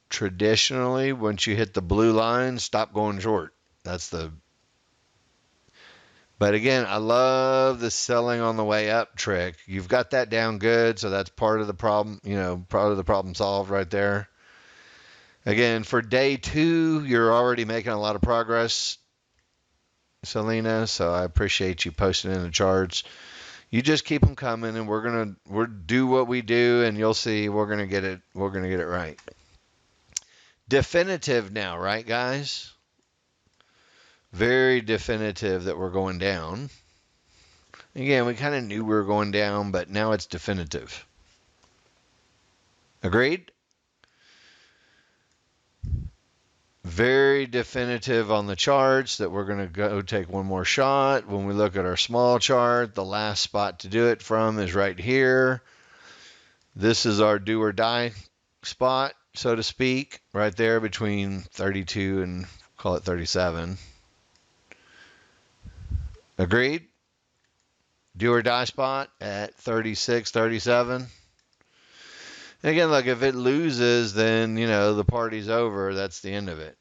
[SPEAKER 1] traditionally, once you hit the blue line, stop going short. That's the. But again, I love the selling on the way up trick. You've got that down good, so that's part of the problem, part of the problem solved right there. Again, for day 2, you're already making a lot of progress, Selena, so I appreciate you posting in the charts. You just keep them coming, and we'll do what we do, and you'll see we're gonna get it right. Definitive now, right, guys? Very definitive that we're going down. Again, we kind of knew we were going down, but now it's definitive. Agreed? Very definitive on the charts that we're going to go take one more shot. When we look at our small chart, the last spot to do it from is right here. This is our do or die spot, so to speak, right there between 32 and call it 37. Agreed? Do or die spot at 36, 37. And again, look, if it loses, then, the party's over. That's the end of it.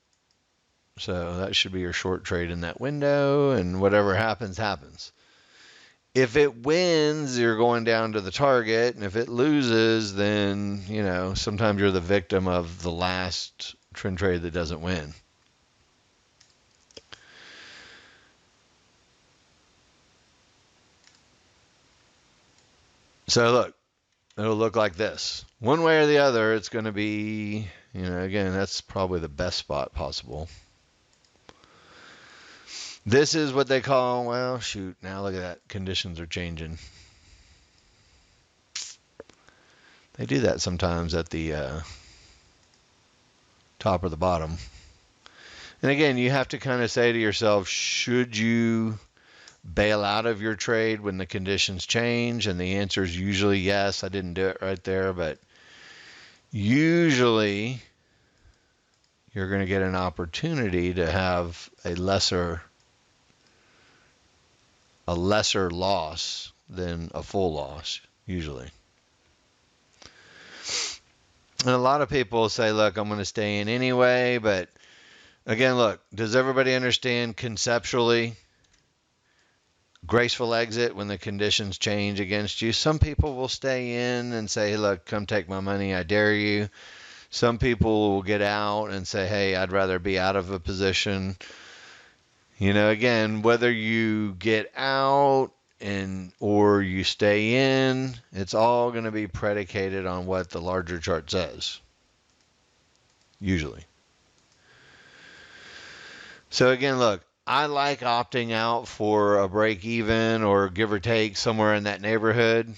[SPEAKER 1] So that should be your short trade in that window, and whatever happens, happens. If it wins, you're going down to the target, and if it loses, then, sometimes you're the victim of the last trend trade that doesn't win. So look, it'll look like this. One way or the other, it's going to be, again, that's probably the best spot possible. This is what they call, well, shoot, now look at that. Conditions are changing. They do that sometimes at the top or the bottom. And again, you have to kind of say to yourself, should you bail out of your trade when the conditions change? And the answer is usually yes. I didn't do it right there, but usually you're going to get an opportunity to have a lesser loss than a full loss, usually. And a lot of people say, look, I'm going to stay in anyway, but again, look, does everybody understand conceptually graceful exit when the conditions change against you? Some people will stay in and say, hey, look, come take my money, I dare you. Some people will get out and say, hey, I'd rather be out of a position. Again, whether you get out or you stay in, it's all going to be predicated on what the larger chart says, usually. So again, look, I like opting out for a break even or give or take somewhere in that neighborhood.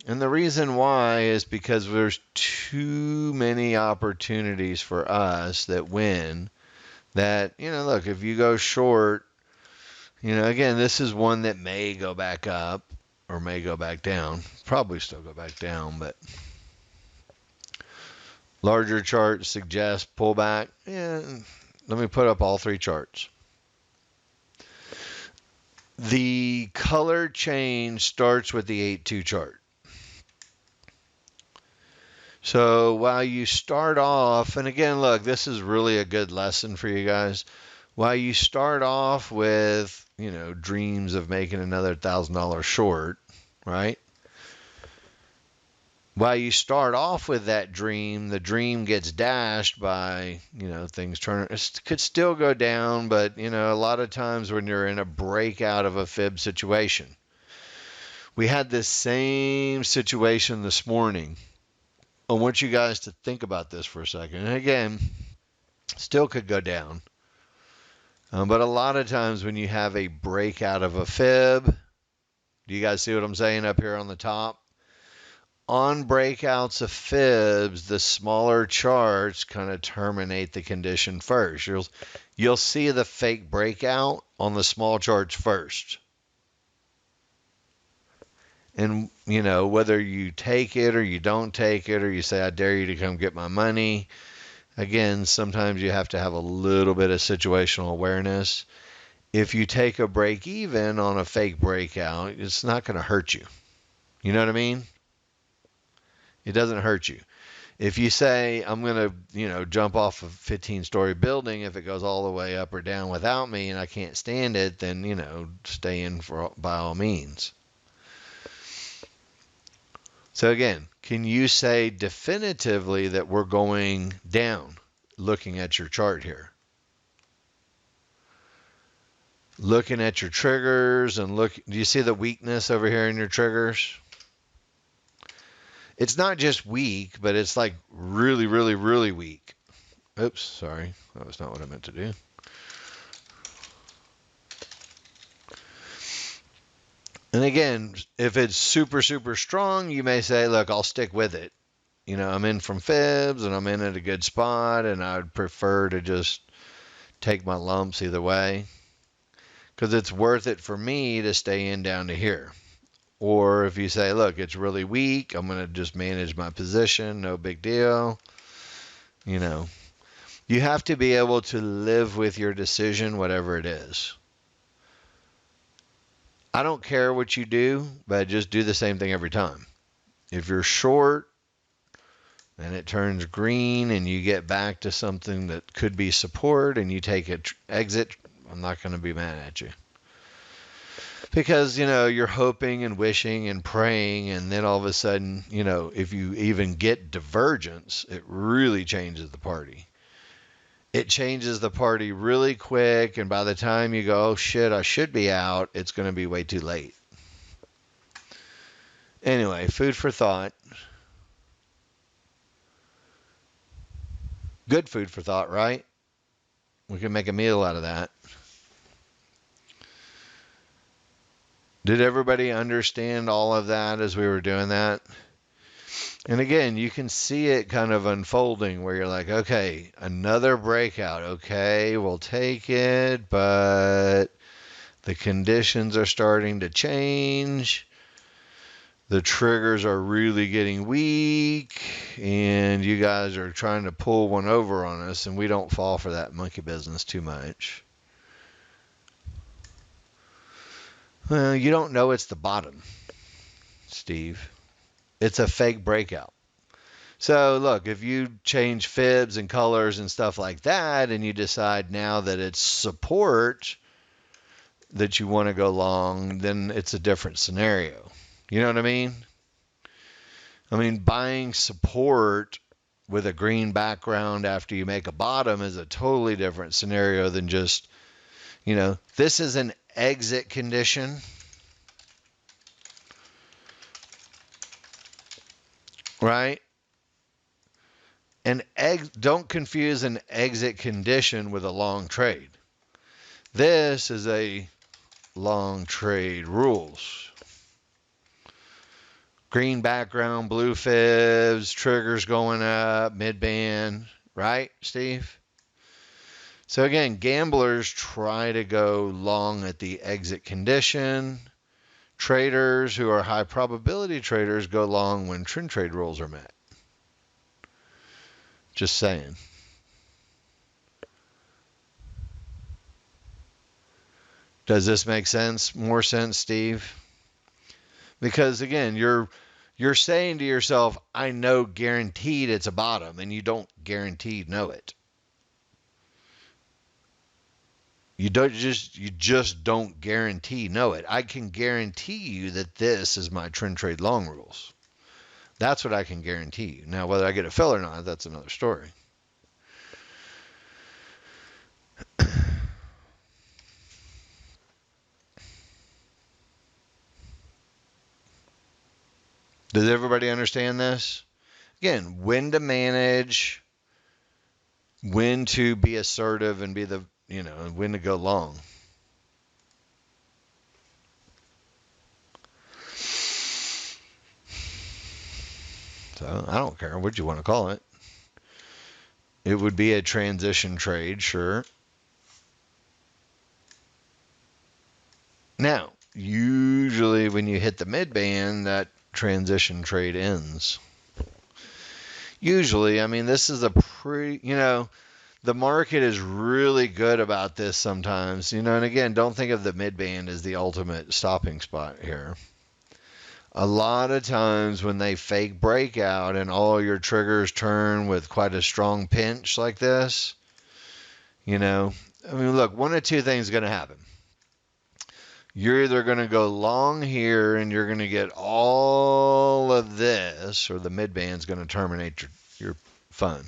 [SPEAKER 1] And the reason why is because there's too many opportunities for us that win that, look, if you go short, again, this is one that may go back up or may go back down. Probably still go back down, but larger charts suggest pullback. Yeah, let me put up all 3 charts. The color change starts with the 8-2 chart. So while you start off, and again, look, this is really a good lesson for you guys. While you start off with, dreams of making another $1,000 short, right? While you start off with that dream, the dream gets dashed by, things turning. It could still go down, but, a lot of times when you're in a breakout of a fib situation. We had this same situation this morning. I want you guys to think about this for a second. And again, still could go down. But a lot of times when you have a breakout of a fib, do you guys see what I'm saying up here on the top? On breakouts of fibs, the smaller charts kind of terminate the condition first. You'll see the fake breakout on the small charts first. And, whether you take it or you don't take it, or you say, I dare you to come get my money, again, sometimes you have to have a little bit of situational awareness. If you take a break even on a fake breakout, it's not going to hurt you. You know what I mean? It doesn't hurt you. If you say, I'm going to, jump off a 15-story building, if it goes all the way up or down without me and I can't stand it, then, stay in by all means. So again, can you say definitively that we're going down looking at your chart here? Looking at your triggers and do you see the weakness over here in your triggers? It's not just weak, but it's like really, really, really weak. Oops, sorry. That was not what I meant to do. And again, if it's super, super strong, you may say, look, I'll stick with it. I'm in from fibs and I'm in at a good spot, and I'd prefer to just take my lumps either way, because it's worth it for me to stay in down to here. Or if you say, look, it's really weak, I'm going to just manage my position, no big deal. You have to be able to live with your decision, whatever it is. I don't care what you do, but just do the same thing every time. If you're short and it turns green and you get back to something that could be support and you take an exit, I'm not going to be mad at you. Because, you're hoping and wishing and praying, and then all of a sudden, if you even get divergence, it really changes the party. It changes the party really quick, and by the time you go, oh shit, I should be out, it's going to be way too late. Anyway, food for thought. Good food for thought, right? We can make a meal out of that. Did everybody understand all of that as we were doing that? And again, you can see it kind of unfolding where you're like, okay, another breakout. Okay, we'll take it, but the conditions are starting to change. The triggers are really getting weak, and you guys are trying to pull one over on us, and we don't fall for that monkey business too much. Well, you don't know it's the bottom, Steve. It's a fake breakout. So look, if you change fibs and colors and stuff like that, and you decide now that it's support that you want to go long, then it's a different scenario. You know what I mean? Buying support with a green background after you make a bottom is a totally different scenario than just, this is an exit condition. Right? Don't confuse an exit condition with a long trade. This is a long trade rules. Green background, blue fibs, triggers going up, mid-band, right, Steve? So again, gamblers try to go long at the exit condition. Traders who are high probability traders go long when trend trade rules are met. Just saying. Does this make sense? More sense, Steve? Because again, you're saying to yourself, I know guaranteed it's a bottom, and you don't guaranteed know it. You just don't guarantee know it. I can guarantee you that this is my trend trade long rules. That's what I can guarantee you. Now, whether I get a fill or not, that's another story. Does everybody understand this? Again, when to manage, when to be assertive and be the when to go long. So I don't care what you want to call it. It would be a transition trade, sure. Now, usually when you hit the mid-band, that transition trade ends. Usually, I mean, this is a the market is really good about this sometimes, and again, don't think of the mid-band as the ultimate stopping spot here. A lot of times when they fake breakout and all your triggers turn with quite a strong pinch like this, I mean, look, one of two things is going to happen. You're either going to go long here and you're going to get all of this, or the mid-band's going to terminate your fun.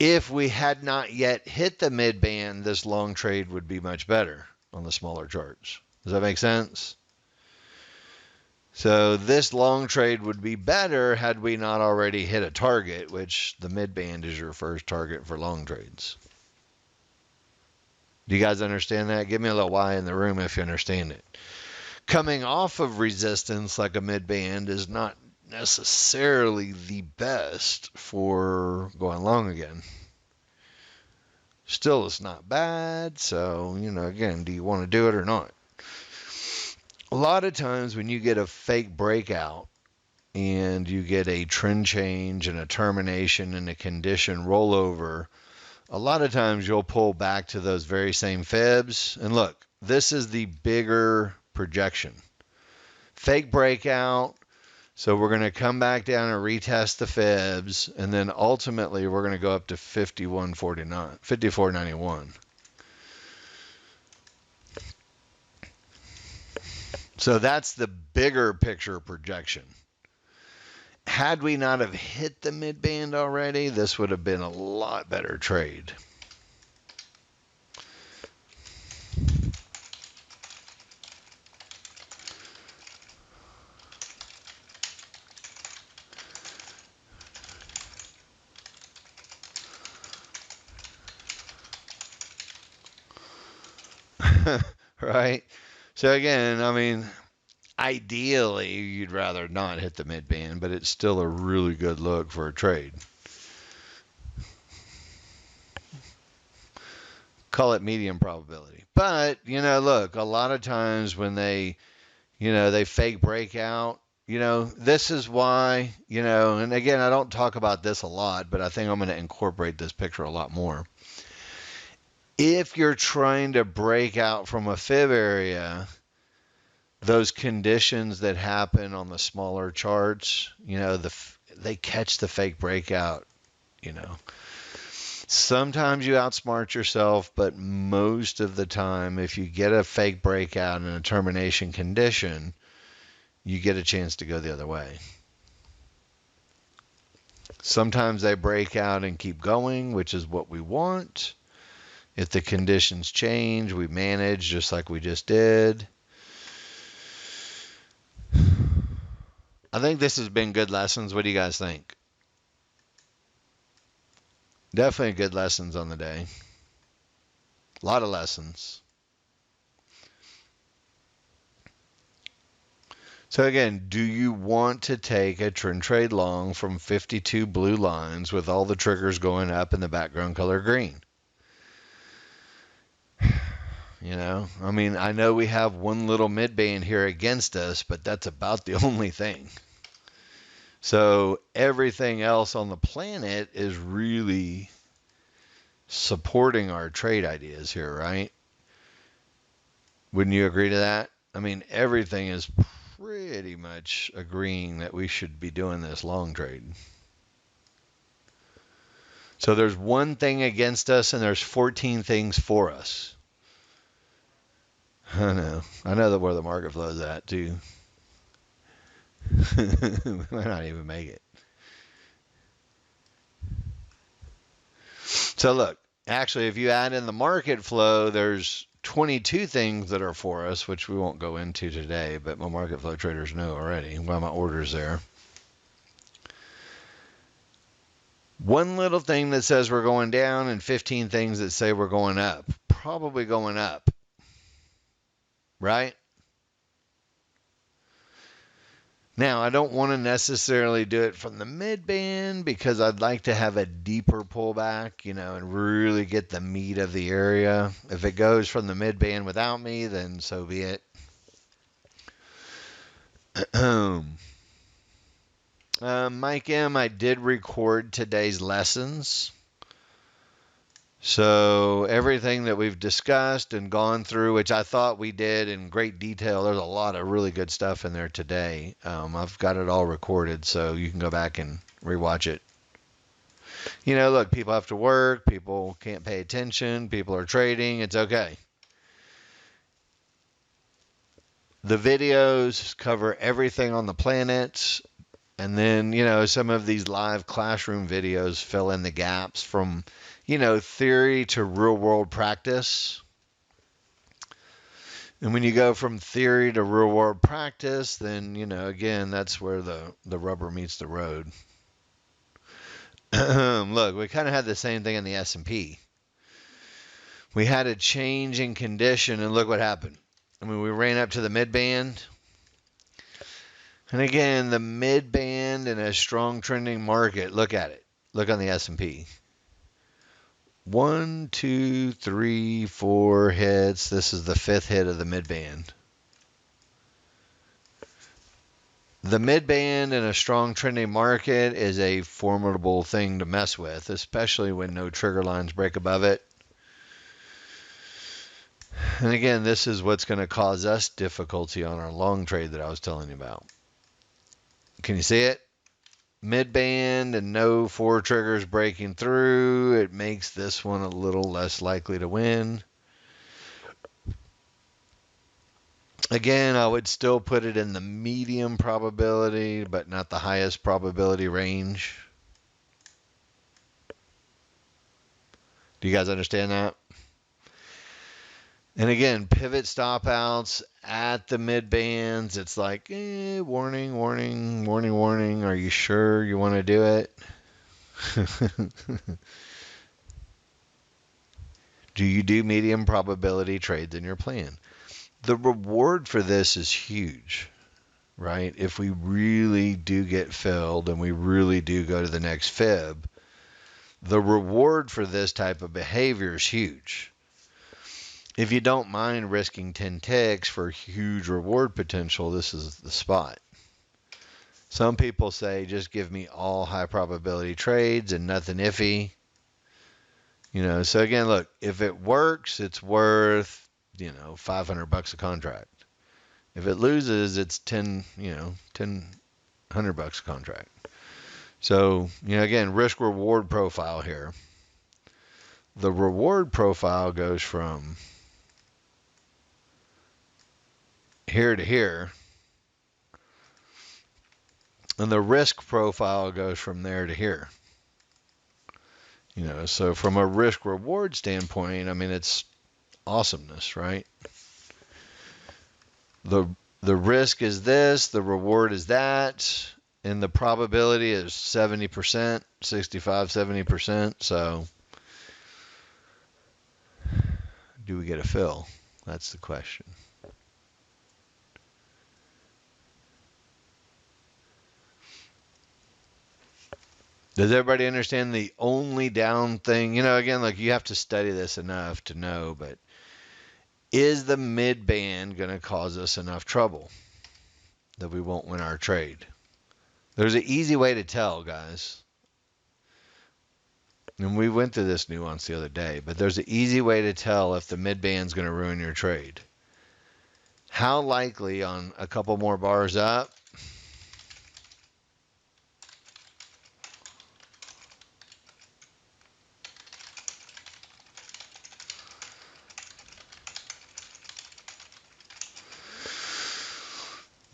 [SPEAKER 1] If we had not yet hit the mid-band, this long trade would be much better on the smaller charts. Does that make sense? So this long trade would be better had we not already hit a target, which the mid-band is your first target for long trades. Do you guys understand that? Give me a little Y in the room if you understand it. Coming off of resistance like a mid-band is not necessarily the best for going long again. Still, it's not bad. So, again, do you want to do it or not? A lot of times when you get a fake breakout and you get a trend change and a termination and a condition rollover, a lot of times you'll pull back to those very same fibs. And look, this is the bigger projection. Fake breakout. So we're going to come back down and retest the fibs. And then ultimately we're going to go up to 54.91. So that's the bigger picture projection. Had we not have hit the mid-band already, this would have been a lot better trade. Right? So again, I mean, ideally, you'd rather not hit the mid-band, but it's still a really good look for a trade. Call it medium probability. But, look, a lot of times when they fake breakout, this is why, and again, I don't talk about this a lot, but I think I'm going to incorporate this picture a lot more. If you're trying to break out from a fib area, those conditions that happen on the smaller charts, they catch the fake breakout, Sometimes you outsmart yourself, but most of the time, if you get a fake breakout and a termination condition, you get a chance to go the other way. Sometimes they break out and keep going, which is what we want. If the conditions change, we manage just like we just did. I think this has been good lessons. What do you guys think? Definitely good lessons on the day. A lot of lessons. So again, do you want to take a trend trade long from 52 blue lines with all the triggers going up and the background color green? I mean, I know we have one little mid-band here against us, but that's about the only thing. So everything else on the planet is really supporting our trade ideas here, right? Wouldn't you agree to that? I mean, everything is pretty much agreeing that we should be doing this long trade. So there's one thing against us and there's 14 things for us. I know where the market flow is at too. We might not even make it. So look, actually, if you add in the market flow, there's 22 things that are for us, which we won't go into today, but my market flow traders know already. Well, my order's there. One little thing that says we're going down and 15 things that say we're going up. Probably going up, right? Now, I don't want to necessarily do it from the mid band because I'd like to have a deeper pullback, and really get the meat of the area. If it goes from the mid band without me, then so be it. Mike M., I did record today's lessons. So everything that we've discussed and gone through, which I thought we did in great detail, there's a lot of really good stuff in there today. I've got it all recorded, so you can go back and rewatch it. Look, people have to work, people can't pay attention, people are trading, it's okay. The videos cover everything on the planet. And then, some of these live classroom videos fill in the gaps from, theory to real world practice. And when you go from theory to real world practice, then, again, that's where the rubber meets the road. Look, we kind of had the same thing in the S&P. We had a change in condition, and look what happened. We ran up to the mid-band. And again, the mid-band in a strong trending market, look at it. Look on the S&P. 1, 2, 3, 4 hits. This is the 5th hit of the mid-band. The mid-band in a strong trending market is a formidable thing to mess with, especially when no trigger lines break above it. And again, this is what's going to cause us difficulty on our long trade that I was telling you about. Can you see it? Mid-band and no 4 triggers breaking through. It makes this one a little less likely to win. Again, I would still put it in the medium probability, but not the highest probability range. Do you guys understand that? And again, pivot stop outs at the mid bands. It's like, warning, warning, warning, warning. Are you sure you want to do it? Do you do medium probability trades in your plan? The reward for this is huge, right? If we really do get filled and we really do go to the next fib, the reward for this type of behavior is huge. If you don't mind risking 10 ticks for huge reward potential, this is the spot. Some people say, just give me all high probability trades and nothing iffy. So again, look, if it works, it's worth, $500 a contract. If it loses, it's $1,000 a contract. So, again, risk reward profile here. The reward profile goes from here to here, and the risk profile goes from there to here. So from a risk reward standpoint, it's awesomeness, right? The risk is this, the reward is that, and the probability is 70%, 65, 70%. So do we get a fill? That's the question. Does everybody understand the only down thing? Again, like you have to study this enough to know, but is the mid band going to cause us enough trouble that we won't win our trade? There's an easy way to tell, guys. And we went through this nuance the other day, but there's an easy way to tell if the mid band's going to ruin your trade. How likely on a couple more bars up?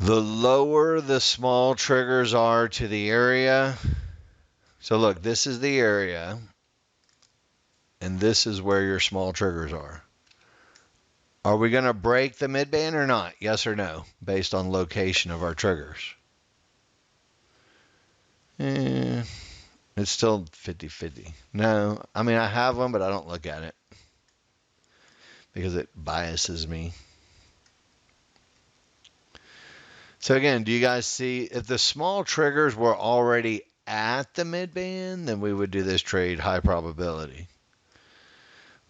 [SPEAKER 1] The lower the small triggers are to the area. So look, this is the area, and this is where your small triggers are. Are we going to break the midband or not? Yes or no, based on location of our triggers. It's still 50-50. No, I mean, I have one, but I don't look at it because it biases me. So again, do you guys see if the small triggers were already at the mid-band, then we would do this trade high probability.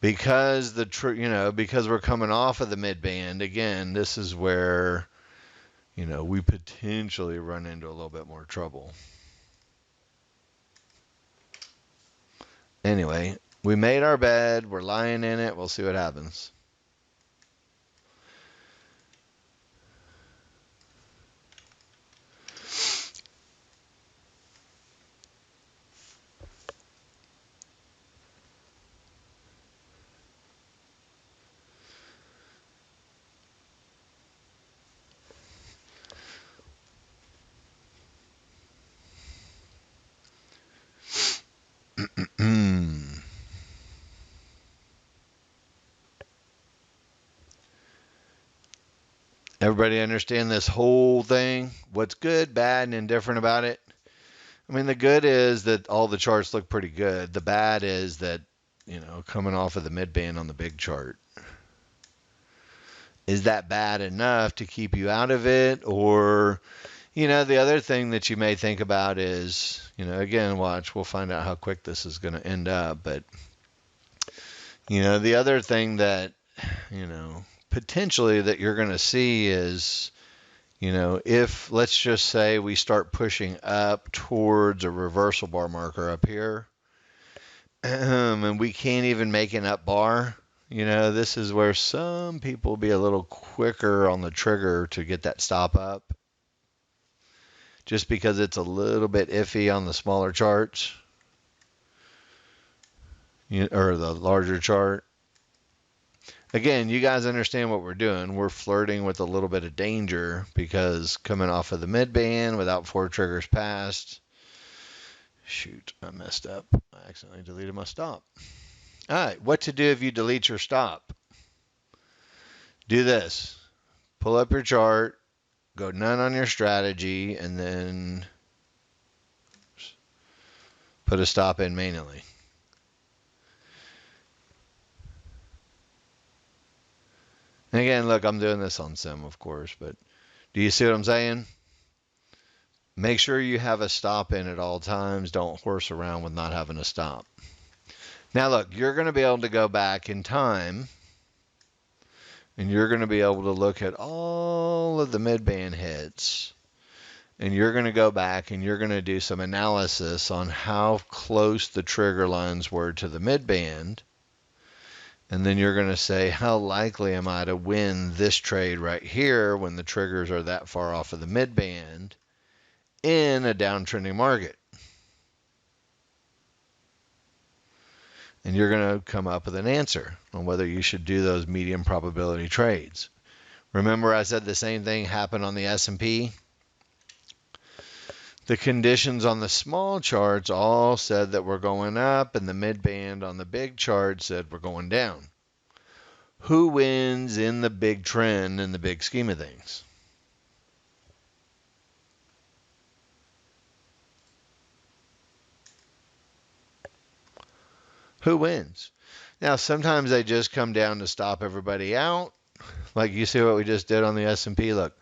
[SPEAKER 1] Because because we're coming off of the mid-band, again, this is where, we potentially run into a little bit more trouble. Anyway, we made our bed. We're lying in it. We'll see what happens. Everybody understand this whole thing? What's good, bad, and indifferent about it? I mean, the good is that all the charts look pretty good. The bad is that, coming off of the mid band on the big chart. Is that bad enough to keep you out of it? Or, the other thing that you may think about is, again, watch, we'll find out how quick this is going to end up. But, the other thing that, potentially that you're going to see is, if let's just say we start pushing up towards a reversal bar marker up here, and we can't even make an up bar, this is where some people will be a little quicker on the trigger to get that stop up, just because it's a little bit iffy on the smaller charts, or the larger chart. Again, you guys understand what we're doing. We're flirting with a little bit of danger because coming off of the mid band without 4 triggers passed. Shoot, I messed up. I accidentally deleted my stop. All right, what to do if you delete your stop? Do this. Pull up your chart, go none on your strategy, and then put a stop in manually. And again, look, I'm doing this on sim, of course, but do you see what I'm saying? Make sure you have a stop in at all times. Don't horse around with not having a stop. Now, look, you're going to be able to go back in time, and you're going to be able to look at all of the mid-band hits, and you're going to go back and you're going to do some analysis on how close the trigger lines were to the mid-band. And then you're going to say, how likely am I to win this trade right here when the triggers are that far off of the mid-band in a downtrending market? And you're going to come up with an answer on whether you should do those medium probability trades. Remember I said the same thing happened on the S&P? The conditions on the small charts all said that we're going up, and the mid-band on the big chart said we're going down. Who wins in the big trend in the big scheme of things? Who wins? Now, sometimes they just come down to stop everybody out. Like you see what we just did on the S&P. Look,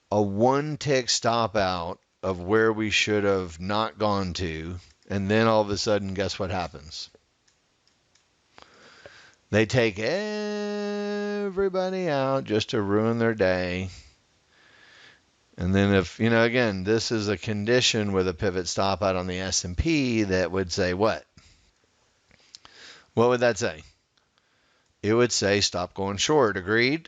[SPEAKER 1] a one-tick stop out of where we should have not gone to, and then all of a sudden, guess what happens? They take everybody out just to ruin their day. And then if, again, this is a condition with a pivot stop out on the S&P that would say what? What would that say? It would say stop going short. Agreed?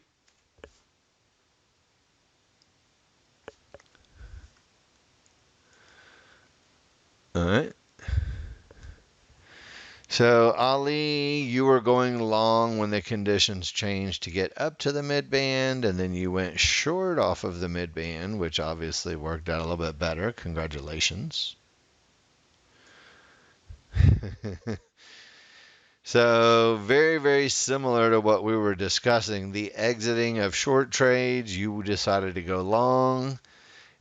[SPEAKER 1] All right. So, Ali, you were going long when the conditions changed to get up to the mid-band, and then you went short off of the mid-band, which obviously worked out a little bit better. Congratulations. So, very, very similar to what we were discussing. The exiting of short trades, you decided to go long.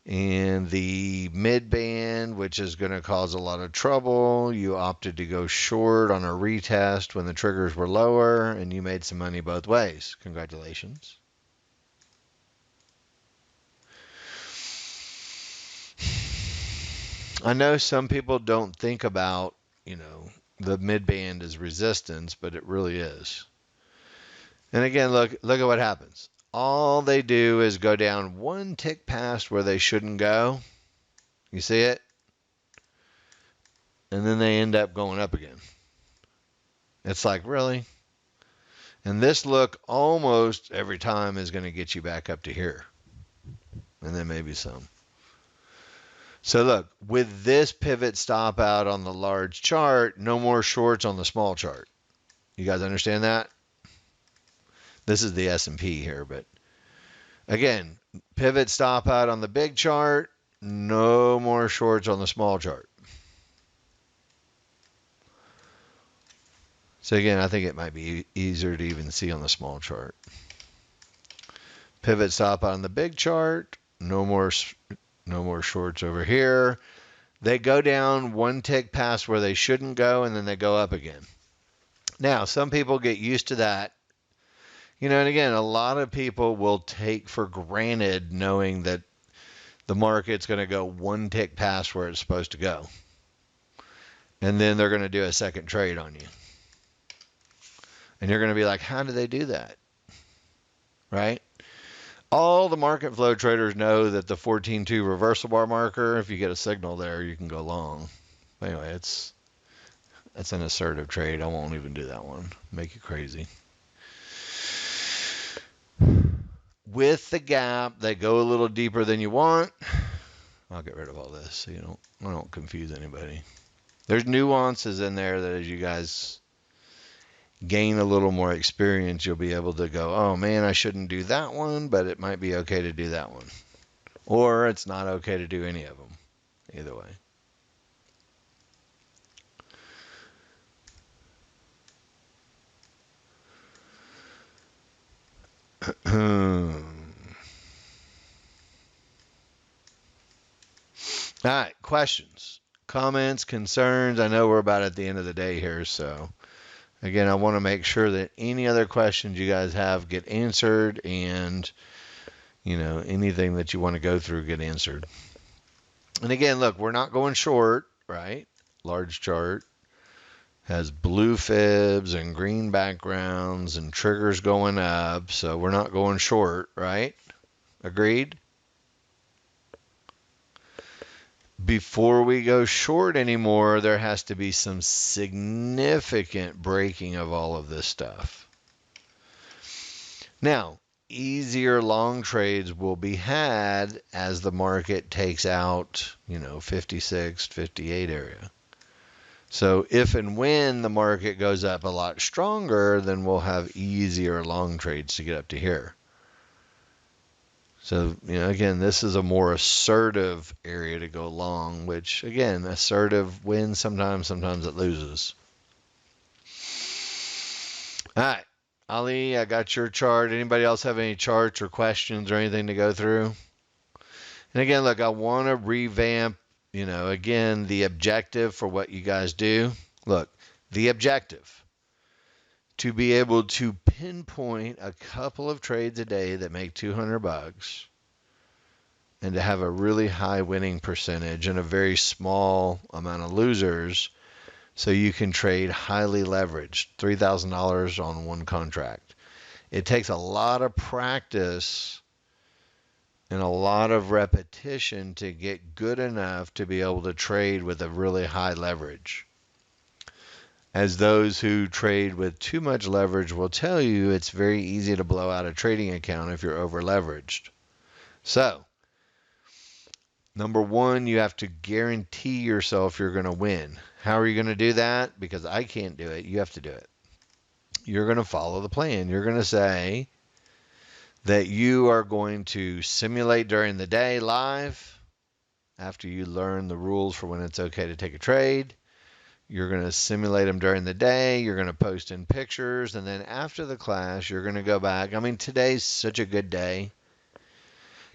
[SPEAKER 1] And the mid band, which is going to cause a lot of trouble, you opted to go short on a retest when the triggers were lower, and you made some money both ways. Congratulations. I know some people don't think about, the mid band as resistance, but it really is. And again, look at what happens. All they do is go down one tick past where they shouldn't go. You see it? And then they end up going up again. It's like, really? And this look almost every time is going to get you back up to here. And then maybe some. So look, with this pivot stop out on the large chart, no more shorts on the small chart. You guys understand that? This is the S&P here, but again, pivot stop out on the big chart, no more shorts on the small chart. So again, I think it might be easier to even see on the small chart. Pivot stop out on the big chart, no more shorts over here. They go down one tick past where they shouldn't go, and then they go up again. Now, some people get used to that. And again, a lot of people will take for granted knowing that the market's going to go one tick past where it's supposed to go. And then they're going to do a second trade on you. And you're going to be like, how do they do that? Right? All the market flow traders know that the 14.2 reversal bar marker, if you get a signal there, you can go long. Anyway, it's an assertive trade. I won't even do that one. Make you crazy. With the gap, they go a little deeper than you want. I'll get rid of all this so I don't confuse anybody. There's nuances in there that as you guys gain a little more experience, you'll be able to go, oh man, I shouldn't do that one, but it might be okay to do that one. Or it's not okay to do any of them. Either way. All right, questions, comments, concerns. I know we're about at the end of the day here, so again, I want to make sure that any other questions you guys have get answered, and anything that you want to go through get answered. And again, look, we're not going short, right? Large chart has blue fibs and green backgrounds and triggers going up, so we're not going short, right? Agreed? Before we go short anymore, there has to be some significant breaking of all of this stuff. Now, easier long trades will be had as the market takes out, 56, 58 area. So if and when the market goes up a lot stronger, then we'll have easier long trades to get up to here. So, again, this is a more assertive area to go long, which, again, assertive wins sometimes it loses. All right, Ali, I got your chart. Anybody else have any charts or questions or anything to go through? And again, look, I want to revamp, again, the objective for what you guys do. Look, the objective. To be able to pinpoint a couple of trades a day that make $200 and to have a really high winning percentage and a very small amount of losers so you can trade highly leveraged, $3,000 on one contract. It takes a lot of practice and a lot of repetition to get good enough to be able to trade with a really high leverage. As those who trade with too much leverage will tell you, it's very easy to blow out a trading account if you're over leveraged. So, number one, you have to guarantee yourself you're going to win. How are you going to do that? Because I can't do it. You have to do it. You're going to follow the plan. You're going to say that you are going to simulate during the day live after you learn the rules for when it's okay to take a trade. You're going to simulate them during the day. You're going to post in pictures. And then after the class, you're going to go back. I mean, today's such a good day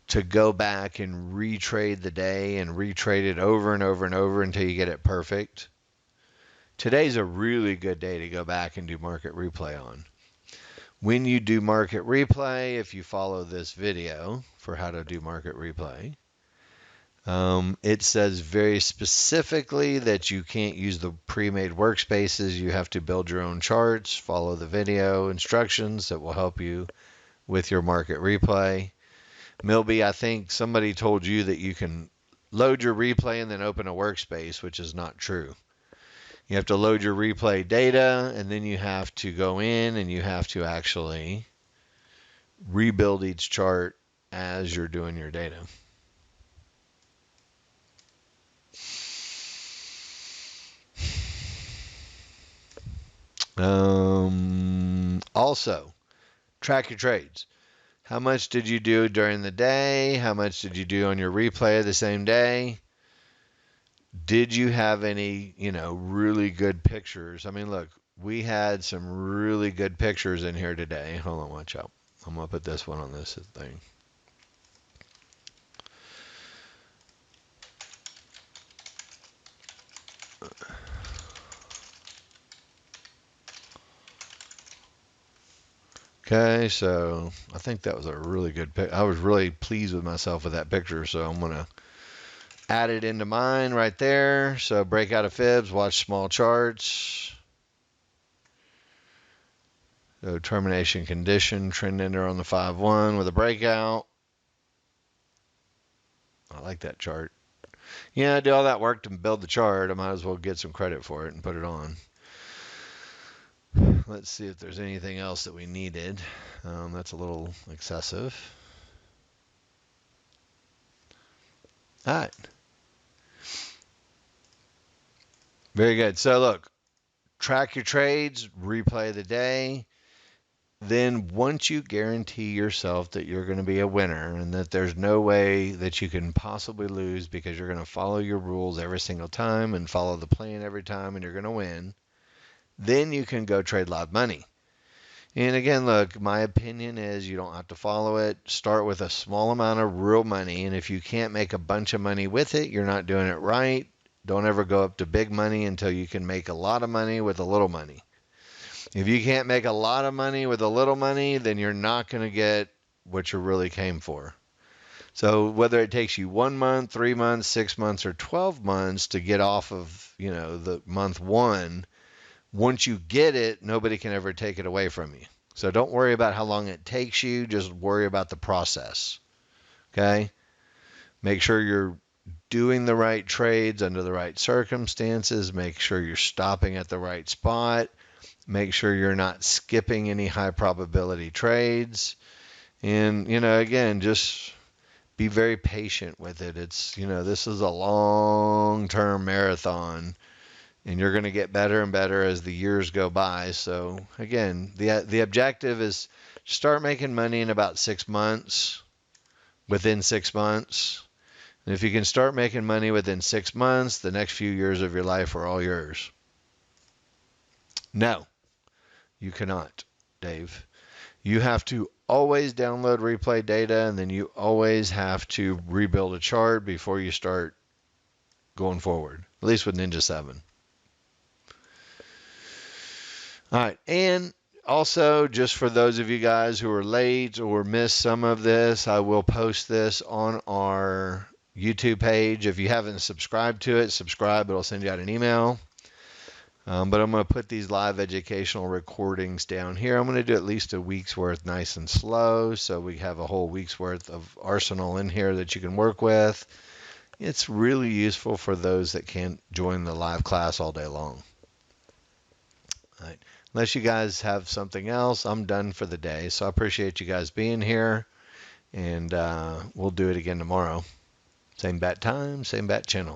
[SPEAKER 1] to go back and retrade the day and retrade it over and over and over until you get it perfect. Today's a really good day to go back and do market replay on. When you do market replay, if you follow this video for how to do market replay, it says very specifically that you can't use the pre-made workspaces. You have to build your own charts, follow the video instructions that will help you with your market replay. Milby, I think somebody told you that you can load your replay and then open a workspace, which is not true. You have to load your replay data, and then you have to go in and you have to actually rebuild each chart as you're doing your data. Also, track your trades. How much did you do during the day? How much did you do on your replay of the same day? Did you have any, really good pictures? I mean, look, we had some really good pictures in here today. Hold on, watch out. I'm going to put this one on this thing. Okay, so I think that was a really good pic. I was really pleased with myself with that picture, so I'm going to add it into mine right there. So break out of fibs, watch small charts. So termination condition, trend ender on the 5-1 with a breakout. I like that chart. I did all that work to build the chart. I might as well get some credit for it and put it on. Let's see if there's anything else that we needed. That's a little excessive. All right. Very good. So look, track your trades, replay the day. Then once you guarantee yourself that you're going to be a winner and that there's no way that you can possibly lose because you're going to follow your rules every single time and follow the plan every time and you're going to win, then you can go trade live money. And again, look, my opinion is you don't have to follow it. Start with a small amount of real money, and if you can't make a bunch of money with it, you're not doing it right. Don't ever go up to big money until you can make a lot of money with a little money. If you can't make a lot of money with a little money, then you're not going to get what you really came for. So whether it takes you 1 month, 3 months, 6 months, or 12 months to get off of, the month one, once you get it, nobody can ever take it away from you. So don't worry about how long it takes you. Just worry about the process. Okay? Make sure you're doing the right trades under the right circumstances. Make sure you're stopping at the right spot. Make sure you're not skipping any high probability trades. And, again, just be very patient with it. It's, this is a long-term marathon, and you're going to get better and better as the years go by. So, again, the objective is start making money in about 6 months, within 6 months. And if you can start making money within 6 months, the next few years of your life are all yours. No. You cannot, Dave. You have to always download replay data, and then you always have to rebuild a chart before you start going forward, at least with Ninja 7. All right, and also, just for those of you guys who are late or missed some of this, I will post this on our YouTube page. If you haven't subscribed to it, subscribe. It'll send you out an email. But I'm going to put these live educational recordings down here. I'm going to do at least a week's worth nice and slow, so we have a whole week's worth of arsenal in here that you can work with. It's really useful for those that can't join the live class all day long. All right. Unless you guys have something else, I'm done for the day. So I appreciate you guys being here, and we'll do it again tomorrow. Same bat time, same bat channel.